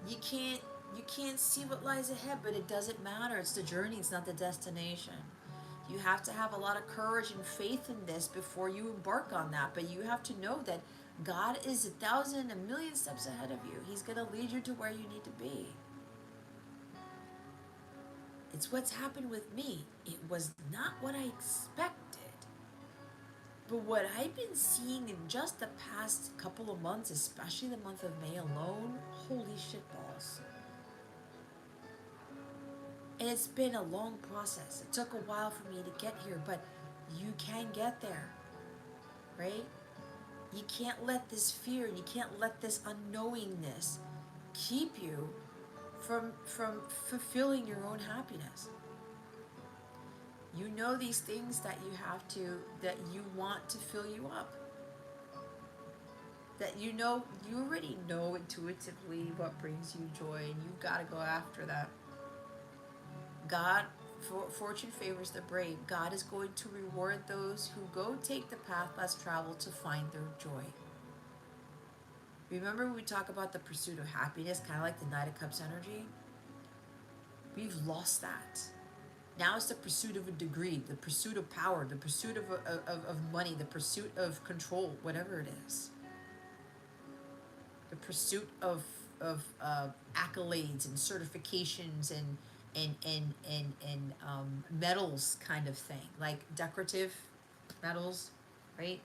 you can't see what lies ahead, but it doesn't matter. It's the journey, it's not the destination. You have to have a lot of courage and faith in this before you embark on that. But you have to know that God is 1,000, a million steps ahead of you. He's going to lead you to where you need to be. It's what's happened with me. It was not what I expected. But what I've been seeing in just the past couple of months, especially the month of May alone, holy shit balls. And it's been a long process. It took a while for me to get here, but you can get there, right? You can't let this fear, you can't let this unknowingness keep you from fulfilling your own happiness. You know these things that you want to fill you up. That you already know intuitively what brings you joy, and you've got to go after that. Fortune favors the brave. God is going to reward those who go take the path less traveled to find their joy. Remember when we talk about the pursuit of happiness, kind of like the Knight of Cups energy? We've lost that. Now it's the pursuit of a degree, the pursuit of power, the pursuit of money, the pursuit of control, whatever it is. The pursuit of accolades and certifications and metals kind of thing, like decorative metals, right?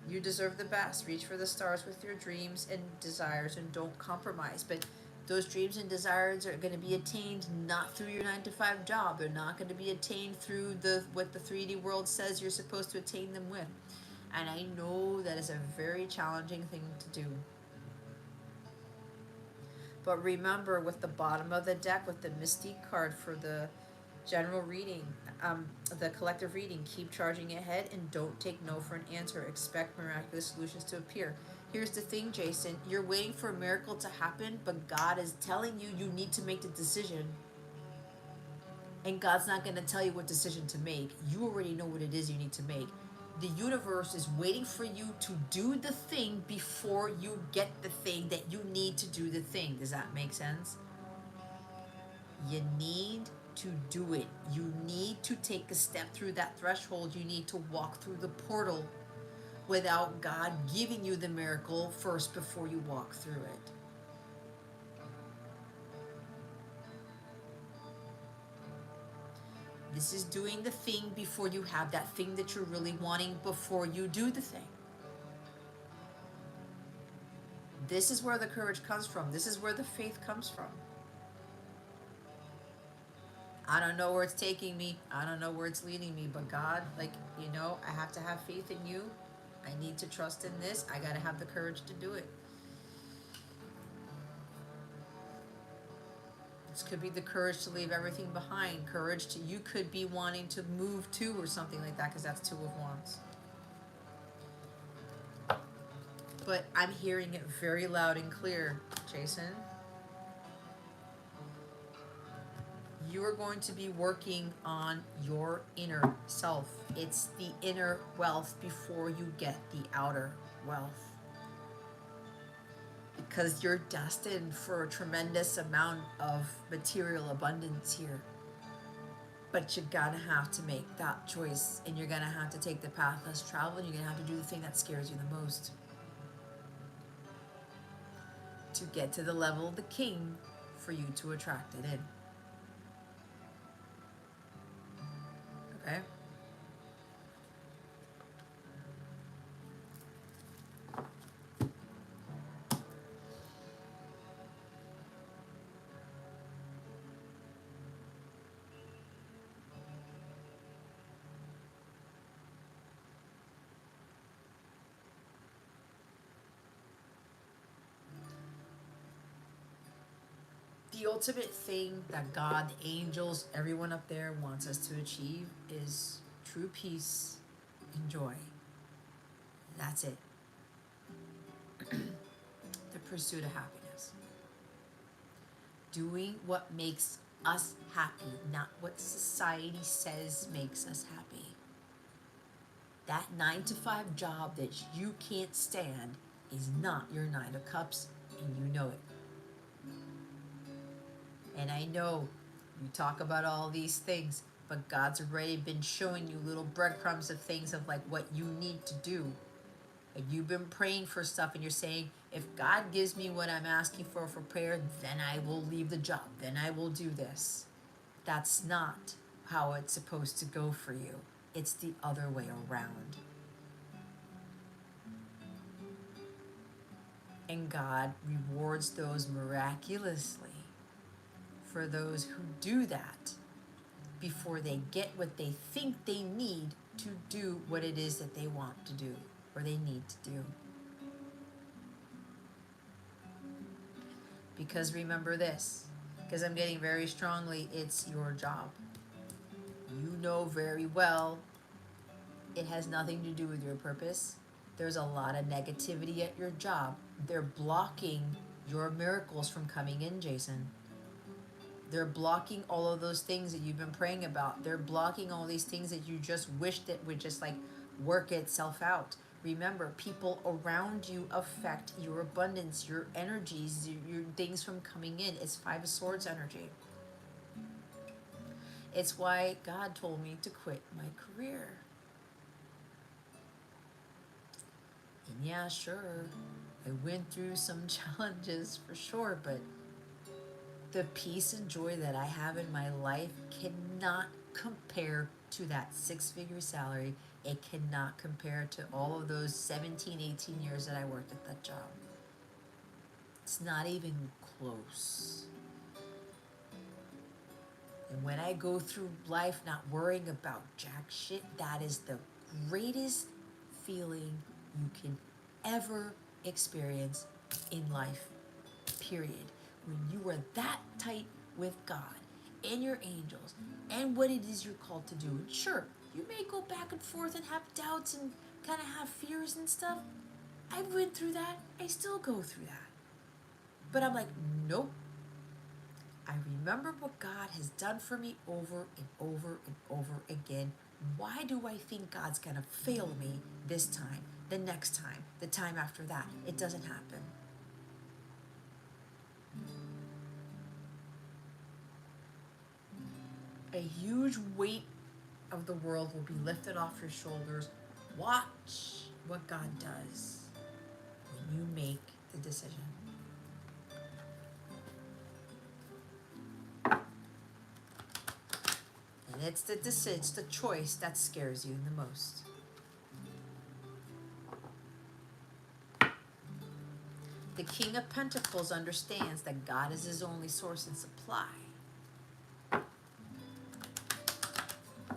You deserve the best. Reach for the stars with your dreams and desires and don't compromise. But those dreams and desires are going to be attained not through your 9 to 5 job. They're not going to be attained through the what the 3D world says you're supposed to attain them with. And I know that is a very challenging thing to do. But remember, with the bottom of the deck, with the Mystique card for the general reading, the collective reading, keep charging ahead and don't take no for an answer. Expect miraculous solutions to appear. Here's the thing, Jason. You're waiting for a miracle to happen, but God is telling you you need to make the decision. And God's not going to tell you what decision to make. You already know what it is you need to make. The universe is waiting for you to do the thing before you get the thing that you need to do the thing. Does that make sense? You need to do it. You need to take a step through that threshold. You need to walk through the portal without God giving you the miracle first before you walk through it. This is doing the thing before you have that thing that you're really wanting before you do the thing. This is where the courage comes from. This is where the faith comes from. I don't know where it's taking me. I don't know where it's leading me. But God, I have to have faith in you. I need to trust in this. I got to have the courage to do it. This could be the courage to leave everything behind. You could be wanting to move to or something like that, because that's 2 of Wands. But I'm hearing it very loud and clear, Jason. You are going to be working on your inner self. It's the inner wealth before you get the outer wealth. Because you're destined for a tremendous amount of material abundance here. But you're gonna have to make that choice, and you're gonna have to take the path less traveled, and you're gonna have to do the thing that scares you the most. To get to the level of the king for you to attract it in. Okay? The ultimate thing that God, the angels, everyone up there wants us to achieve is true peace and joy. That's it. The pursuit of happiness. Doing what makes us happy, not what society says makes us happy. That 9 to 5 job that you can't stand is not your 9 of cups, and you know it. And I know you talk about all these things, but God's already been showing you little breadcrumbs of things of what you need to do. And you've been praying for stuff, and you're saying, if God gives me what I'm asking for prayer, then I will leave the job. Then I will do this. That's not how it's supposed to go for you. It's the other way around. And God rewards those miraculously for those who do that before they get what they think they need to do what it is that they want to do or they need to do. Because remember this, because I'm getting very strongly, it's your job. You know very well it has nothing to do with your purpose. There's a lot of negativity at your job. They're blocking your miracles from coming in, Jason. They're blocking all of those things that you've been praying about. They're blocking all these things that you just wish that would just work itself out. Remember, people around you affect your abundance, your energies, your things from coming in. It's 5 of Swords energy. It's why God told me to quit my career. And yeah, sure, I went through some challenges for sure, but The peace and joy that I have in my life cannot compare to that 6-figure salary. It cannot compare to all of those 17, 18 years that I worked at that job. It's not even close. And when I go through life not worrying about jack shit, that is the greatest feeling you can ever experience in life, period. When you are that tight with God and your angels and what it is you're called to do. And sure, you may go back and forth and have doubts and kind of have fears and stuff. I went through that. I still go through that. But I'm like, nope. I remember what God has done for me over and over and over again. Why do I think God's going to fail me this time, the next time, the time after that? It doesn't happen. A huge weight of the world will be lifted off your shoulders. Watch what God does when you make the decision. And it's the choice that scares you the most. The King of Pentacles understands that God is his only source and supply.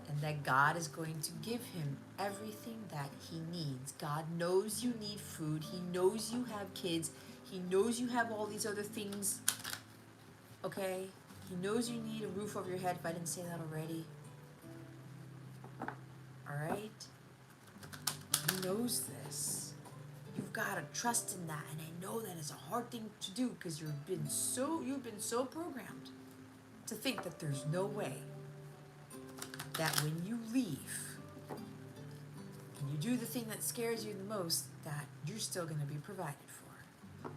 And that God is going to give him everything that he needs. God knows you need food. He knows you have kids. He knows you have all these other things. Okay? He knows you need a roof over your head, if I didn't say that already. Alright? He knows this. You've got to trust in that. And I know that it's a hard thing to do because you've been so programmed to think that there's no way that when you leave and you do the thing that scares you the most, that you're still going to be provided for.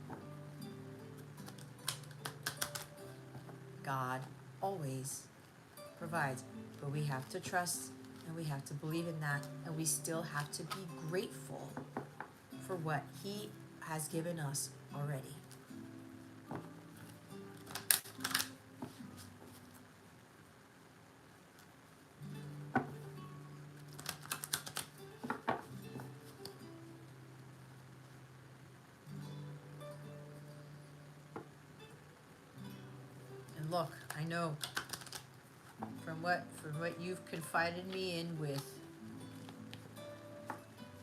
God always provides, but we have to trust and we have to believe in that, and we still have to be grateful for what he has given us already. And look, I know from what you've confided me in with,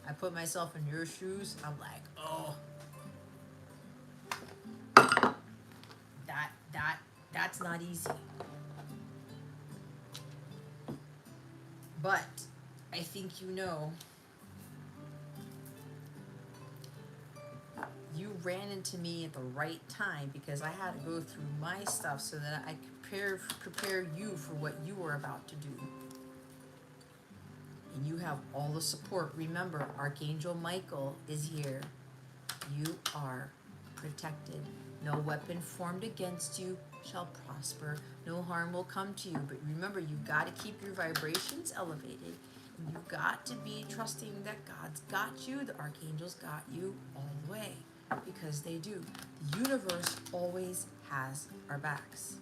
I put myself in your shoes, I'm like, oh, that's not easy. But I think you know, you ran into me at the right time because I had to go through my stuff so that I could prepare you for what you were about to do. And you have all the support. Remember, Archangel Michael is here. You are protected. No weapon formed against you shall prosper. No harm will come to you. But remember, you've got to keep your vibrations elevated. And you've got to be trusting that God's got you. The archangels got you all the way. Because they do. The universe always has our backs.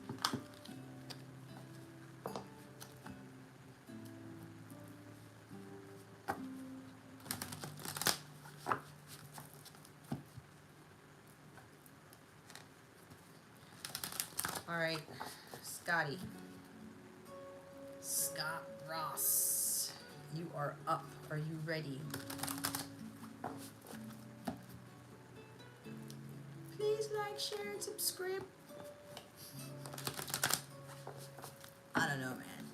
All right, Scotty. Scott Ross, you are up. Are you ready? Please like, share, and subscribe. I don't know, man.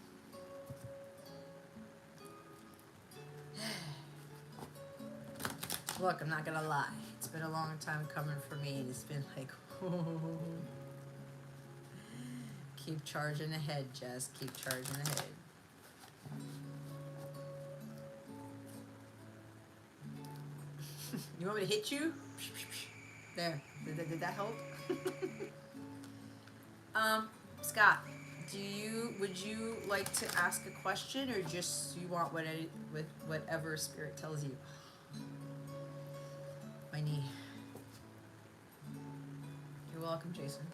Look, I'm not gonna lie. It's been a long time coming for me, and it's been like, keep charging ahead, Jess. Keep charging ahead. You want me to hit you? There. Did that help? Scott, would you like to ask a question, or just you want whatever spirit tells you? My knee. You're welcome, Jason.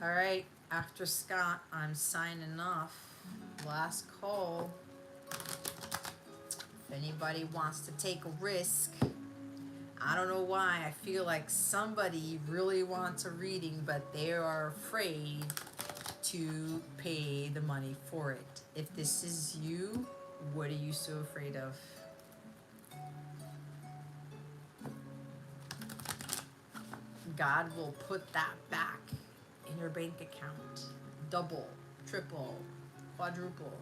All right, after Scott, I'm signing off. Last call. If anybody wants to take a risk, I don't know why. I feel like somebody really wants a reading, but they are afraid to pay the money for it. If this is you, what are you so afraid of? God will put that back in your bank account. Double, triple, quadruple.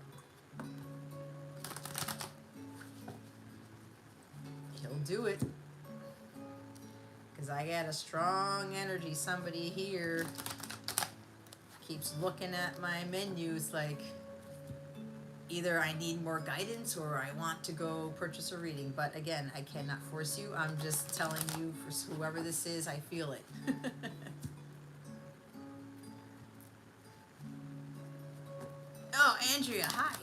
He'll do it. Because I got a strong energy. Somebody here keeps looking at my menus like either I need more guidance or I want to go purchase a reading. But again, I cannot force you. I'm just telling you, for whoever this is, I feel it. Oh, Andrea, hi.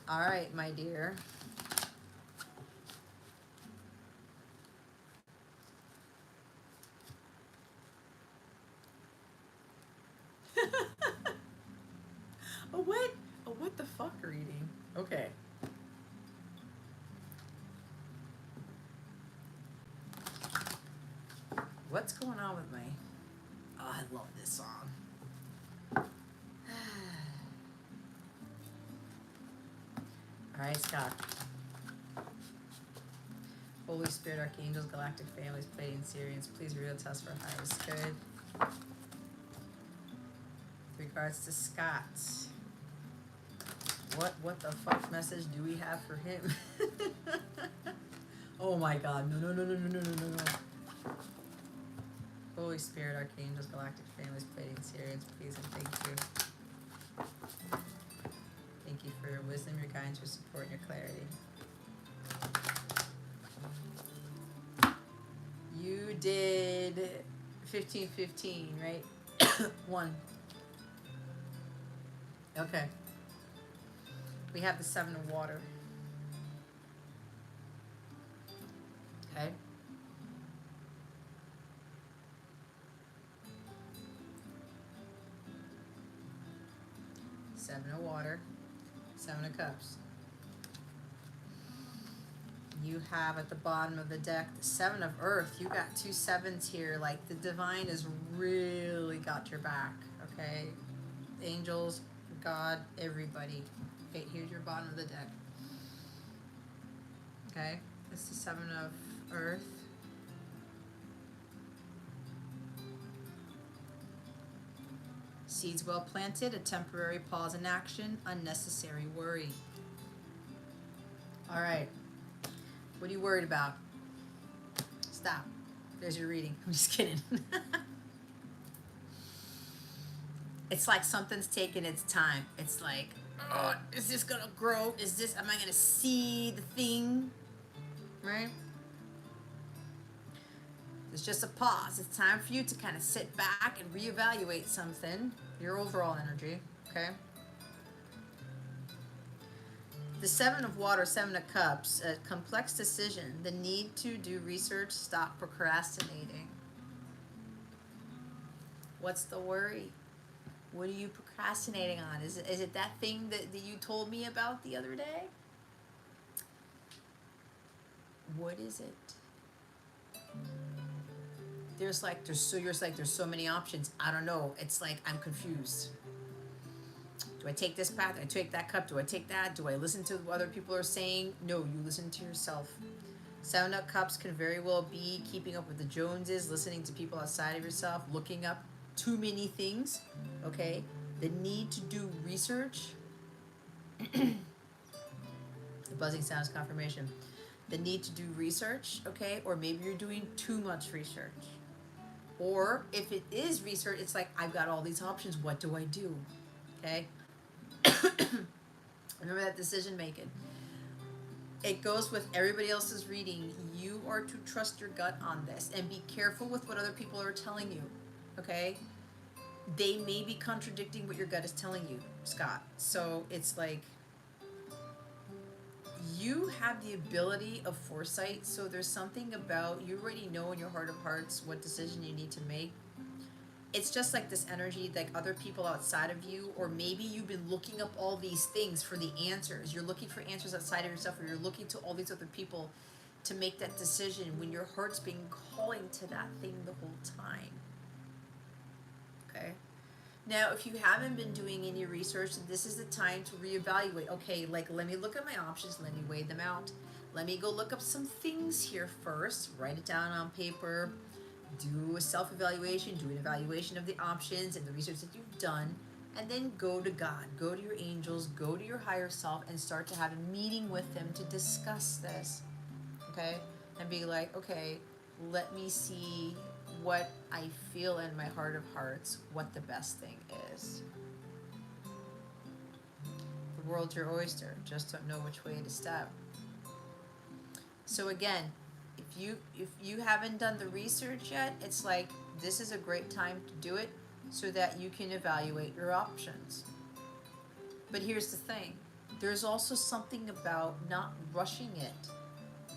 All right, my dear. A what? A what the fuck reading? Okay. What's going on with me? Oh, I love this song. All right, Scott. Holy Spirit, archangels, galactic families, Pleiadian Syrians, please reveal to us for highest good. With regards to Scott, what the fuck message do we have for him? Oh my God! No! Holy Spirit, archangels, galactic families, Pleiadian Syrians, please and thank you. Thank you for your wisdom, your guidance, your support, and your clarity. You did 1515, right? One. Okay. We have the Seven of Water. Okay. Seven of Water. Seven of Cups. You have at the bottom of the deck the Seven of Earth. You got two sevens here. Like the divine has really got your back. Okay. Angels, God, everybody. Okay, here's your bottom of the deck. Okay. It's the Seven of Earth. Seeds well planted, a temporary pause in action, unnecessary worry. All right. What are you worried about? Stop. There's your reading. I'm just kidding. It's like something's taking its time. It's like, oh, is this gonna grow? Am I gonna see the thing? Right? It's just a pause. It's time for you to kind of sit back and reevaluate something, your overall energy, okay? The Seven of Water, Seven of Cups, a complex decision, the need to do research, stop procrastinating. What's the worry? What are you procrastinating on? Is it that thing that you told me about the other day? What is it? There's so many options. I don't know. It's like I'm confused. Do I take this path? Do I take that cup? Do I take that? Do I listen to what other people are saying? No, you listen to yourself. Seven of Cups can very well be keeping up with the Joneses, listening to people outside of yourself, looking up too many things, okay? The need to do research. The buzzing sound is confirmation. The need to do research, okay? Or maybe you're doing too much research. Or if it is research, it's like, I've got all these options. What do I do? Okay? Remember that decision making. It goes with everybody else's reading. You are to trust your gut on this and be careful with what other people are telling you. Okay? They may be contradicting what your gut is telling you, Scott. So it's like you have the ability of foresight, so there's something about, you already know in your heart of hearts what decision you need to make. It's just like this energy, like other people outside of you, or maybe you've been looking up all these things for the answers. You're looking for answers outside of yourself, or you're looking to all these other people to make that decision when your heart's been calling to that thing the whole time. Okay? Now, if you haven't been doing any research, this is the time to reevaluate. Okay, like, let me look at my options, let me weigh them out. Let me go look up some things here first, write it down on paper, do a self-evaluation, do an evaluation of the options and the research that you've done, and then go to God, go to your angels, go to your higher self, and start to have a meeting with them to discuss this, okay? And be like, okay, let me see what I feel in my heart of hearts, what the best thing is. The world's your oyster, just don't know which way to step. So again, if you haven't done the research yet, it's like, this is a great time to do it so that you can evaluate your options. But here's the thing, there's also something about not rushing it.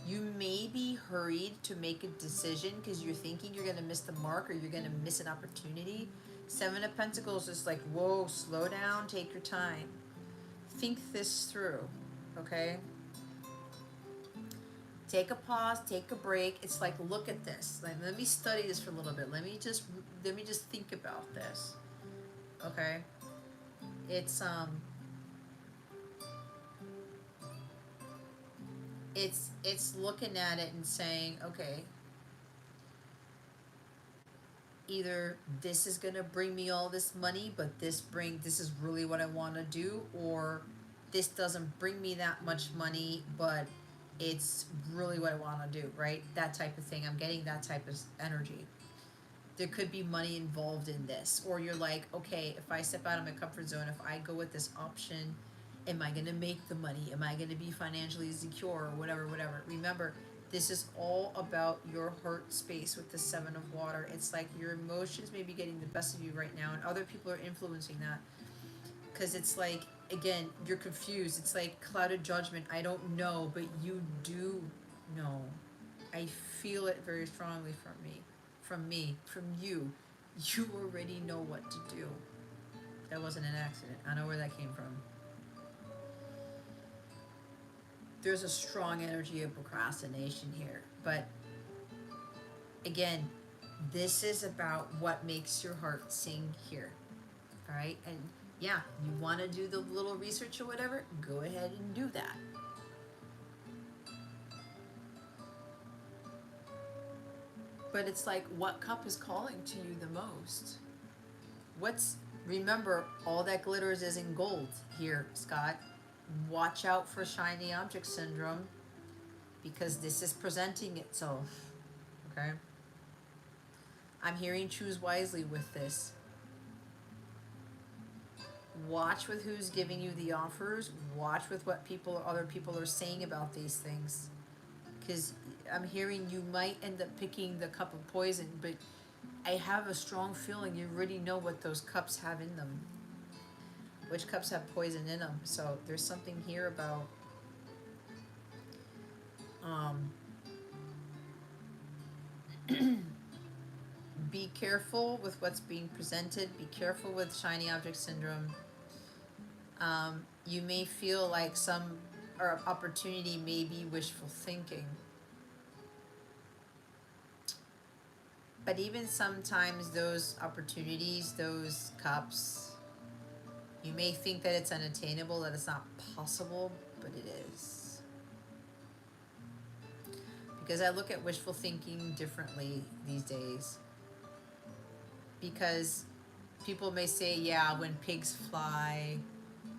You may be hurried to make a decision because you're thinking you're going to miss the mark, or you're going to miss an opportunity. Seven of Pentacles is like, whoa, slow down, take your time. Think this through, okay? Take a pause, take a break. It's like, look at this. Like, let me study this for a little bit. Let me just think about this. Okay? It's looking at it and saying, okay, either this is gonna bring me all this money, but this is really what I want to do, or this doesn't bring me that much money, but it's really what I want to do, right? That type of thing. I'm getting that type of energy. There could be money involved in this, or you're like, okay, if I step out of my comfort zone, if I go with this option, am I going to make the money? Am I going to be financially secure, or whatever? Remember, this is all about your heart space with the Seven of Water. It's like your emotions may be getting the best of you right now, and other people are influencing that. Because it's like, again, you're confused. It's like clouded judgment. I don't know, but you do know. I feel it very strongly from you. You already know what to do. That wasn't an accident. I know where that came from. There's a strong energy of procrastination here. But again, this is about what makes your heart sing here. All right? And yeah, you want to do the little research or whatever, go ahead and do that. But it's like, what cup is calling to you the most? Remember, all that glitters is in gold here, Scott. Watch out for shiny object syndrome, because this is presenting itself, okay? I'm hearing choose wisely with this. Watch with who's giving you the offers. Watch with what other people are saying about these things. Because I'm hearing you might end up picking the cup of poison, but I have a strong feeling you already know what those cups have in them. Which cups have poison in them. So there's something here about be careful with what's being presented. Be careful with shiny object syndrome. You may feel like some opportunity may be wishful thinking. But even sometimes those opportunities, those cups, you may think that it's unattainable, that it's not possible, but it is. Because I look at wishful thinking differently these days. Because people may say, yeah, when pigs fly,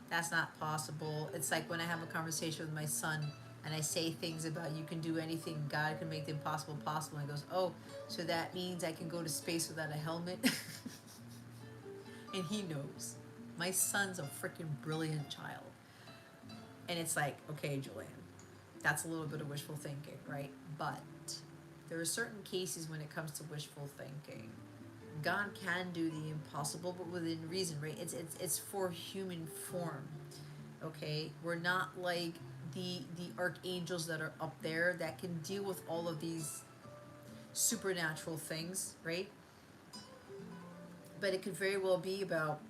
that's not possible. It's like when I have a conversation with my son and I say things about you can do anything, God can make the impossible possible. And he goes, oh, so that means I can go to space without a helmet? And he knows. My son's a freaking brilliant child. And it's like, okay, Julian, that's a little bit of wishful thinking, right? But there are certain cases when it comes to wishful thinking. God can do the impossible, but within reason, right? It's for human form, okay? We're not like the archangels that are up there that can deal with all of these supernatural things, right? But it could very well be about,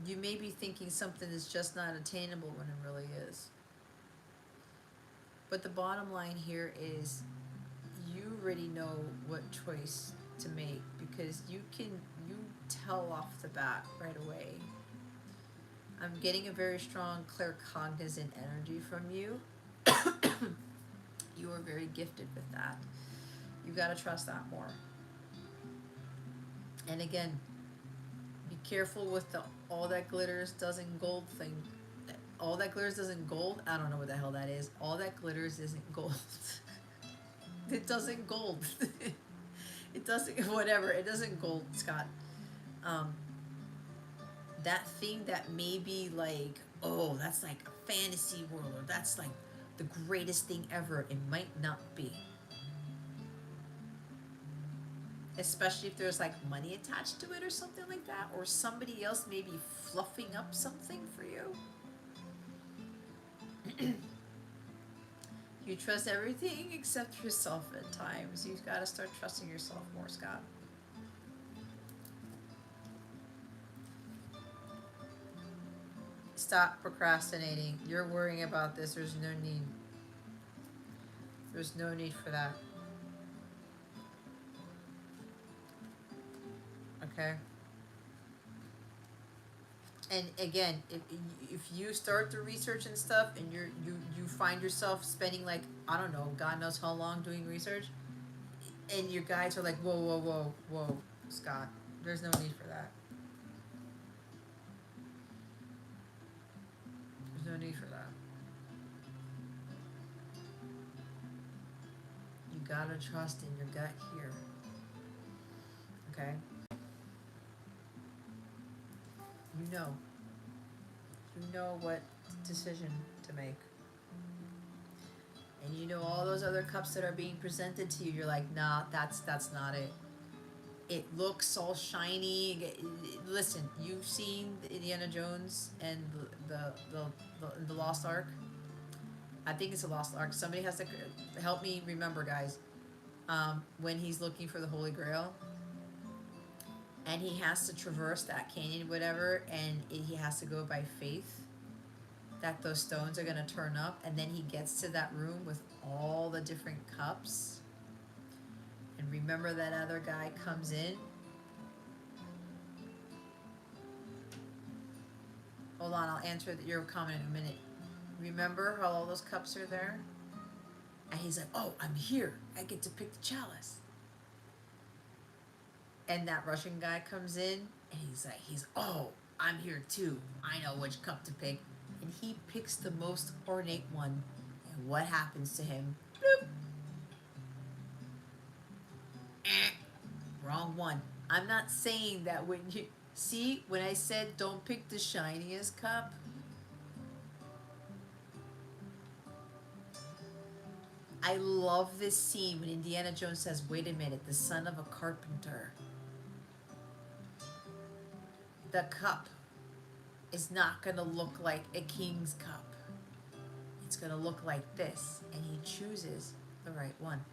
you may be thinking something is just not attainable when it really is. But the bottom line here is you already know what choice to make, because you tell off the bat right away. I'm getting a very strong claircognizant energy from you. You are very gifted with that. You got to trust that more. And again, be careful with the all that glitters doesn't gold thing. All that glitters doesn't gold. I don't know what the hell that is. All that glitters isn't gold. It doesn't gold. It doesn't, whatever. It doesn't gold, Scott. That thing that may be like, oh, that's like a fantasy world, or that's like the greatest thing ever. It might not be. Especially if there's like money attached to it or something like that, or somebody else may be fluffing up something for you. You trust everything except yourself at times. You've got to start trusting yourself more, Scott. Stop procrastinating. You're worrying about this. There's no need. There's no need for that. Okay? And again, if you start the research and stuff, and you find yourself spending like, I don't know, God knows how long doing research, and your guides are like, whoa, whoa, whoa, whoa, Scott, there's no need for that. There's no need for that. You gotta trust in your gut here. Okay? You know what decision to make. And you know all those other cups that are being presented to you, you're like, nah, that's not it. It looks all shiny. Listen, you've seen Indiana Jones and the Lost Ark. I think it's a Lost Ark. Somebody has to help me remember, guys. When he's looking for the Holy Grail, and he has to traverse that canyon, whatever, and he has to go by faith that those stones are going to turn up, and then he gets to that room with all the different cups, and remember that other guy comes in. Hold on, I'll answer your comment in a minute. Remember how all those cups are there? And he's like, oh, I'm here. I get to pick the chalice. And that Russian guy comes in, and he's oh, I'm here too. I know which cup to pick. And he picks the most ornate one. And what happens to him? Bloop. Wrong one. I'm not saying that when you... See, when I said don't pick the shiniest cup, I love this scene when Indiana Jones says, wait a minute, the son of a carpenter. The cup is not going to look like a king's cup. It's going to look like this. And he chooses the right one.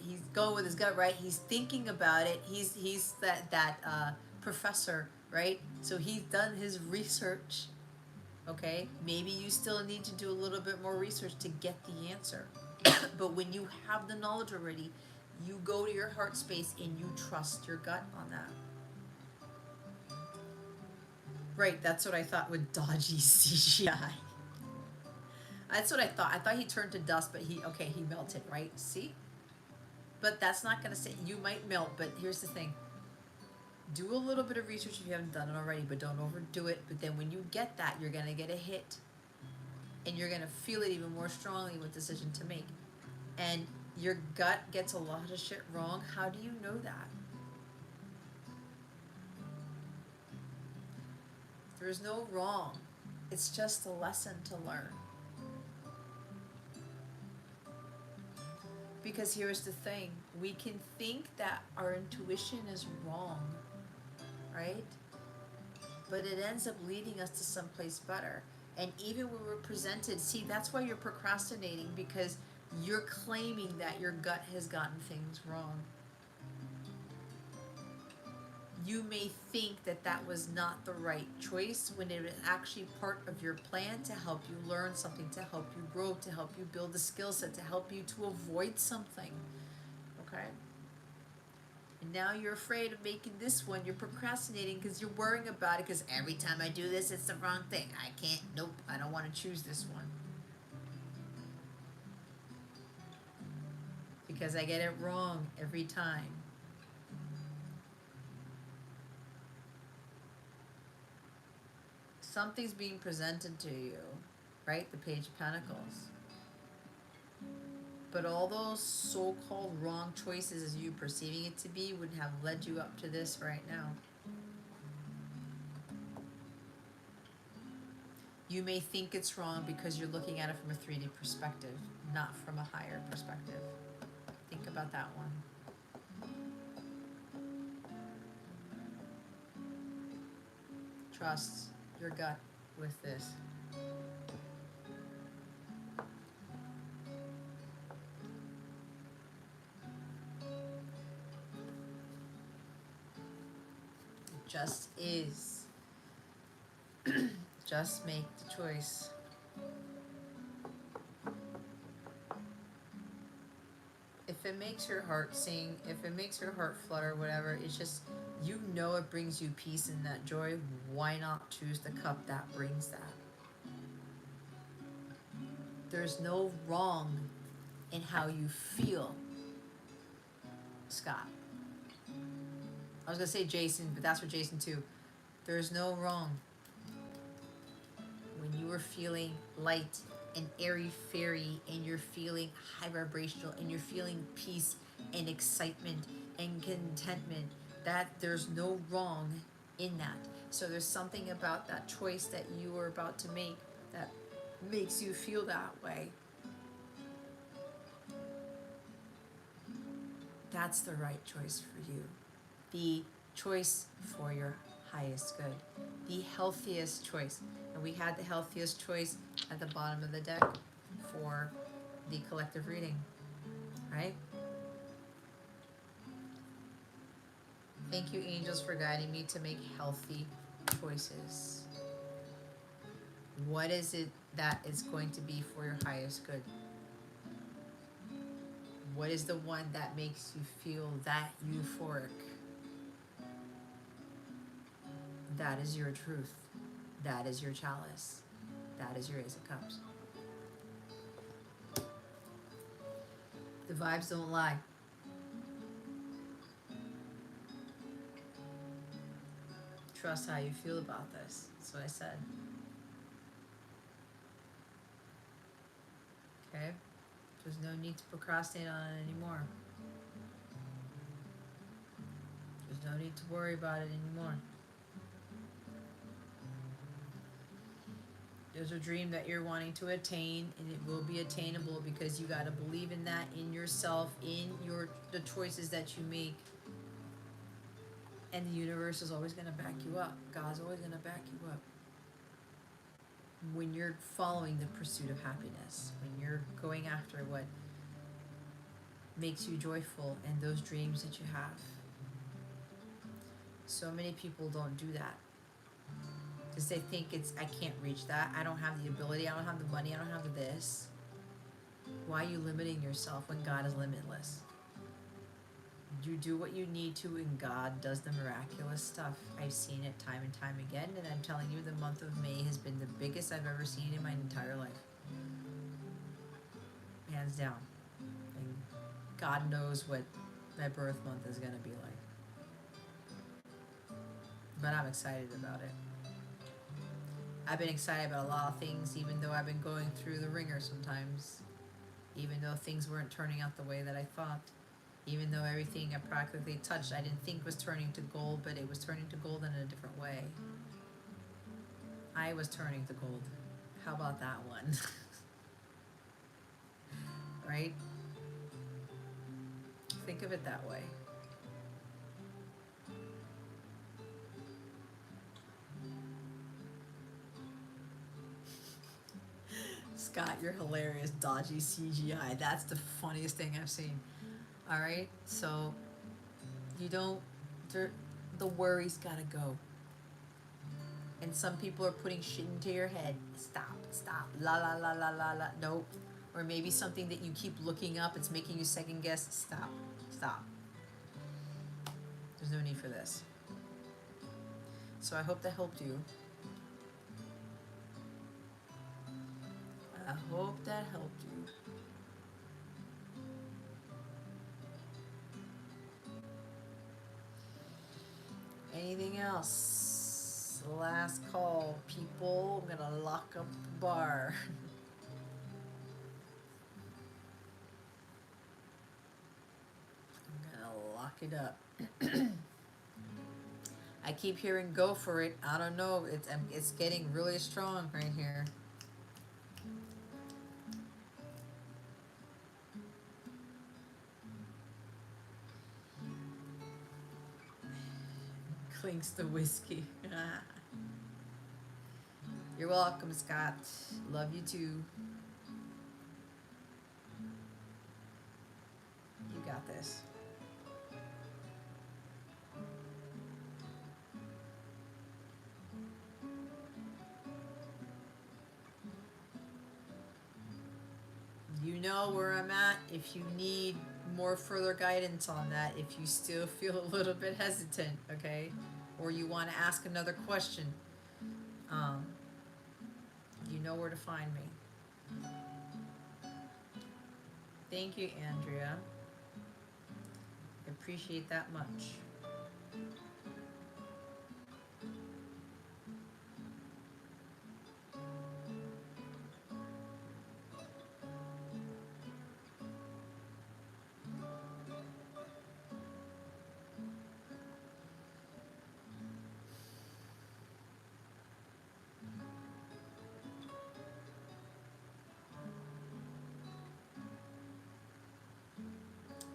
He's going with his gut, right? He's thinking about it. He's that professor, right? So he's done his research. Okay? Maybe you still need to do a little bit more research to get the answer. But when you have the knowledge already, you go to your heart space and you trust your gut on that. Right, that's what I thought with dodgy CGI. That's what I thought. I thought he turned to dust, but he melted, right? See? But that's not going to say, you might melt, but here's the thing. Do a little bit of research if you haven't done it already, but don't overdo it. But then when you get that, you're going to get a hit. And you're going to feel it even more strongly what decision to make. And your gut gets a lot of shit wrong. How do you know that? There's no wrong. It's just a lesson to learn. Because here's the thing. We can think that our intuition is wrong, right? But it ends up leading us to someplace better. And even when we're presented, see, that's why you're procrastinating, because you're claiming that your gut has gotten things wrong. You may think that that was not the right choice when it was actually part of your plan to help you learn something, to help you grow, to help you build a skill set, to help you to avoid something. Okay? And now you're afraid of making this one. You're procrastinating because you're worrying about it, because every time I do this, it's the wrong thing. I can't, nope, I don't want to choose this one. Because I get it wrong every time. Something's being presented to you, right? The Page of Pentacles. But all those so-called wrong choices as you perceiving it to be would have led you up to this right now. You may think it's wrong because you're looking at it from a 3D perspective, not from a higher perspective. Think about that one. Trust your gut with this. It just is. Just make the choice. If it makes your heart sing, if it makes your heart flutter, whatever, it's just, you know it brings you peace and that joy, why not choose the cup that brings that? There's no wrong in how you feel, Scott. I was going to say Jason, but that's for Jason too. There's no wrong. When you are feeling light and airy-fairy, and you're feeling high vibrational, and you're feeling peace and excitement and contentment, that there's no wrong in that. So there's something about that choice that you are about to make that makes you feel that way. That's the right choice for you. The choice for your highest good. The healthiest choice. And we had the healthiest choice at the bottom of the deck for the collective reading, right? Thank you, angels, for guiding me to make healthy choices. What is it that is going to be for your highest good? What is the one that makes you feel that euphoric? That is your truth. That is your chalice. That is your Ace of Cups. The vibes don't lie. Trust how you feel about this. That's what I said. Okay? There's no need to procrastinate on it anymore. There's no need to worry about it anymore. There's a dream that you're wanting to attain, and it will be attainable, because you got to believe in that, in yourself, in the choices that you make. And the universe is always going to back you up. God's always going to back you up. When you're following the pursuit of happiness, when you're going after what makes you joyful and those dreams that you have. So many people don't do that, because they think I can't reach that. I don't have the ability. I don't have the money. I don't have this. Why are you limiting yourself when God is limitless? You do what you need to, and God does the miraculous stuff. I've seen it time and time again, and I'm telling you, the month of May has been the biggest I've ever seen in my entire life. Hands down. And God knows what my birth month is going to be like. But I'm excited about it. I've been excited about a lot of things, even though I've been going through the ringer sometimes. Even though things weren't turning out the way that I thought. Even though everything I practically touched I didn't think was turning to gold, but it was turning to gold in a different way. I was turning to gold. How about that one? Right? Think of it that way. Scott, you're hilarious. Dodgy CGI. That's the funniest thing I've seen. All right, so you don't. The worries gotta go. And some people are putting shit into your head. Stop, stop, la la la la la la. Nope. Or maybe something that you keep looking up. It's making you second guess. Stop, stop. There's no need for this. So I hope that helped you. I hope that helped you. Anything else? Last call, people. I'm gonna lock up the bar. I'm gonna lock it up. I keep hearing go for it. I don't know. It's getting really strong right here. Clinks the whiskey. You're welcome, Scott. Love you too. You got this. You know where I'm at. If you need more further guidance on that, if you still feel a little bit hesitant, okay, or you want to ask another question, you know where to find me. Thank you, Andrea. I appreciate that much.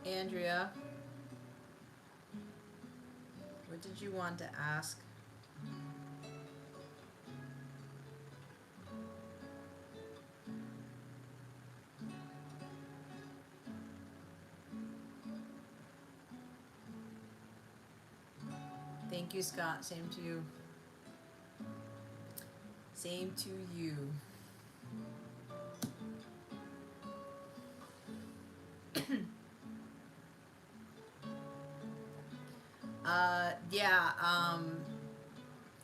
Andrea, what did you want to ask? Thank you, Scott. Same to you. Same to you. Yeah,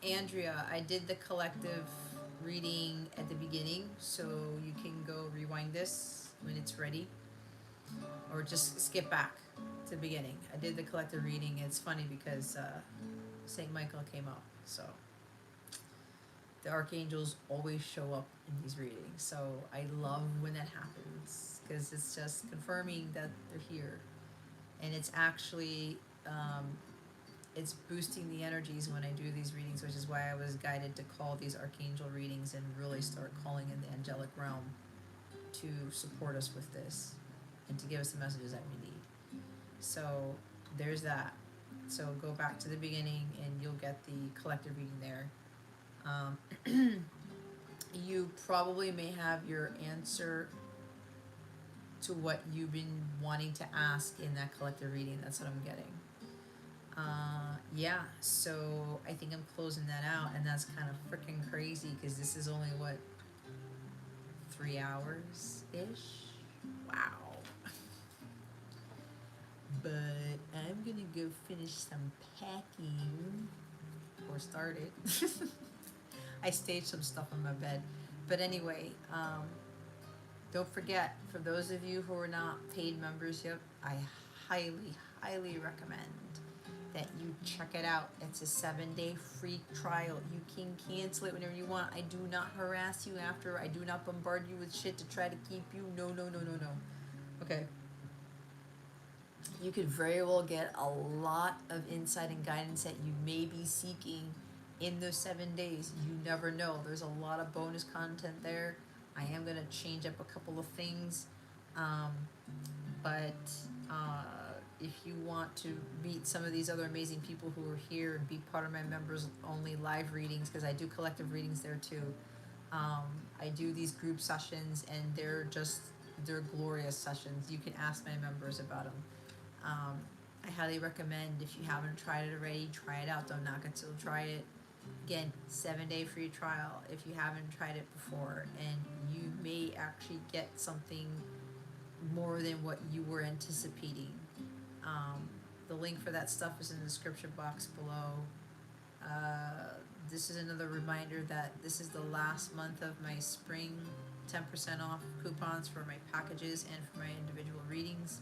Andrea, I did the collective reading at the beginning, so you can go rewind this when it's ready, or just skip back to the beginning. I did the collective reading. It's funny because Saint Michael came up, so the archangels always show up in these readings. So I love when that happens because it's just confirming that they're here, and it's actually it's boosting the energies when I do these readings, which is why I was guided to call these archangel readings and really start calling in the angelic realm to support us with this and to give us the messages that we need. So there's that. So go back to the beginning and you'll get the collective reading there. You probably may have your answer to what you've been wanting to ask in that collective reading. That's what I'm getting. Yeah, so I think I'm closing that out, and that's kind of freaking crazy because this is only what, 3 hours ish. Wow. But I'm gonna go finish some packing, or start it. I staged some stuff on my bed, but anyway, don't forget, for those of you who are not paid members yet, I highly recommend that you check it out. It's a 7-day free trial. You can cancel it whenever you want. I do not harass you after. I do not bombard you with shit to try to keep you. No. Okay. You could very well get a lot of insight and guidance that you may be seeking in those 7 days. You never know. There's a lot of bonus content there. I am going to change up a couple of things. But if you want to meet some of these other amazing people who are here and be part of my members only live readings, because I do collective readings there too, Um, I do these group sessions, and they're glorious sessions. You can ask my members about them. Um, I highly recommend, if you haven't tried it already, try it out. Don't knock it till try it. Again, 7-day free trial if you haven't tried it before, and you may actually get something more than what you were anticipating. Um, the link for that stuff is in the description box below. Uh, this is another reminder that this is the last month of my spring 10% off coupons for my packages and for my individual readings.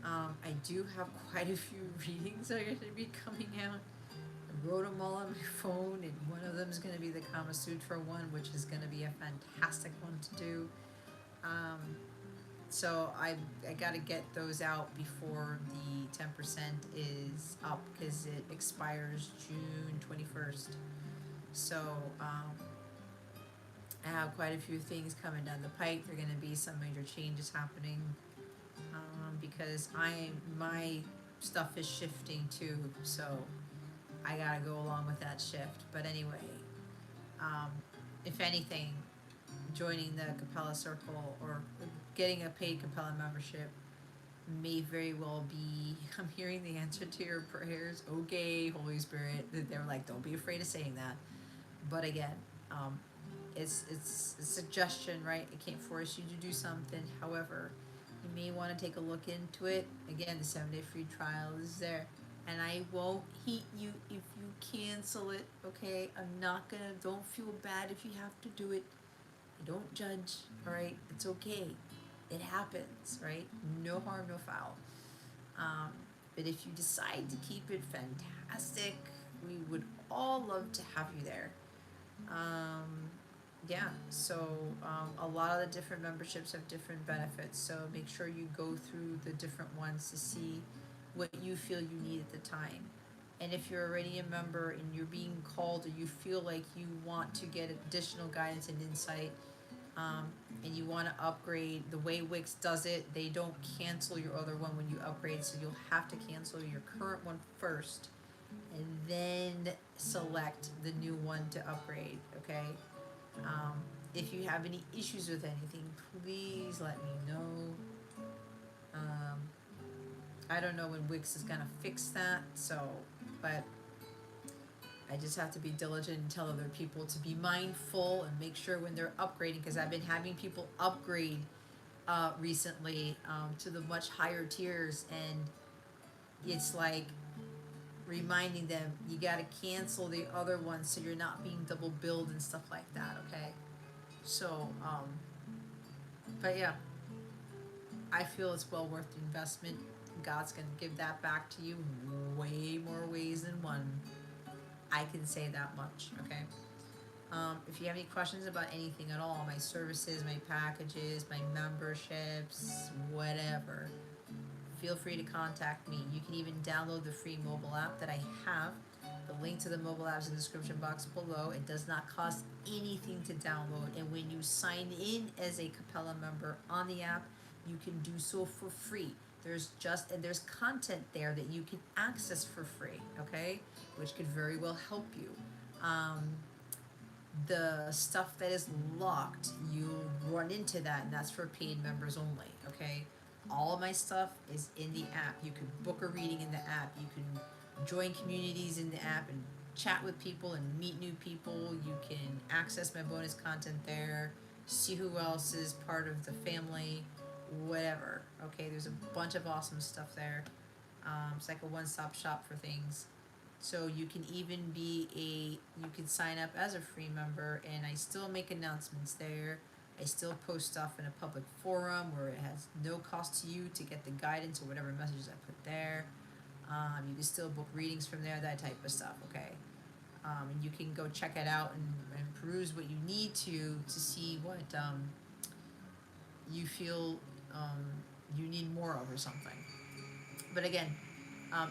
I do have quite a few readings that are going to be coming out. I wrote them all on my phone, and one of them is going to be the Kama Sutra one, which is going to be a fantastic one to do. Um, so I got to get those out before the 10% is up, because it expires June 21st. So I have quite a few things coming down the pike. There are going to be some major changes happening, because my stuff is shifting too. So I gotta go along with that shift. But anyway, um, if anything, joining the Capella circle or getting a paid Capella membership may very well be, I'm hearing the answer to your prayers. Okay, Holy Spirit. They were like, don't be afraid of saying that. But again, um, it's a suggestion, right? It can't force you to do something. However, you may want to take a look into it. Again, the 7-day free trial is there. And I won't hate you if you cancel it, okay? I'm not gonna, don't feel bad if you have to do it. I don't judge, alright? It's okay. It happens, right? No harm, no foul. Um, but if you decide to keep it, fantastic. We would all love to have you there. Um, yeah, so a lot of the different memberships have different benefits, so make sure you go through the different ones to see what you feel you need at the time. And if you're already a member and you're being called, or you feel like you want to get additional guidance and insight, and you want to upgrade, the way Wix does it, they don't cancel your other one when you upgrade, so you'll have to cancel your current one first and then select the new one to upgrade, okay? Um, if you have any issues with anything, please let me know. Um, I don't know when Wix is gonna fix that, so, but I just have to be diligent and tell other people to be mindful and make sure when they're upgrading, because I've been having people upgrade recently to the much higher tiers, and it's like reminding them you got to cancel the other one so you're not being double billed and stuff like that, okay? So, but yeah, I feel it's well worth the investment. God's going to give that back to you in way more ways than one. I can say that much, okay? If you have any questions about anything at all, my services, my packages, my memberships, whatever, feel free to contact me. You can even download the free mobile app that I have. The link to the mobile app is in the description box below. It does not cost anything to download, and when you sign in as a Capella member on the app, you can do so for free. There's content there that you can access for free, okay? Which could very well help you. The stuff that is locked, you'll run into that, and that's for paid members only, okay? All of my stuff is in the app. You can book a reading in the app. You can join communities in the app and chat with people and meet new people. You can access my bonus content there, see who else is part of the family, whatever, okay? There's a bunch of awesome stuff there. It's like a one-stop shop for things. So you can even you can sign up as a free member, and I still make announcements there. I still post stuff in a public forum where it has no cost to you to get the guidance or whatever messages I put there. You can still book readings from there, that type of stuff, okay? And you can go check it out and peruse what you need to see what you feel you need more of or something. But again,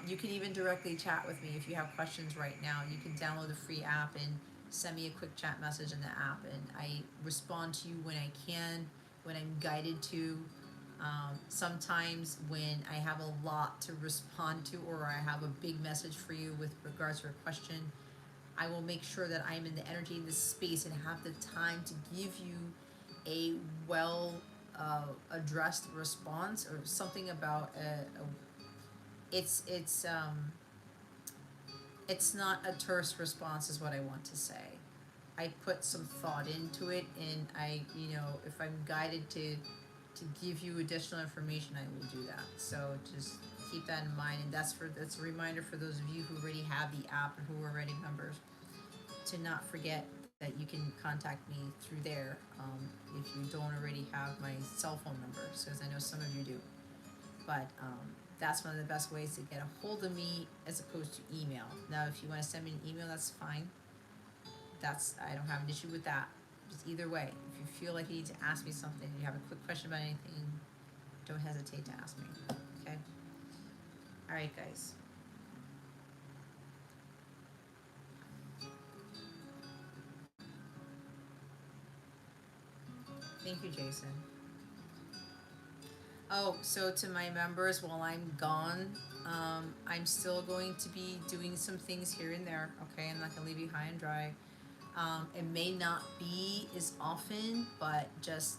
you can even directly chat with me if you have questions right now. You can download the free app and send me a quick chat message in the app, and I respond to you when I can, when I'm guided to. Sometimes when I have a lot to respond to, or I have a big message for you with regards to a question, I will make sure that I'm in the energy in this space and have the time to give you a well addressed response, or something about it's it's not a terse response is what I want to say. I put some thought into it, and I, if I'm guided to give you additional information, I will do that. So just keep that in mind, and that's a reminder for those of you who already have the app and who are already members, to not forget that you can contact me through there, if you don't already have my cell phone number, so as I know some of you do. But that's one of the best ways to get a hold of me, as opposed to email. Now, if you want to send me an email, that's fine. I don't have an issue with that. Just either way, if you feel like you need to ask me something, you have a quick question about anything, don't hesitate to ask me. Okay? All right, guys. Thank you, Jason. Oh, so to my members, while I'm gone, I'm still going to be doing some things here and there. Okay, I'm not gonna leave you high and dry. It may not be as often, but just,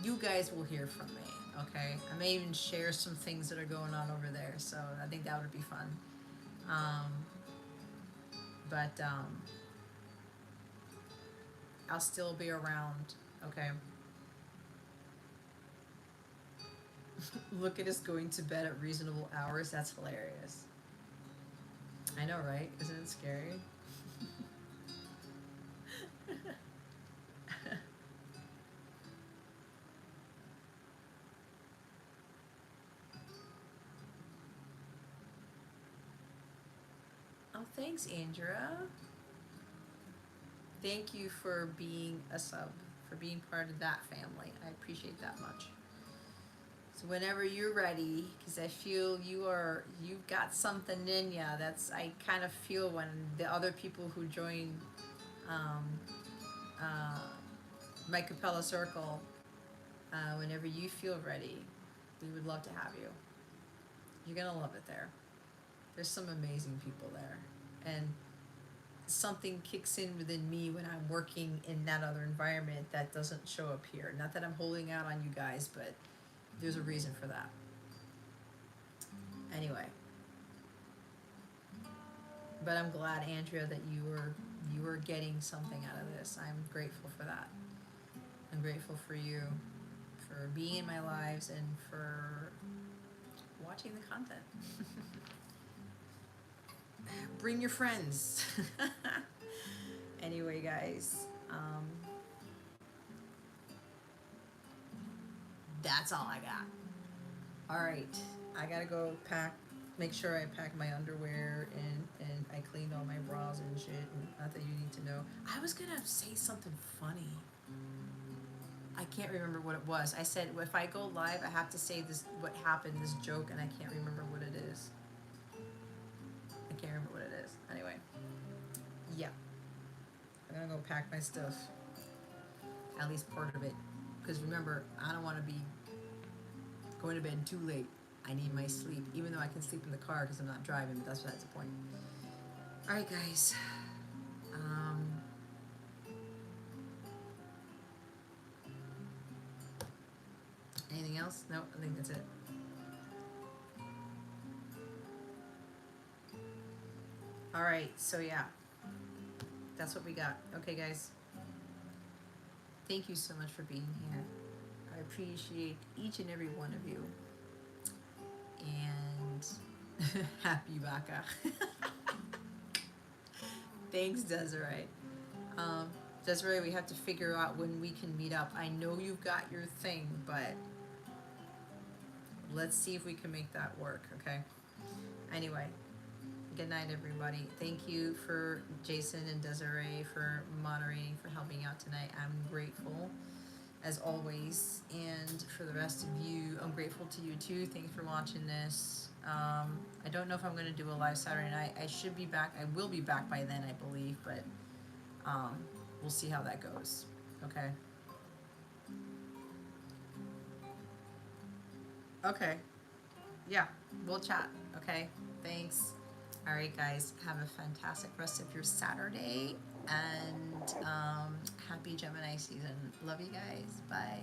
you guys will hear from me. Okay, I may even share some things that are going on over there, so I think that would be fun. Um, but I'll still be around. Okay. Look at us going to bed at reasonable hours. That's hilarious. I know, right? Isn't it scary? Oh, thanks, Andrea. Thank you for being a sub, for being part of that family. I appreciate that much. So whenever you're ready, because I feel you've got something in you. I kind of feel when the other people who join um, uh, my Capella circle, whenever you feel ready, we would love to have you. You're gonna love it there. There's some amazing people there, and something kicks in within me when I'm working in that other environment that doesn't show up here. Not that I'm holding out on you guys, but there's a reason for that. Anyway, but I'm glad, Andrea, that you were getting something out of this. I'm grateful for that. I'm grateful for you, for being in my lives, and for watching the content. Bring your friends. Anyway, guys, that's all I got. All right, I gotta go make sure I pack my underwear, and I cleaned all my bras and shit. And not that you need to know. I was gonna say something funny. I can't remember what it was. I said if I go live, I have to say what happened, this joke, and I can't remember what it is. I can't remember what it is. Anyway, yeah, I'm gonna go pack my stuff. At least part of it, because remember, I don't want to be going to bed too late. I need my sleep, even though I can sleep in the car because I'm not driving. But that's the point. All right, guys. Anything else? No, I think that's it. All right, so yeah, that's what we got. Okay, guys. Thank you so much for being here. I appreciate each and every one of you. And happy Baka. Thanks, Desiree. Desiree, we have to figure out when we can meet up. I know you've got your thing, but let's see if we can make that work, okay? Anyway, good night, everybody. Thank you for Jason and Desiree for moderating, for helping out tonight. I'm grateful, as always. And for the rest of you, I'm grateful to you too. Thanks for watching this. I don't know if I'm going to do a live Saturday night. I should be back. I will be back by then, I believe, but we'll see how that goes. Okay. Okay. Yeah, we'll chat. Okay. Thanks. All right, guys, have a fantastic rest of your Saturday and happy Gemini season. Love you guys. Bye.